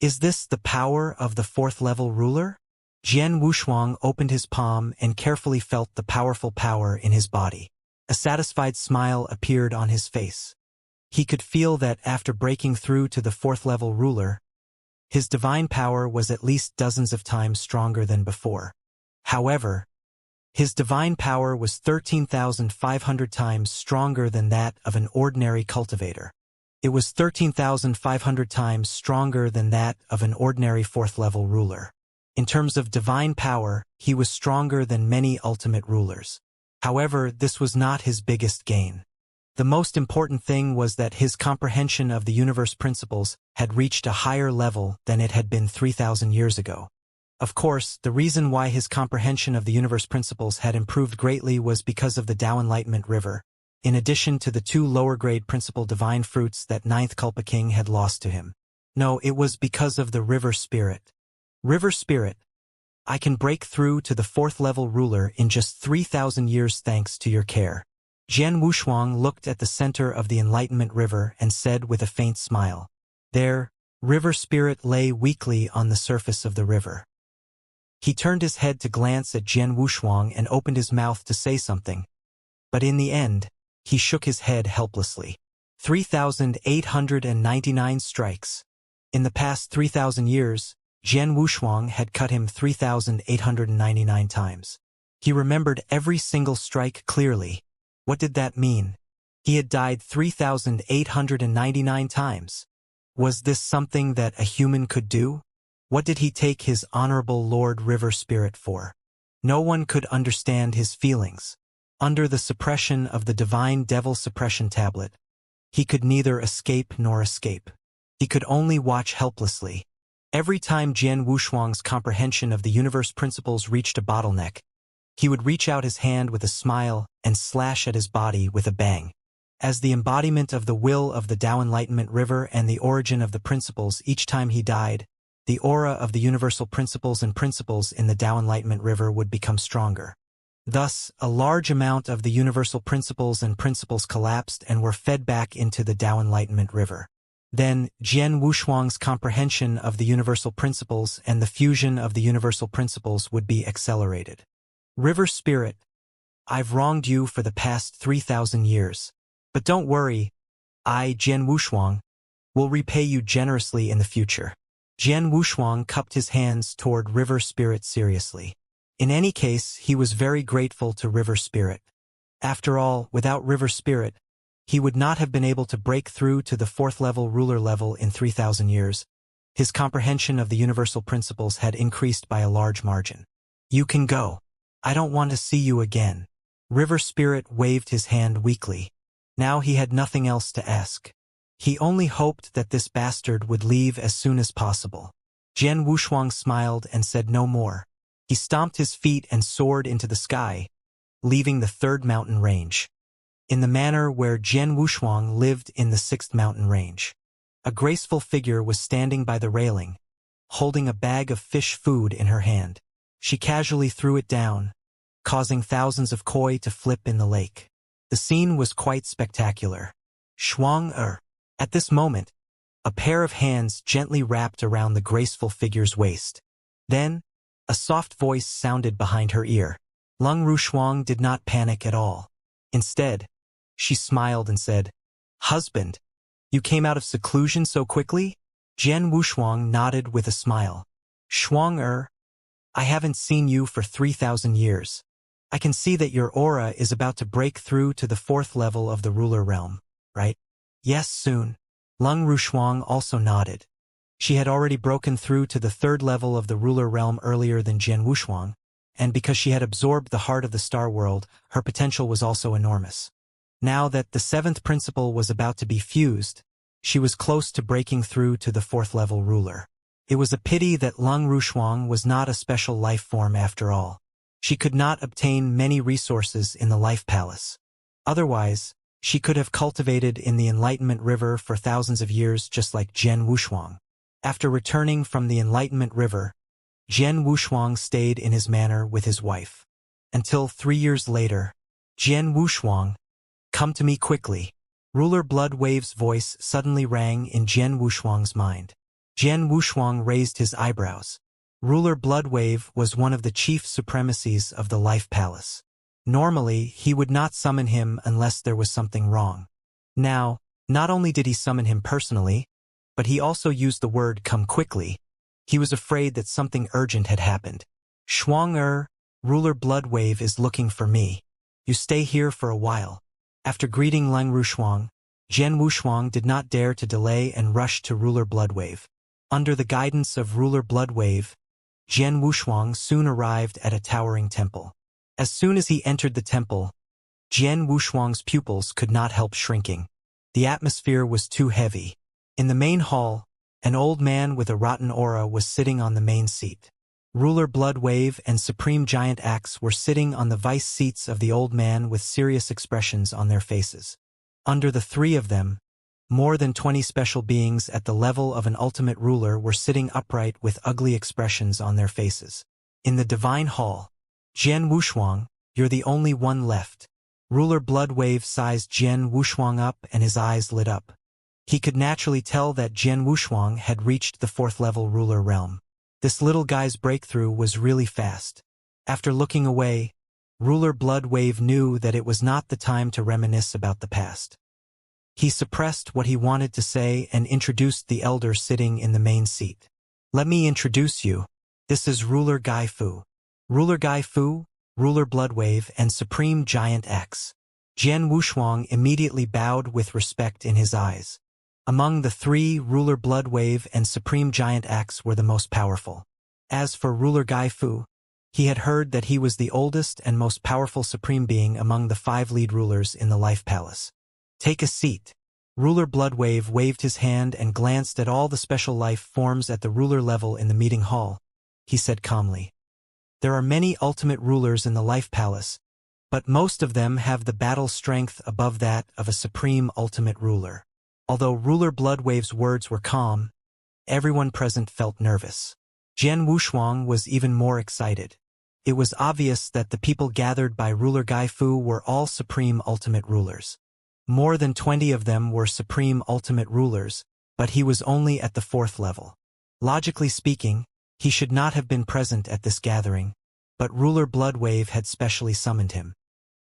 Is this the power of the fourth-level ruler? Jian Wushuang opened his palm and carefully felt the powerful power in his body. A satisfied smile appeared on his face. He could feel that after breaking through to the fourth-level ruler, his divine power was at least dozens of times stronger than before. However, his divine power was 13,500 times stronger than that of an ordinary cultivator. It was 13,500 times stronger than that of an ordinary fourth-level ruler. In terms of divine power, he was stronger than many ultimate rulers. However, this was not his biggest gain. The most important thing was that his comprehension of the universe principles had reached a higher level than it had been 3,000 years ago. Of course, the reason why his comprehension of the universe principles had improved greatly was because of the Tao Enlightenment River, in addition to the 2 lower-grade principle divine fruits that Ninth Culpa King had lost to him. No, it was because of the River Spirit. River Spirit, I can break through to the fourth-level ruler in just 3,000 years thanks to your care. Jian Wushuang looked at the center of the Enlightenment River and said with a faint smile. There, River Spirit lay weakly on the surface of the river. He turned his head to glance at Jian Wushuang and opened his mouth to say something, but in the end, he shook his head helplessly. 3,899 strikes. In the past 3,000 years, Jian Wushuang had cut him 3,899 times. He remembered every single strike clearly. What did that mean? He had died 3,899 times. Was this something that a human could do? What did he take his honorable Lord River Spirit for? No one could understand his feelings. Under the suppression of the divine devil suppression tablet, he could neither escape nor escape. He could only watch helplessly. Every time Jian Wushuang's comprehension of the universe principles reached a bottleneck, he would reach out his hand with a smile and slash at his body with a bang. As the embodiment of the will of the Tao Enlightenment River and the origin of the principles, each time he died, the aura of the universal principles and principles in the Tao Enlightenment River would become stronger. Thus, a large amount of the universal principles and principles collapsed and were fed back into the Tao Enlightenment River. Then, Jian Wushuang's comprehension of the universal principles and the fusion of the universal principles would be accelerated. River Spirit, I've wronged you for the past 3,000 years. But don't worry, I, Jian Wushuang, will repay you generously in the future. Jian Wushuang cupped his hands toward River Spirit seriously. In any case, he was very grateful to River Spirit. After all, without River Spirit, he would not have been able to break through to the fourth-level ruler level in 3,000 years. His comprehension of the universal principles had increased by a large margin. You can go. I don't want to see you again. River Spirit waved his hand weakly. Now he had nothing else to ask. He only hoped that this bastard would leave as soon as possible. Jian Wushuang smiled and said no more. He stomped his feet and soared into the sky, leaving the third mountain range, in the manner where Jian Wushuang lived in the sixth mountain range. A graceful figure was standing by the railing, holding a bag of fish food in her hand. She casually threw it down, causing thousands of koi to flip in the lake. The scene was quite spectacular. Shuang-er. At this moment, a pair of hands gently wrapped around the graceful figure's waist. Then, a soft voice sounded behind her ear. Lung Rushuang did not panic at all. Instead, she smiled and said, "Husband, you came out of seclusion so quickly?" Jian Wushuang nodded with a smile. "Shuang-er, I haven't seen you for 3,000 years. I can see that your aura is about to break through to the 4th level of the ruler realm, right?" "Yes, soon." Lung Rushuang also nodded. She had already broken through to the 3rd level of the ruler realm earlier than Jian Wushuang, and because she had absorbed the heart of the star world, her potential was also enormous. Now that the 7th principle was about to be fused, she was close to breaking through to the 4th level ruler. It was a pity that Lung Rushuang was not a special life form after all. She could not obtain many resources in the life palace. Otherwise, she could have cultivated in the Enlightenment River for thousands of years just like Jian Wushuang. After returning from the Enlightenment River, Jian Wushuang stayed in his manor with his wife. Until 3 years later, Jian Wushuang, "Come to me quickly." Ruler Bloodwave's voice suddenly rang in Jian Wushuang's mind. Jian Wushuang raised his eyebrows. Ruler Bloodwave was one of the chief supremacies of the Life Palace. Normally, he would not summon him unless there was something wrong. Now, not only did he summon him personally, but he also used the word "come quickly." He was afraid that something urgent had happened. "Shuang-er, Ruler Bloodwave is looking for me. You stay here for a while." After greeting Lung Rushuang, Jian Wushuang did not dare to delay and rushed to Ruler Bloodwave. Under the guidance of Ruler Bloodwave, Jian Wushuang soon arrived at a towering temple. As soon as he entered the temple, Jian Wushuang's pupils could not help shrinking. The atmosphere was too heavy. In the main hall, an old man with a rotten aura was sitting on the main seat. Ruler Bloodwave and Supreme Giant Axe were sitting on the vice seats of the old man with serious expressions on their faces. Under the 3 of them, more than 20 special beings at the level of an ultimate ruler were sitting upright with ugly expressions on their faces. In the Divine Hall, "Jian Wushuang, you're the only one left." Ruler Bloodwave sized Jian Wushuang up and his eyes lit up. He could naturally tell that Jian Wushuang had reached the 4th level ruler realm. This little guy's breakthrough was really fast. After looking away, Ruler Bloodwave knew that it was not the time to reminisce about the past. He suppressed what he wanted to say and introduced the elder sitting in the main seat. "Let me introduce you. This is Ruler Gai Fu." Ruler Gai Fu, Ruler Bloodwave, and Supreme Giant Axe. Jian Wushuang immediately bowed with respect in his eyes. Among the 3, Ruler Bloodwave and Supreme Giant Axe were the most powerful. As for Ruler Gai Fu, he had heard that he was the oldest and most powerful supreme being among the 5 lead rulers in the Life Palace. "Take a seat." Ruler Bloodwave waved his hand and glanced at all the special life forms at the ruler level in the meeting hall. He said calmly, "There are many ultimate rulers in the Life Palace, but most of them have the battle strength above that of a supreme ultimate ruler." Although Ruler Bloodwave's words were calm, everyone present felt nervous. Jian Wushuang was even more excited. It was obvious that the people gathered by Ruler Gai Fu were all supreme ultimate rulers. More than 20 of them were supreme ultimate rulers, but he was only at the 4th level. Logically speaking, he should not have been present at this gathering, but Ruler Bloodwave had specially summoned him.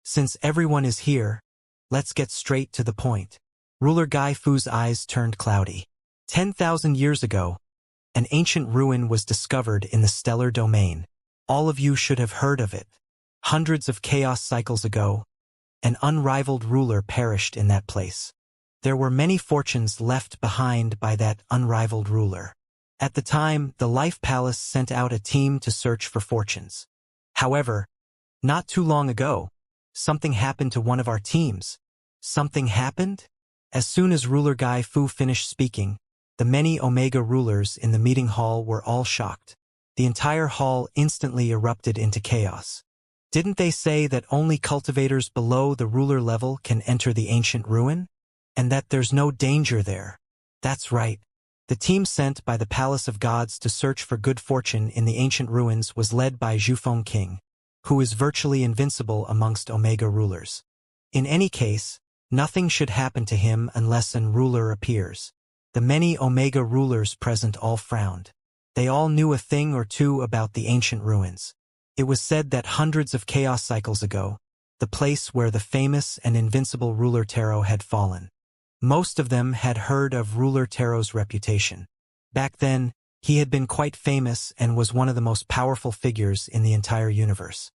"Since everyone is here, let's get straight to the point." Ruler Gai Fu's eyes turned cloudy. 10,000 years ago, an ancient ruin was discovered in the stellar domain. All of you should have heard of it. Hundreds of chaos cycles ago, an unrivaled ruler perished in that place. There were many fortunes left behind by that unrivaled ruler. At the time, the Life Palace sent out a team to search for fortunes. However, not too long ago, something happened to one of our teams. Something happened? As soon as Ruler Gai Fu finished speaking, the many Omega rulers in the meeting hall were all shocked. The entire hall instantly erupted into chaos. Didn't they say that only cultivators below the ruler level can enter the ancient ruin? And that there's no danger there? That's right. The team sent by the Palace of Gods to search for good fortune in the ancient ruins was led by Zhufeng King, who is virtually invincible amongst Omega rulers. In any case, nothing should happen to him unless an ruler appears. The many Omega rulers present all frowned. They all knew a thing or two about the ancient ruins. It was said that hundreds of chaos cycles ago, the place where the famous and invincible ruler Taro had fallen. Most of them had heard of ruler Taro's reputation. Back then, he had been quite famous and was one of the most powerful figures in the entire universe.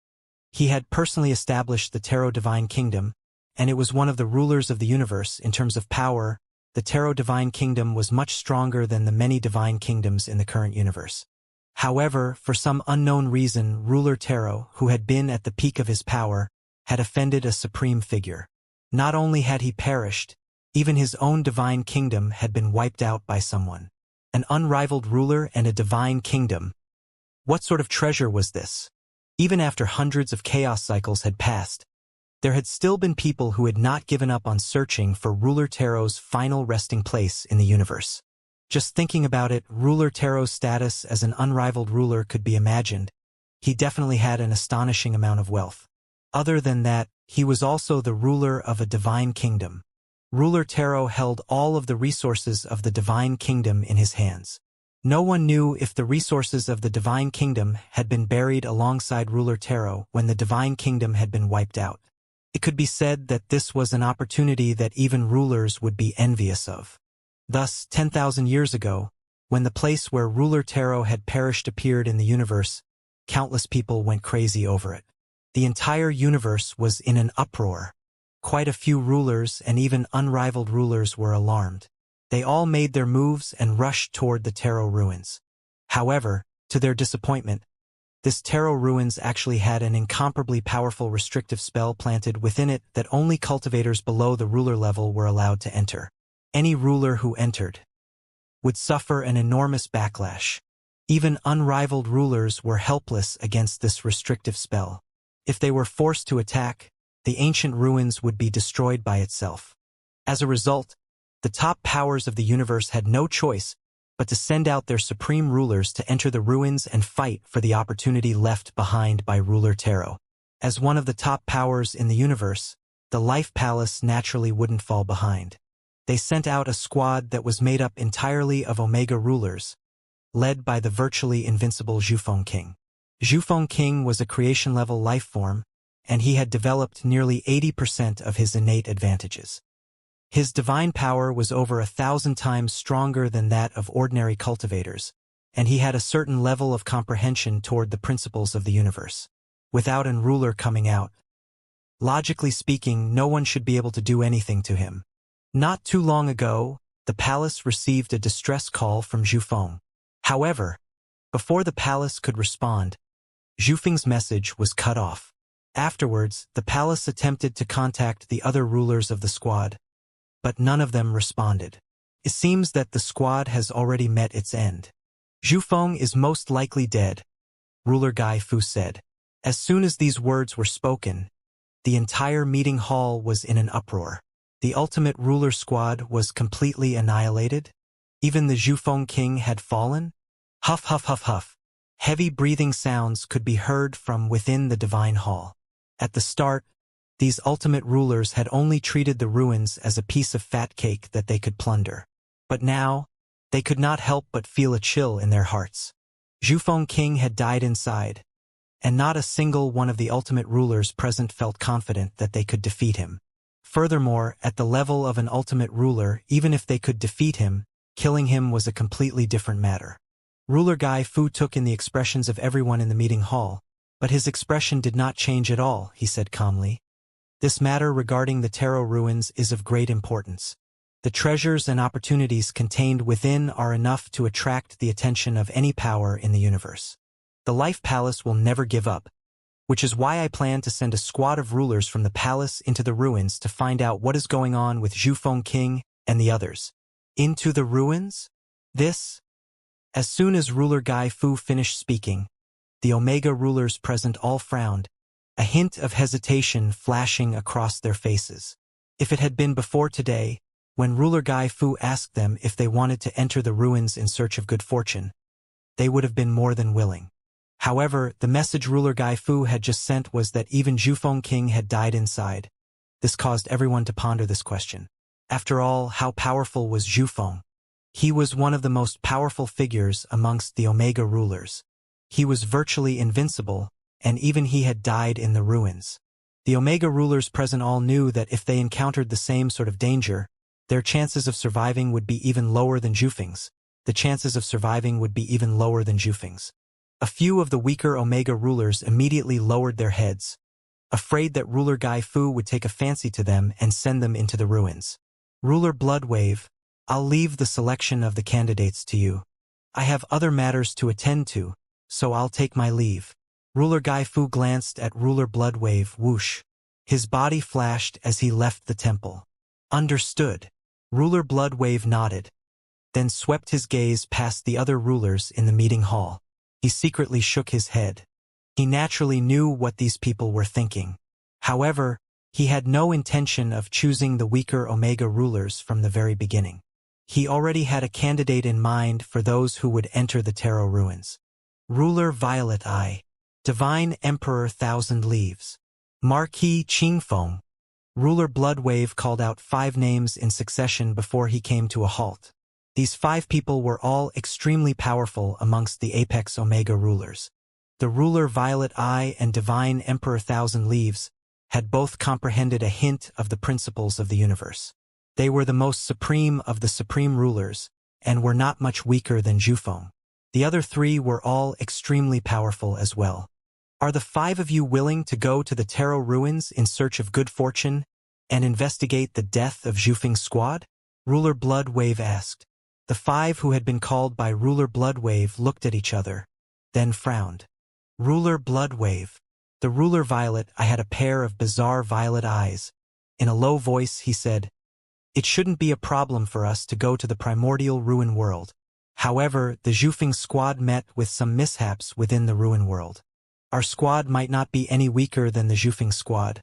He had personally established the Taro Divine Kingdom, and it was one of the rulers of the universe. In terms of power, the Taro Divine Kingdom was much stronger than the many divine kingdoms in the current universe. However, for some unknown reason, ruler Taro, who had been at the peak of his power, had offended a supreme figure. Not only had he perished, even his own divine kingdom had been wiped out by someone. An unrivaled ruler and a divine kingdom. What sort of treasure was this? Even after hundreds of chaos cycles had passed, there had still been people who had not given up on searching for ruler Taro's final resting place in the universe. Just thinking about it, ruler Taro's status as an unrivaled ruler could be imagined. He definitely had an astonishing amount of wealth. Other than that, he was also the ruler of a divine kingdom. Ruler Taro held all of the resources of the divine kingdom in his hands. No one knew if the resources of the divine kingdom had been buried alongside ruler Taro when the divine kingdom had been wiped out. It could be said that this was an opportunity that even rulers would be envious of. Thus, 10,000 years ago, when the place where ruler Taro had perished appeared in the universe, countless people went crazy over it. The entire universe was in an uproar. Quite a few rulers and even unrivaled rulers were alarmed. They all made their moves and rushed toward the Taro ruins. However, to their disappointment, this Taro ruins actually had an incomparably powerful restrictive spell planted within it that only cultivators below the ruler level were allowed to enter. Any ruler who entered would suffer an enormous backlash. Even unrivaled rulers were helpless against this restrictive spell. If they were forced to attack, the ancient ruins would be destroyed by itself. As a result, the top powers of the universe had no choice but to send out their supreme rulers to enter the ruins and fight for the opportunity left behind by ruler Taro. As one of the top powers in the universe, the Life Palace naturally wouldn't fall behind. They sent out a squad that was made up entirely of Omega rulers, led by the virtually invincible Zhufeng King. Zhufeng King was a creation-level life form, and he had developed nearly 80% of his innate advantages. His divine power was over 1,000 times stronger than that of ordinary cultivators, and he had a certain level of comprehension toward the principles of the universe. Without an ruler coming out, logically speaking, no one should be able to do anything to him. Not too long ago, the palace received a distress call from Zhufeng. However, before the palace could respond, Zhufeng's message was cut off. Afterwards, the palace attempted to contact the other rulers of the squad, but none of them responded. It seems that the squad has already met its end. Zhufeng is most likely dead, Ruler Gai Fu said. As soon as these words were spoken, the entire meeting hall was in an uproar. The ultimate ruler squad was completely annihilated. Even the Zhufeng King had fallen. Huff, huff, huff, huff. Heavy breathing sounds could be heard from within the divine hall. At the start, these ultimate rulers had only treated the ruins as a piece of fat cake that they could plunder. But now, they could not help but feel a chill in their hearts. Zhufeng King had died inside, and not a single one of the ultimate rulers present felt confident that they could defeat him. Furthermore, at the level of an ultimate ruler, even if they could defeat him, killing him was a completely different matter. Ruler Gai Fu took in the expressions of everyone in the meeting hall, but his expression did not change at all, he said calmly. This matter regarding the Taro ruins is of great importance. The treasures and opportunities contained within are enough to attract the attention of any power in the universe. The Life Palace will never give up, which is why I plan to send a squad of rulers from the palace into the ruins to find out what is going on with Zhufeng King and the others. Into the ruins? As soon as Ruler Gai Fu finished speaking, the Omega rulers present all frowned, a hint of hesitation flashing across their faces. If it had been before today, When Ruler Gai Fu asked them if they wanted to enter the ruins in search of good fortune, they would have been more than willing. However, the message Ruler Gai Fu had just sent was that even Zhufeng King had died inside. This caused everyone to ponder this question. After all, how powerful was Zhufeng? He was one of the most powerful figures amongst the Omega rulers. He was virtually invincible, and even he had died in the ruins. The Omega rulers present all knew that if they encountered the same sort of danger, their chances of surviving would be even lower than Zhufeng's. The chances of surviving would be even lower than Zhufeng's. A few of the weaker Omega rulers immediately lowered their heads, afraid that Ruler Gai Fu would take a fancy to them and send them into the ruins. Ruler Bloodwave, I'll leave the selection of the candidates to you. I have other matters to attend to, so I'll take my leave. Ruler Gai Fu glanced at Ruler Bloodwave. Whoosh. His body flashed as he left the temple. Understood. Ruler Bloodwave nodded, then swept his gaze past the other rulers in the meeting hall. He secretly shook his head. He naturally knew what these people were thinking. However, he had no intention of choosing the weaker Omega rulers from the very beginning. He already had a candidate in mind for those who would enter the Tarot ruins. Ruler Violet Eye, Divine Emperor Thousand Leaves, Marquis Qingfeng. Ruler Bloodwave called out 5 names in succession before he came to a halt. These 5 people were all extremely powerful amongst the apex Omega rulers. The Ruler Violet Eye and Divine Emperor Thousand Leaves had both comprehended a hint of the principles of the universe. They were the most supreme of the supreme rulers, and were not much weaker than Zhufeng. The other 3 were all extremely powerful as well. Are the 5 of you willing to go to the Tarot ruins in search of good fortune and investigate the death of Zhufeng's squad? Ruler Bloodwave asked. The 5 who had been called by Ruler Bloodwave looked at each other, then frowned. Ruler Bloodwave. The Ruler Violet I had a pair of bizarre violet eyes. In a low voice he said, "It shouldn't be a problem for us to go to the primordial ruin world. However, the Zhufeng squad met with some mishaps within the ruin world. Our squad might not be any weaker than the Zhufeng squad,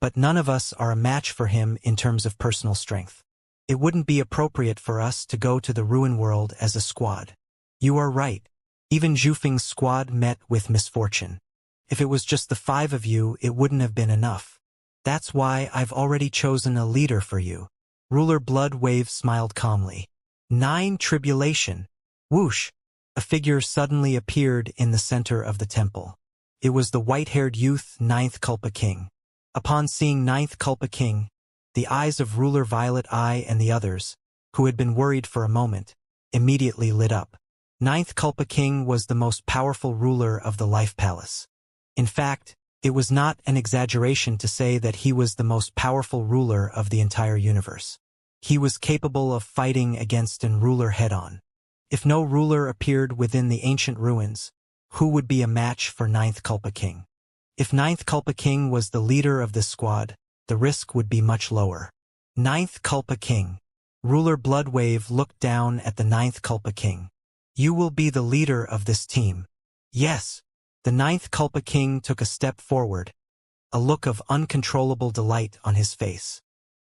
but none of us are a match for him in terms of personal strength. It wouldn't be appropriate for us to go to the ruin world as a squad." You are right. Even Zhufeng's squad met with misfortune. If it was just the 5 of you, it wouldn't have been enough. That's why I've already chosen a leader for you. Ruler Bloodwave smiled calmly. 9 Tribulation. Whoosh! A figure suddenly appeared in the center of the temple. It was the white-haired youth, 9th Culpa King. Upon seeing 9th Culpa King, the eyes of Ruler Violet Eye and the others, who had been worried for a moment, immediately lit up. 9th Culpa King was the most powerful ruler of the Life Palace. In fact, it was not an exaggeration to say that he was the most powerful ruler of the entire universe. He was capable of fighting against an ruler head-on. If no ruler appeared within the ancient ruins, who would be a match for 9th Culpa King? If 9th Culpa King was the leader of this squad, the risk would be much lower. 9th Culpa King. Ruler Bloodwave looked down at the 9th Culpa King. You will be the leader of this team. Yes. The 9th Culpa King took a step forward, a look of uncontrollable delight on his face.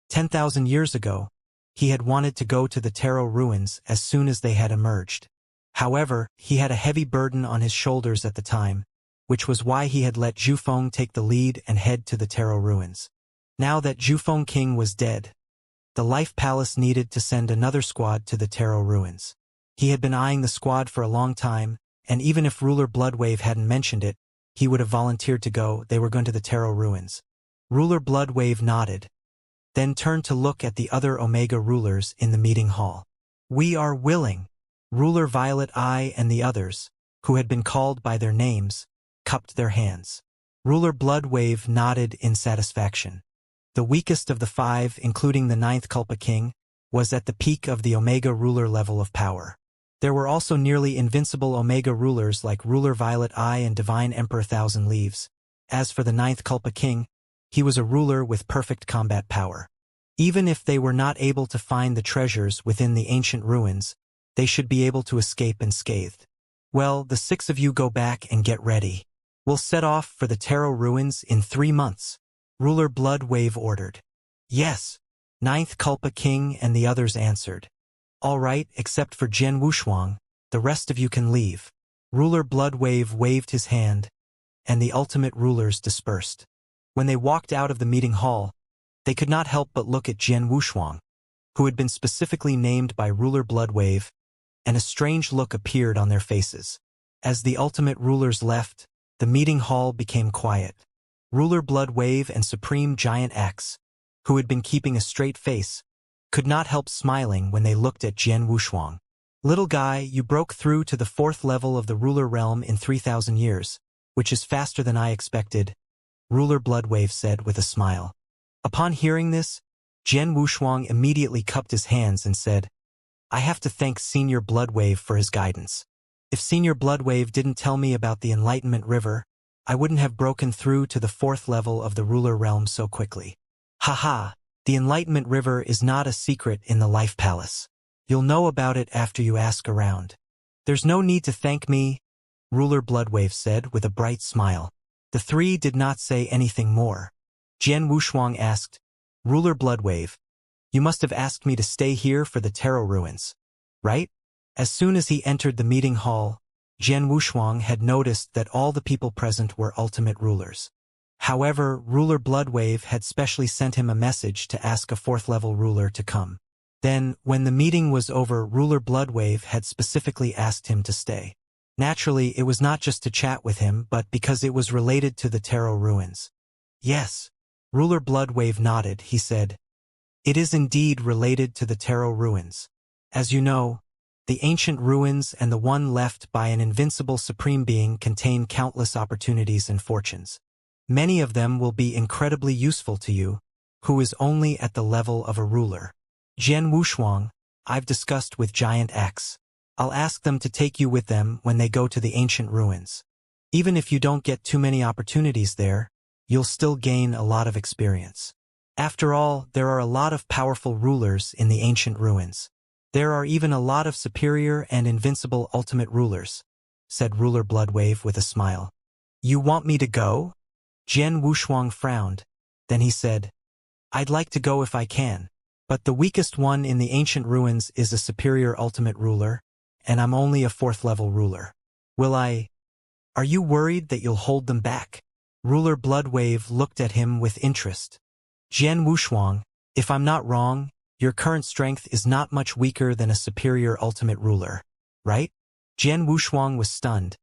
10,000 years ago, he had wanted to go to the Tarot ruins as soon as they had emerged. However, he had a heavy burden on his shoulders at the time, which was why he had let Zhufeng take the lead and head to the Tarot ruins. Now that Zhufeng King was dead, the Life Palace needed to send another squad to the Tarot ruins. He had been eyeing the squad for a long time, and even if Ruler Bloodwave hadn't mentioned it, he would have volunteered to go. They were going to the Tarot ruins. Ruler Bloodwave nodded, then turned to look at the other Omega rulers in the meeting hall. We are willing. Ruler Violet Eye and the others, who had been called by their names, cupped their hands. Ruler Bloodwave nodded in satisfaction. The weakest of the 5, including the 9th Culpa King, was at the peak of the Omega ruler level of power. There were also nearly invincible Omega rulers like Ruler Violet Eye and Divine Emperor Thousand Leaves. As for the 9th Culpa King, he was a ruler with perfect combat power. Even if they were not able to find the treasures within the ancient ruins, they should be able to escape unscathed. Well, the 6 of you go back and get ready. We'll set off for the Tarot ruins in 3 months. Ruler Bloodwave ordered. Yes. Ninth Culpa King and the others answered. All right, except for Jian Wushuang, the rest of you can leave. Ruler Bloodwave waved his hand, and the ultimate rulers dispersed. When they walked out of the meeting hall, they could not help but look at Jian Wushuang, who had been specifically named by Ruler Bloodwave, and a strange look appeared on their faces. As the ultimate rulers left, the meeting hall became quiet. Ruler Bloodwave and Supreme Giant X, who had been keeping a straight face, could not help smiling when they looked at Jian Wushuang. Little guy, you broke through to the 4th level of the ruler realm in 3,000 years, which is faster than I expected, Ruler Bloodwave said with a smile. Upon hearing this, Jian Wushuang immediately cupped his hands and said, I have to thank Senior Bloodwave for his guidance. If Senior Bloodwave didn't tell me about the Enlightenment River, I wouldn't have broken through to the 4th level of the ruler realm so quickly. Haha, the Enlightenment River is not a secret in the Life Palace. You'll know about it after you ask around. There's no need to thank me, Ruler Bloodwave said with a bright smile. The three did not say anything more. Jian Wushuang asked, Ruler Bloodwave, you must have asked me to stay here for the Tarot Ruins, right? As soon as he entered the meeting hall, Jian Wushuang had noticed that all the people present were ultimate rulers. However, Ruler Bloodwave had specially sent him a message to ask a 4th-level ruler to come. Then, when the meeting was over, Ruler Bloodwave had specifically asked him to stay. Naturally, it was not just to chat with him, but because it was related to the Tarot Ruins. Yes. Ruler Bloodwave nodded. He said, it is indeed related to the Tarot Ruins. As you know, the ancient ruins and the one left by an invincible supreme being contain countless opportunities and fortunes. Many of them will be incredibly useful to you, who is only at the level of a ruler. Jian Wushuang, I've discussed with Giant X. I'll ask them to take you with them when they go to the ancient ruins. Even if you don't get too many opportunities there, you'll still gain a lot of experience. After all, there are a lot of powerful rulers in the ancient ruins. There are even a lot of superior and invincible ultimate rulers, said Ruler Bloodwave with a smile. You want me to go? Jian Wushuang frowned. Then he said, I'd like to go if I can, but the weakest one in the ancient ruins is a superior ultimate ruler, and I'm only a 4th-level ruler. Are you worried that you'll hold them back? Ruler Bloodwave looked at him with interest. Jian Wushuang, if I'm not wrong, your current strength is not much weaker than a superior ultimate ruler, right? Jian Wushuang was stunned,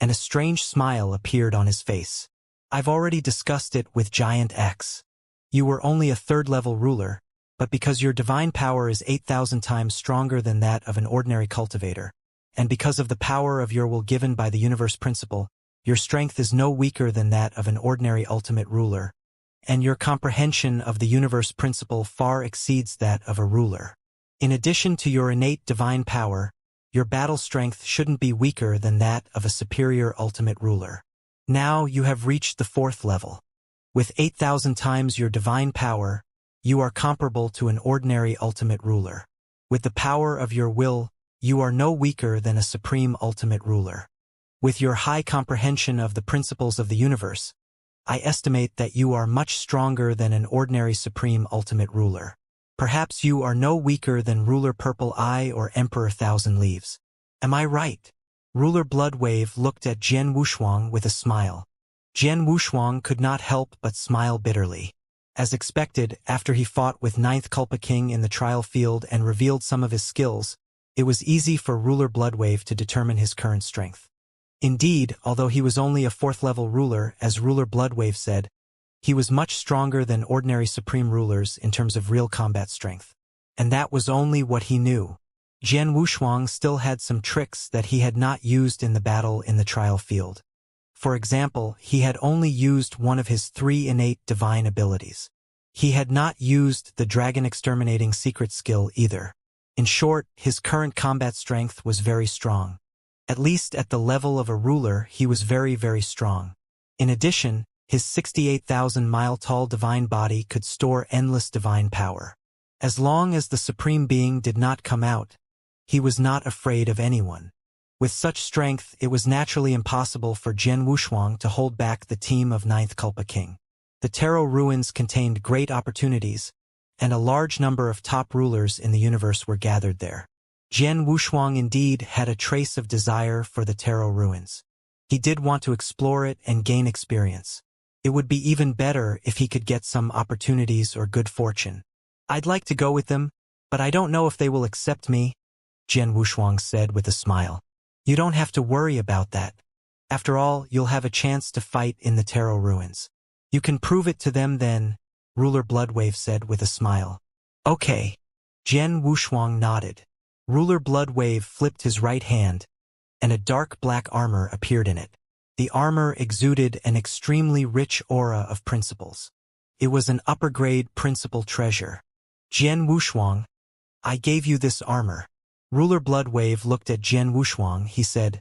and a strange smile appeared on his face. I've already discussed it with Giant X. You were only a 3rd-level ruler, but because your divine power is 8,000 times stronger than that of an ordinary cultivator, and because of the power of your will given by the universe principle, your strength is no weaker than that of an ordinary ultimate ruler, and your comprehension of the universe principle far exceeds that of a ruler. In addition to your innate divine power, your battle strength shouldn't be weaker than that of a superior ultimate ruler. Now you have reached the 4th level. With 8,000 times your divine power, you are comparable to an ordinary ultimate ruler. With the power of your will, you are no weaker than a supreme ultimate ruler. With your high comprehension of the principles of the universe, I estimate that you are much stronger than an ordinary supreme ultimate ruler. Perhaps you are no weaker than Ruler Purple Eye or Emperor Thousand Leaves. Am I right? Ruler Bloodwave looked at Jian Wushuang with a smile. Jian Wushuang could not help but smile bitterly. As expected, after he fought with Ninth Culpa King in the trial field and revealed some of his skills, it was easy for Ruler Bloodwave to determine his current strength. Indeed, although he was only a 4th-level ruler, as Ruler Bloodwave said, he was much stronger than ordinary supreme rulers in terms of real combat strength. And that was only what he knew. Jian Wushuang still had some tricks that he had not used in the battle in the trial field. For example, he had only used one of his 3 innate divine abilities. He had not used the dragon exterminating secret skill either. In short, his current combat strength was very strong. At least at the level of a ruler, he was very, very strong. In addition, his 68,000-mile-tall divine body could store endless divine power. As long as the Supreme Being did not come out, he was not afraid of anyone. With such strength, it was naturally impossible for Jian Wushuang to hold back the team of Ninth Culpa King. The Tarot Ruins contained great opportunities, and a large number of top rulers in the universe were gathered there. Jian Wushuang indeed had a trace of desire for the Tarot ruins. He did want to explore it and gain experience. It would be even better if he could get some opportunities or good fortune. I'd like to go with them, but I don't know if they will accept me, Jian Wushuang said with a smile. You don't have to worry about that. After all, you'll have a chance to fight in the Tarot ruins. You can prove it to them then, Ruler Bloodwave said with a smile. Okay. Jian Wushuang nodded. Ruler Bloodwave flipped his right hand, and a dark black armor appeared in it. The armor exuded an extremely rich aura of principles. It was an upper-grade principal treasure. Jian Wushuang, I gave you this armor. Ruler Bloodwave looked at Jian Wushuang. He said,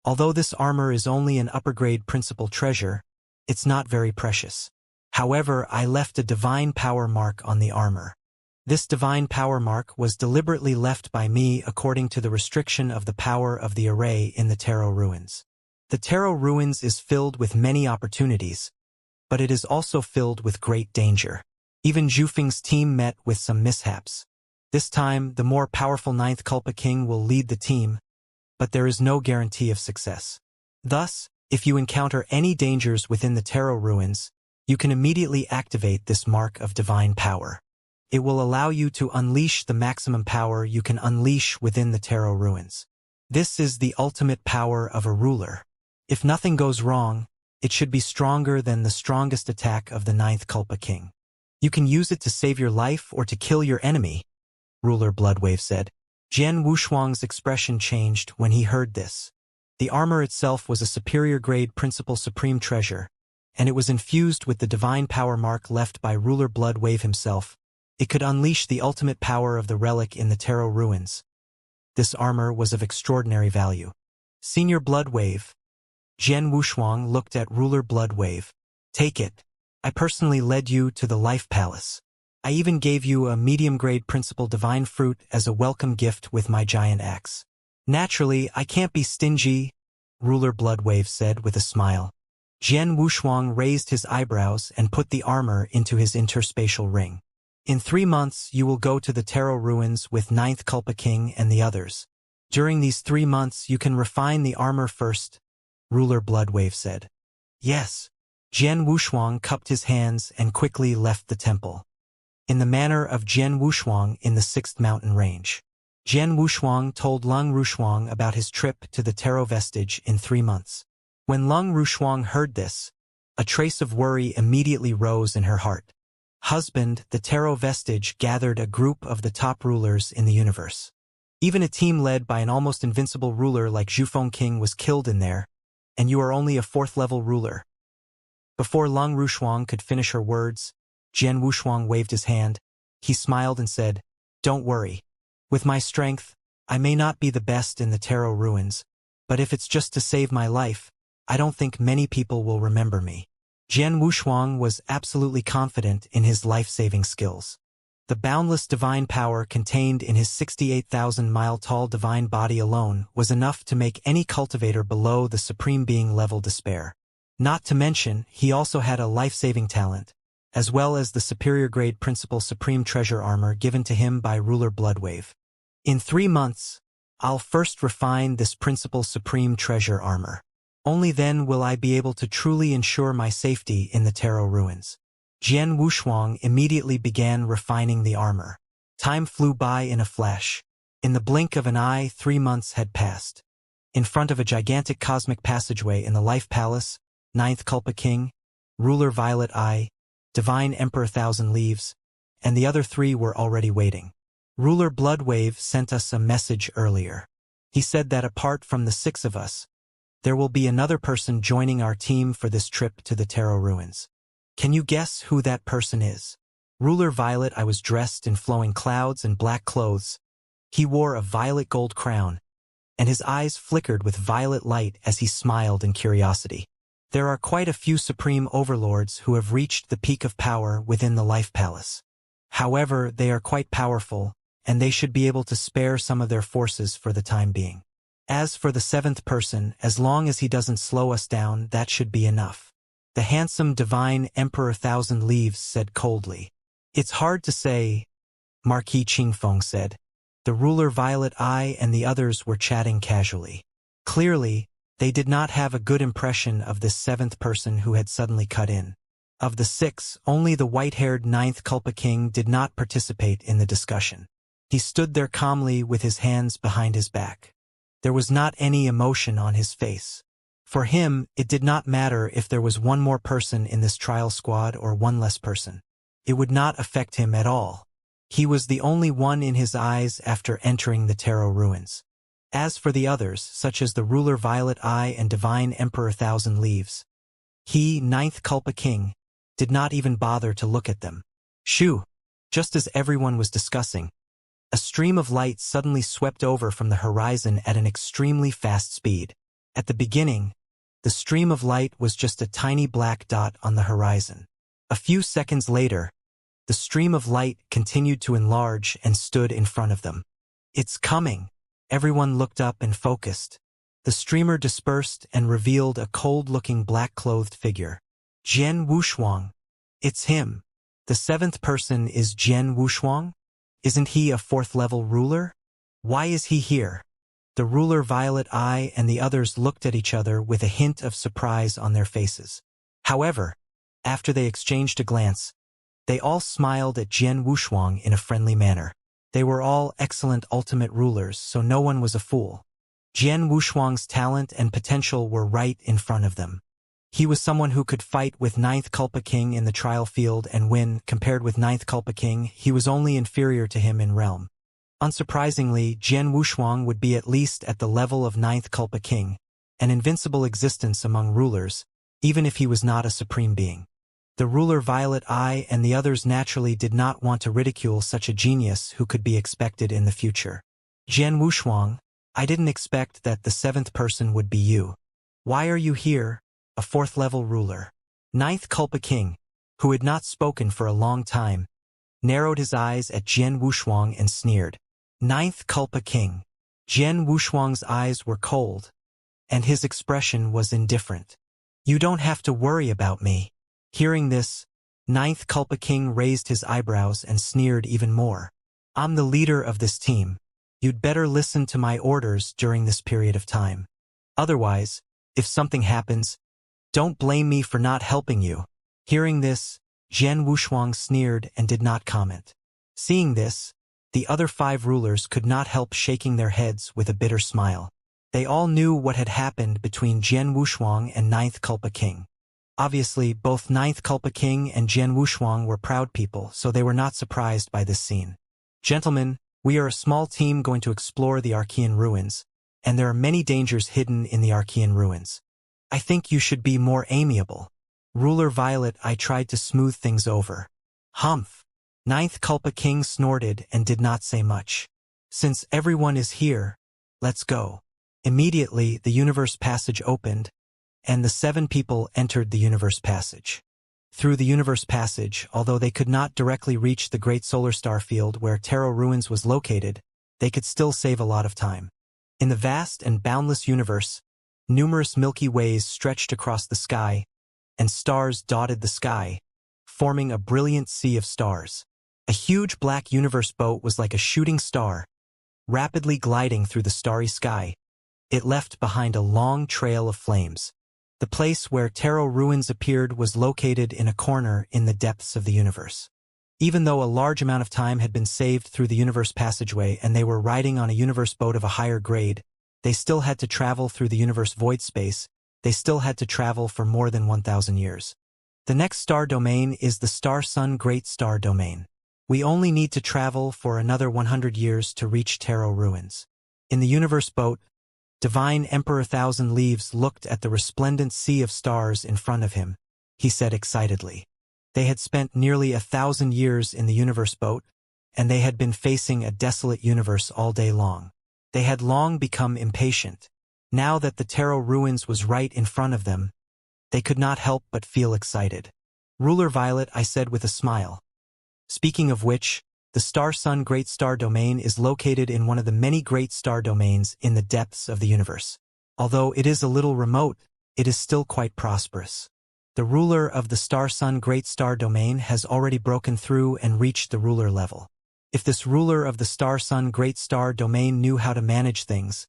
although this armor is only an upper-grade principal treasure, it's not very precious. However, I left a divine power mark on the armor. This divine power mark was deliberately left by me according to the restriction of the power of the array in the Tarot ruins. The Tarot ruins is filled with many opportunities, but it is also filled with great danger. Even Zhufeng's team met with some mishaps. This time, the more powerful Ninth Culpa King will lead the team, but there is no guarantee of success. Thus, if you encounter any dangers within the Tarot ruins, you can immediately activate this mark of divine power. It will allow you to unleash the maximum power you can unleash within the Tarot ruins. This is the ultimate power of a ruler. If nothing goes wrong, it should be stronger than the strongest attack of the Ninth Culpa King. You can use it to save your life or to kill your enemy, Ruler Bloodwave said. Jian Wushuang's expression changed when he heard this. The armor itself was a superior-grade principal supreme treasure, and it was infused with the divine power mark left by Ruler Bloodwave himself. It could unleash the ultimate power of the relic in the Tarot ruins. This armor was of extraordinary value. Senior Bloodwave, Jian Wushuang looked at Ruler Bloodwave. Take it. I personally led you to the Life Palace. I even gave you a medium-grade principal divine fruit as a welcome gift with my giant axe. Naturally, I can't be stingy, Ruler Bloodwave said with a smile. Jian Wushuang raised his eyebrows and put the armor into his interspatial ring. In 3 months, you will go to the Tarot ruins with Ninth Culpa King and the others. During these 3 months, you can refine the armor first, Ruler Bloodwave said. Yes. Jian Wushuang cupped his hands and quickly left the temple. In the manner of Jian Wushuang in the 6th mountain range. Jian Wushuang told Lung Rushuang about his trip to the Tarot vestige in 3 months. When Lung Rushuang heard this, a trace of worry immediately rose in her heart. Husband, the Tarot vestige gathered a group of the top rulers in the universe. Even a team led by an almost invincible ruler like Zhufeng King was killed in there, and you are only a 4th-level ruler. Before Lung Rushuang could finish her words, Jian Wushuang waved his hand. He smiled and said, Don't worry. With my strength, I may not be the best in the Tarot ruins, but if it's just to save my life, I don't think many people will remember me. Jian Wushuang was absolutely confident in his life-saving skills. The boundless divine power contained in his 68,000-mile-tall divine body alone was enough to make any cultivator below the Supreme Being level despair. Not to mention, he also had a life-saving talent, as well as the superior-grade Principal Supreme Treasure armor given to him by Ruler Bloodwave. In 3 months, I'll first refine this Principal Supreme Treasure armor. Only then will I be able to truly ensure my safety in the Tarot ruins. Jian Wushuang immediately began refining the armor. Time flew by in a flash. In the blink of an eye, 3 months had passed. In front of a gigantic cosmic passageway in the Life Palace, Ninth Culpa King, Ruler Violet Eye, Divine Emperor Thousand Leaves, and the other 3 were already waiting. Ruler Bloodwave sent us a message earlier. He said that apart from the 6 of us, there will be another person joining our team for this trip to the Tarot ruins. Can you guess who that person is? Ruler Violet Eye was dressed in flowing clouds and black clothes. He wore a violet gold crown, and his eyes flickered with violet light as he smiled in curiosity. There are quite a few supreme overlords who have reached the peak of power within the Life Palace. However, they are quite powerful, and they should be able to spare some of their forces for the time being. As for the 7th person, as long as he doesn't slow us down, that should be enough. The handsome divine Emperor Thousand Leaves said coldly. It's hard to say, Marquis Qingfeng said. The ruler Violet Eye and the others were chatting casually. Clearly, they did not have a good impression of this seventh person who had suddenly cut in. Of the six, only the white-haired ninth Culpa King did not participate in the discussion. He stood there calmly with his hands behind his back. There was not any emotion on his face. For him, it did not matter if there was one more person in this trial squad or one less person. It would not affect him at all. He was the only one in his eyes after entering the Tarot ruins. As for the others, such as the ruler Violet Eye and Divine Emperor Thousand Leaves, he, ninth Culpa King, did not even bother to look at them. Shoo! Just as everyone was discussing, a stream of light suddenly swept over from the horizon at an extremely fast speed. At the beginning, the stream of light was just a tiny black dot on the horizon. A few seconds later, the stream of light continued to enlarge and stood in front of them. It's coming! Everyone looked up and focused. The streamer dispersed and revealed a cold-looking black-clothed figure. Jian Wushuang. It's him. The seventh person is Jian Wushuang? Isn't he a fourth-level ruler? Why is he here? The ruler Violet Eye and the others looked at each other with a hint of surprise on their faces. However, after they exchanged a glance, they all smiled at Jian Wushuang in a friendly manner. They were all excellent ultimate rulers, so no one was a fool. Jian Wushuang's talent and potential were right in front of them. He was someone who could fight with ninth Culpa King in the trial field and win. Compared with ninth Culpa King, he was only inferior to him in realm. Unsurprisingly, Jian Wushuang would be at least at the level of ninth Culpa King, an invincible existence among rulers, even if he was not a supreme being. The ruler Violet Eye and the others naturally did not want to ridicule such a genius who could be expected in the future. Jian Wushuang, I didn't expect that the seventh person would be you. Why are you here, a fourth-level ruler? Ninth Culpa King, who had not spoken for a long time, narrowed his eyes at Jian Wushuang and sneered. Ninth Culpa King. Jian Wushuang's eyes were cold, and his expression was indifferent. You don't have to worry about me. Hearing this, ninth Culpa King raised his eyebrows and sneered even more. I'm the leader of this team. You'd better listen to my orders during this period of time. Otherwise, if something happens, don't blame me for not helping you. Hearing this, Jian Wushuang sneered and did not comment. Seeing this, the other five rulers could not help shaking their heads with a bitter smile. They all knew what had happened between Jian Wushuang and ninth Culpa King. Obviously, both ninth Culpa King and Jian Wushuang were proud people, so they were not surprised by this scene. Gentlemen, we are a small team going to explore the Archean ruins, and there are many dangers hidden in the Archean ruins. I think you should be more amiable. Ruler Violet, I tried to smooth things over. Humph. Ninth Culpa King snorted and did not say much. Since everyone is here, let's go. Immediately, the universe passage opened, and the seven people entered the universe passage. Through the universe passage, although they could not directly reach the great solar star field where Tarot Ruins was located, they could still save a lot of time. In the vast and boundless universe, numerous Milky Ways stretched across the sky, and stars dotted the sky, forming a brilliant sea of stars. A huge black universe boat was like a shooting star, rapidly gliding through the starry sky. It left behind a long trail of flames. The place where Tarot Ruins appeared was located in a corner in the depths of the universe. Even though a large amount of time had been saved through the universe passageway and they were riding on a universe boat of a higher grade, they still had to travel through the universe void space. They still had to travel for more than 1,000 years. The next star domain is the Star-Sun Great Star Domain. We only need to travel for another 100 years to reach Tarot Ruins. In the universe boat, Divine Emperor Thousand Leaves looked at the resplendent sea of stars in front of him. He said excitedly. They had spent nearly 1,000 years in the universe boat, and they had been facing a desolate universe all day long. They had long become impatient. Now that the Tarot Ruins was right in front of them, they could not help but feel excited. Ruler Violet, I said with a smile. Speaking of which, the Star-Sun Great Star Domain is located in one of the many great star domains in the depths of the universe. Although it is a little remote, it is still quite prosperous. The ruler of the Star-Sun Great Star domain has already broken through and reached the ruler level. If this ruler of the Star-Sun Great Star domain knew how to manage things,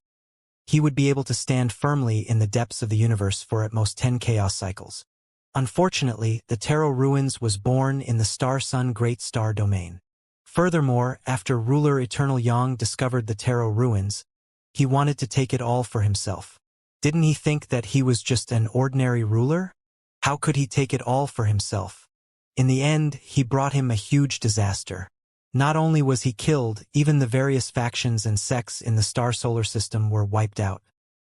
he would be able to stand firmly in the depths of the universe for at most 10 chaos cycles. Unfortunately, the Tarot Ruins was born in the Star-Sun Great Star domain. Furthermore, after ruler Eternal Yang discovered the Tarot Ruins, he wanted to take it all for himself. Didn't he think that he was just an ordinary ruler? How could he take it all for himself? In the end, he brought him a huge disaster. Not only was he killed, even the various factions and sects in the star solar system were wiped out.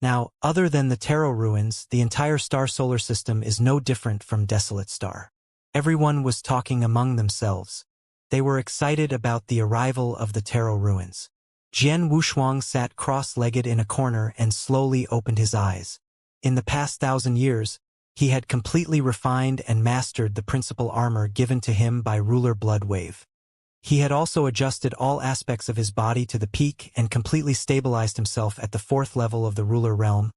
Now, other than the Tarot Ruins, the entire star solar system is no different from Desolate Star. Everyone was talking among themselves. They were excited about the arrival of the Tarot Ruins. Jian Wushuang sat cross-legged in a corner and slowly opened his eyes. In the past 1,000 years, he had completely refined and mastered the principal armor given to him by ruler Blood Wave. He had also adjusted all aspects of his body to the peak and completely stabilized himself at the 4th level of the ruler realm.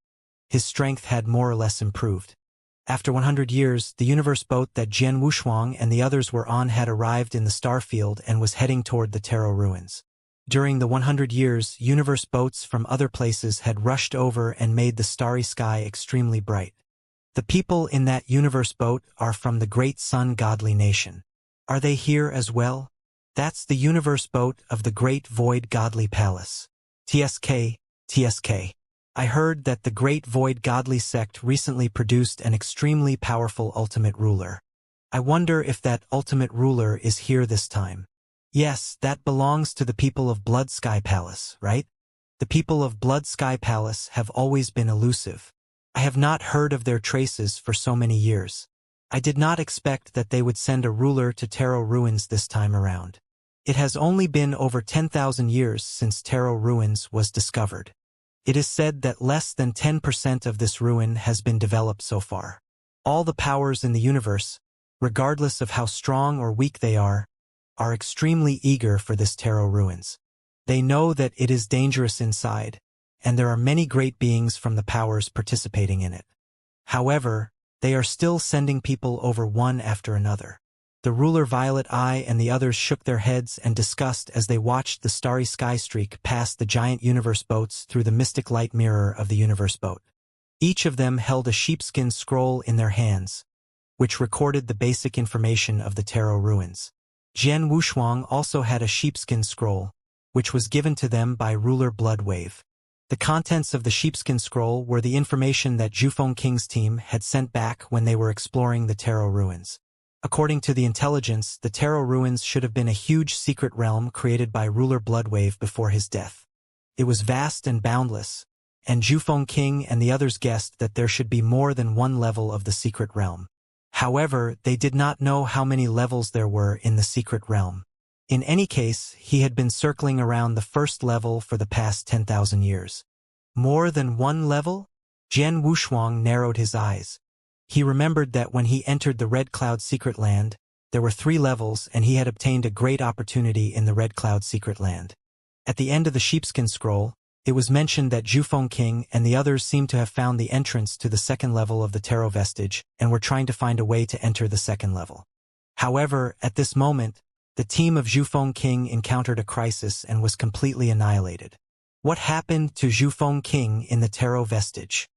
His strength had more or less improved. After 100 years, the universe boat that Jian Wushuang and the others were on had arrived in the star field and was heading toward the Tarot Ruins. During the 100 years, universe boats from other places had rushed over and made the starry sky extremely bright. The people in that universe boat are from the great sun godly nation. Are they here as well? That's the universe boat of the great void godly palace. TSK, TSK. I heard that the great void godly sect recently produced an extremely powerful ultimate ruler. I wonder if that ultimate ruler is here this time. Yes, that belongs to the people of Blood Sky Palace, right? The people of Blood Sky Palace have always been elusive. I have not heard of their traces for so many years. I did not expect that they would send a ruler to Tarot Ruins this time around. It has only been over 10,000 years since Tarot Ruins was discovered. It is said that less than 10% of this ruin has been developed so far. All the powers in the universe, regardless of how strong or weak they are extremely eager for this Tarot Ruins. They know that it is dangerous inside, and there are many great beings from the powers participating in it. However, they are still sending people over one after another. The ruler Violet Eye and the others shook their heads and discussed as they watched the starry sky streak past the giant universe boats through the mystic light mirror of the universe boat. Each of them held a sheepskin scroll in their hands, which recorded the basic information of the Tarot Ruins. Jian Wushuang also had a sheepskin scroll, which was given to them by ruler Blood Wave. The contents of the sheepskin scroll were the information that Zhufeng King's team had sent back when they were exploring the Tarot Ruins. According to the intelligence, the Tarot Ruins should have been a huge secret realm created by ruler Blood Wave before his death. It was vast and boundless, and Zhufeng King and the others guessed that there should be more than one level of the secret realm. However, they did not know how many levels there were in the secret realm. In any case, he had been circling around the first level for the past 10,000 years. More than one level? Jian Wushuang narrowed his eyes. He remembered that when he entered the Red Cloud Secret Land, there were 3 levels and he had obtained a great opportunity in the Red Cloud Secret Land. At the end of the sheepskin scroll, it was mentioned that Zhufeng King and the others seemed to have found the entrance to the 2nd level of the Tarot Vestige and were trying to find a way to enter the 2nd level. However, at this moment, the team of Zhufeng King encountered a crisis and was completely annihilated. What happened to Zhufeng King in the Tarot Vestige?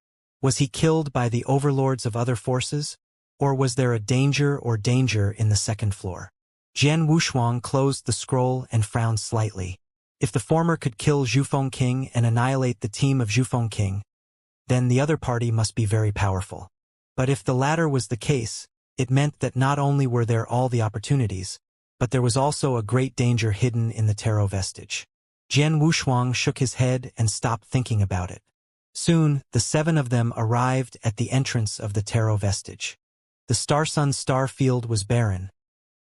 Was he killed by the overlords of other forces? Or was there a danger in the 2nd floor? Jian Wushuang closed the scroll and frowned slightly. If the former could kill Zhufeng King and annihilate the team of Zhufeng King, then the other party must be very powerful. But if the latter was the case, it meant that not only were there all the opportunities, but there was also a great danger hidden in the Tarot Vestige. Jian Wushuang shook his head and stopped thinking about it. Soon, the 7 of them arrived at the entrance of the Tarot Vestige. The Star-Sun star field was barren,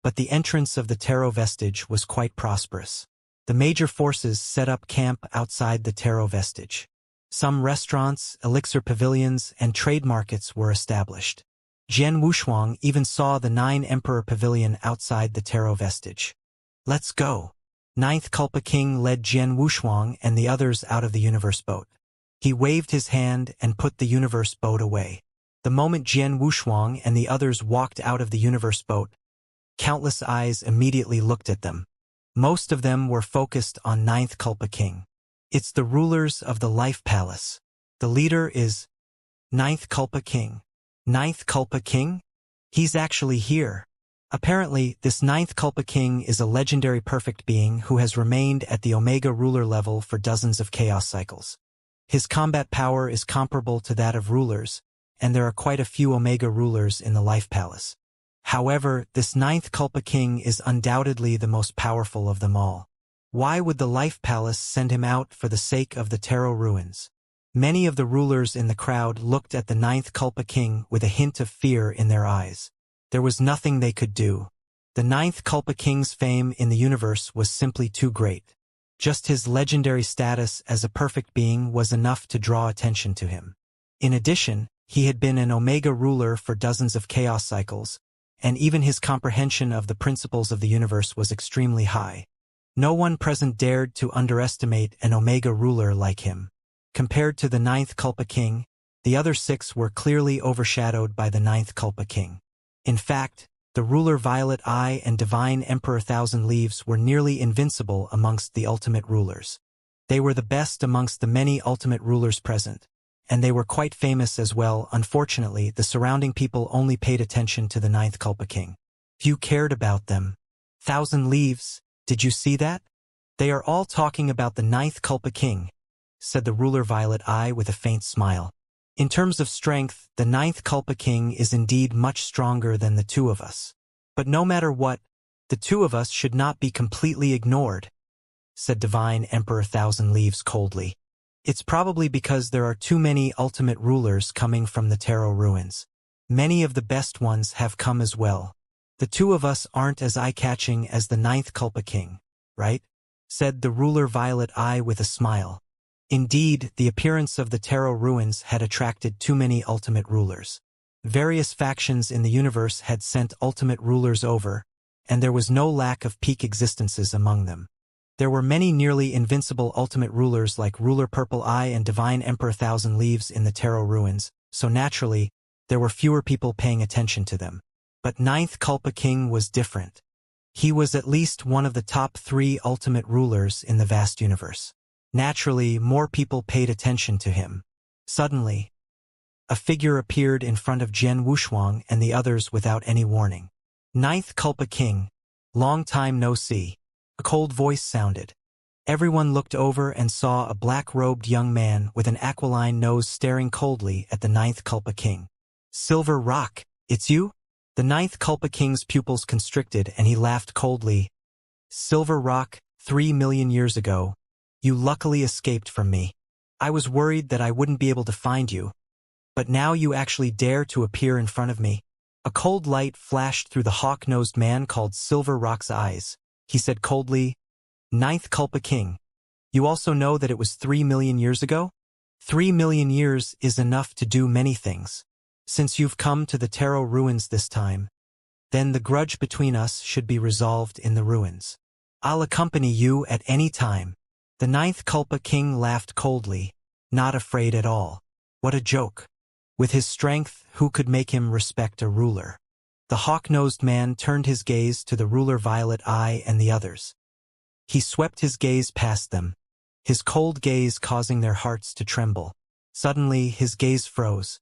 but the entrance of the Tarot Vestige was quite prosperous. The major forces set up camp outside the Tarot Vestige. Some restaurants, elixir pavilions, and trade markets were established. Jian Wushuang even saw the 9 Emperor Pavilion outside the Tarot Vestige. Let's go. 9th Kulpa King led Jian Wushuang and the others out of the universe boat. He waved his hand and put the universe boat away. The moment Jian Wushuang and the others walked out of the universe boat, countless eyes immediately looked at them. Most of them were focused on Ninth Culpa King. It's the rulers of the Life Palace. The leader is Ninth Culpa King. Ninth Culpa King? He's actually here. Apparently, this Ninth Culpa King is a legendary perfect being who has remained at the Omega ruler level for dozens of chaos cycles. His combat power is comparable to that of rulers, and there are quite a few Omega rulers in the Life Palace. However, this Ninth Culpa King is undoubtedly the most powerful of them all. Why would the Life Palace send him out for the sake of the Tarot ruins? Many of the rulers in the crowd looked at the Ninth Culpa King with a hint of fear in their eyes. There was nothing they could do. The Ninth Culpa King's fame in the universe was simply too great. Just his legendary status as a perfect being was enough to draw attention to him. In addition, he had been an Omega ruler for dozens of chaos cycles, and even his comprehension of the principles of the universe was extremely high. No one present dared to underestimate an Omega ruler like him. Compared to the Ninth Culpa King, the other six were clearly overshadowed by the Ninth Culpa King. In fact, the ruler Violet Eye and Divine Emperor Thousand Leaves were nearly invincible amongst the ultimate rulers. They were the best amongst the many ultimate rulers present, and they were quite famous as well. Unfortunately, the surrounding people only paid attention to the Ninth Culpa King. Few cared about them. Thousand Leaves, did you see that? They are all talking about the Ninth Culpa King, said the ruler Violet Eye with a faint smile. In terms of strength, the Ninth Culpa King is indeed much stronger than the two of us. But no matter what, the two of us should not be completely ignored, said Divine Emperor Thousand Leaves coldly. It's probably because there are too many ultimate rulers coming from the Tarot ruins. Many of the best ones have come as well. The two of us aren't as eye-catching as the Ninth Culpa King, right? Said the ruler Violet Eye with a smile. Indeed, the appearance of the Tarot ruins had attracted too many ultimate rulers. Various factions in the universe had sent ultimate rulers over, and there was no lack of peak existences among them. There were many nearly invincible ultimate rulers like Ruler Purple Eye and Divine Emperor Thousand Leaves in the Tarot ruins, so naturally, there were fewer people paying attention to them. But Ninth Culpa King was different. He was at least one of the top 3 ultimate rulers in the vast universe. Naturally, more people paid attention to him. Suddenly, a figure appeared in front of Jian Wushuang and the others without any warning. Ninth Culpa King, long time no see. A cold voice sounded. Everyone looked over and saw a black-robed young man with an aquiline nose staring coldly at the Ninth Culpa King. Silver Rock, it's you? The Ninth Culpa King's pupils constricted and he laughed coldly. Silver Rock, 3 million years ago. You luckily escaped from me. I was worried that I wouldn't be able to find you. But now you actually dare to appear in front of me. A cold light flashed through the hawk-nosed man called Silver Rock's eyes. He said coldly, Ninth Culpa King, you also know that it was 3 million years ago? 3 million years is enough to do many things. Since you've come to the Tarot ruins this time, then the grudge between us should be resolved in the ruins. I'll accompany you at any time. The Ninth Culpa King laughed coldly, not afraid at all. What a joke. With his strength, who could make him respect a ruler? The hawk-nosed man turned his gaze to the ruler Violet Eye and the others. He swept his gaze past them, his cold gaze causing their hearts to tremble. Suddenly, his gaze froze.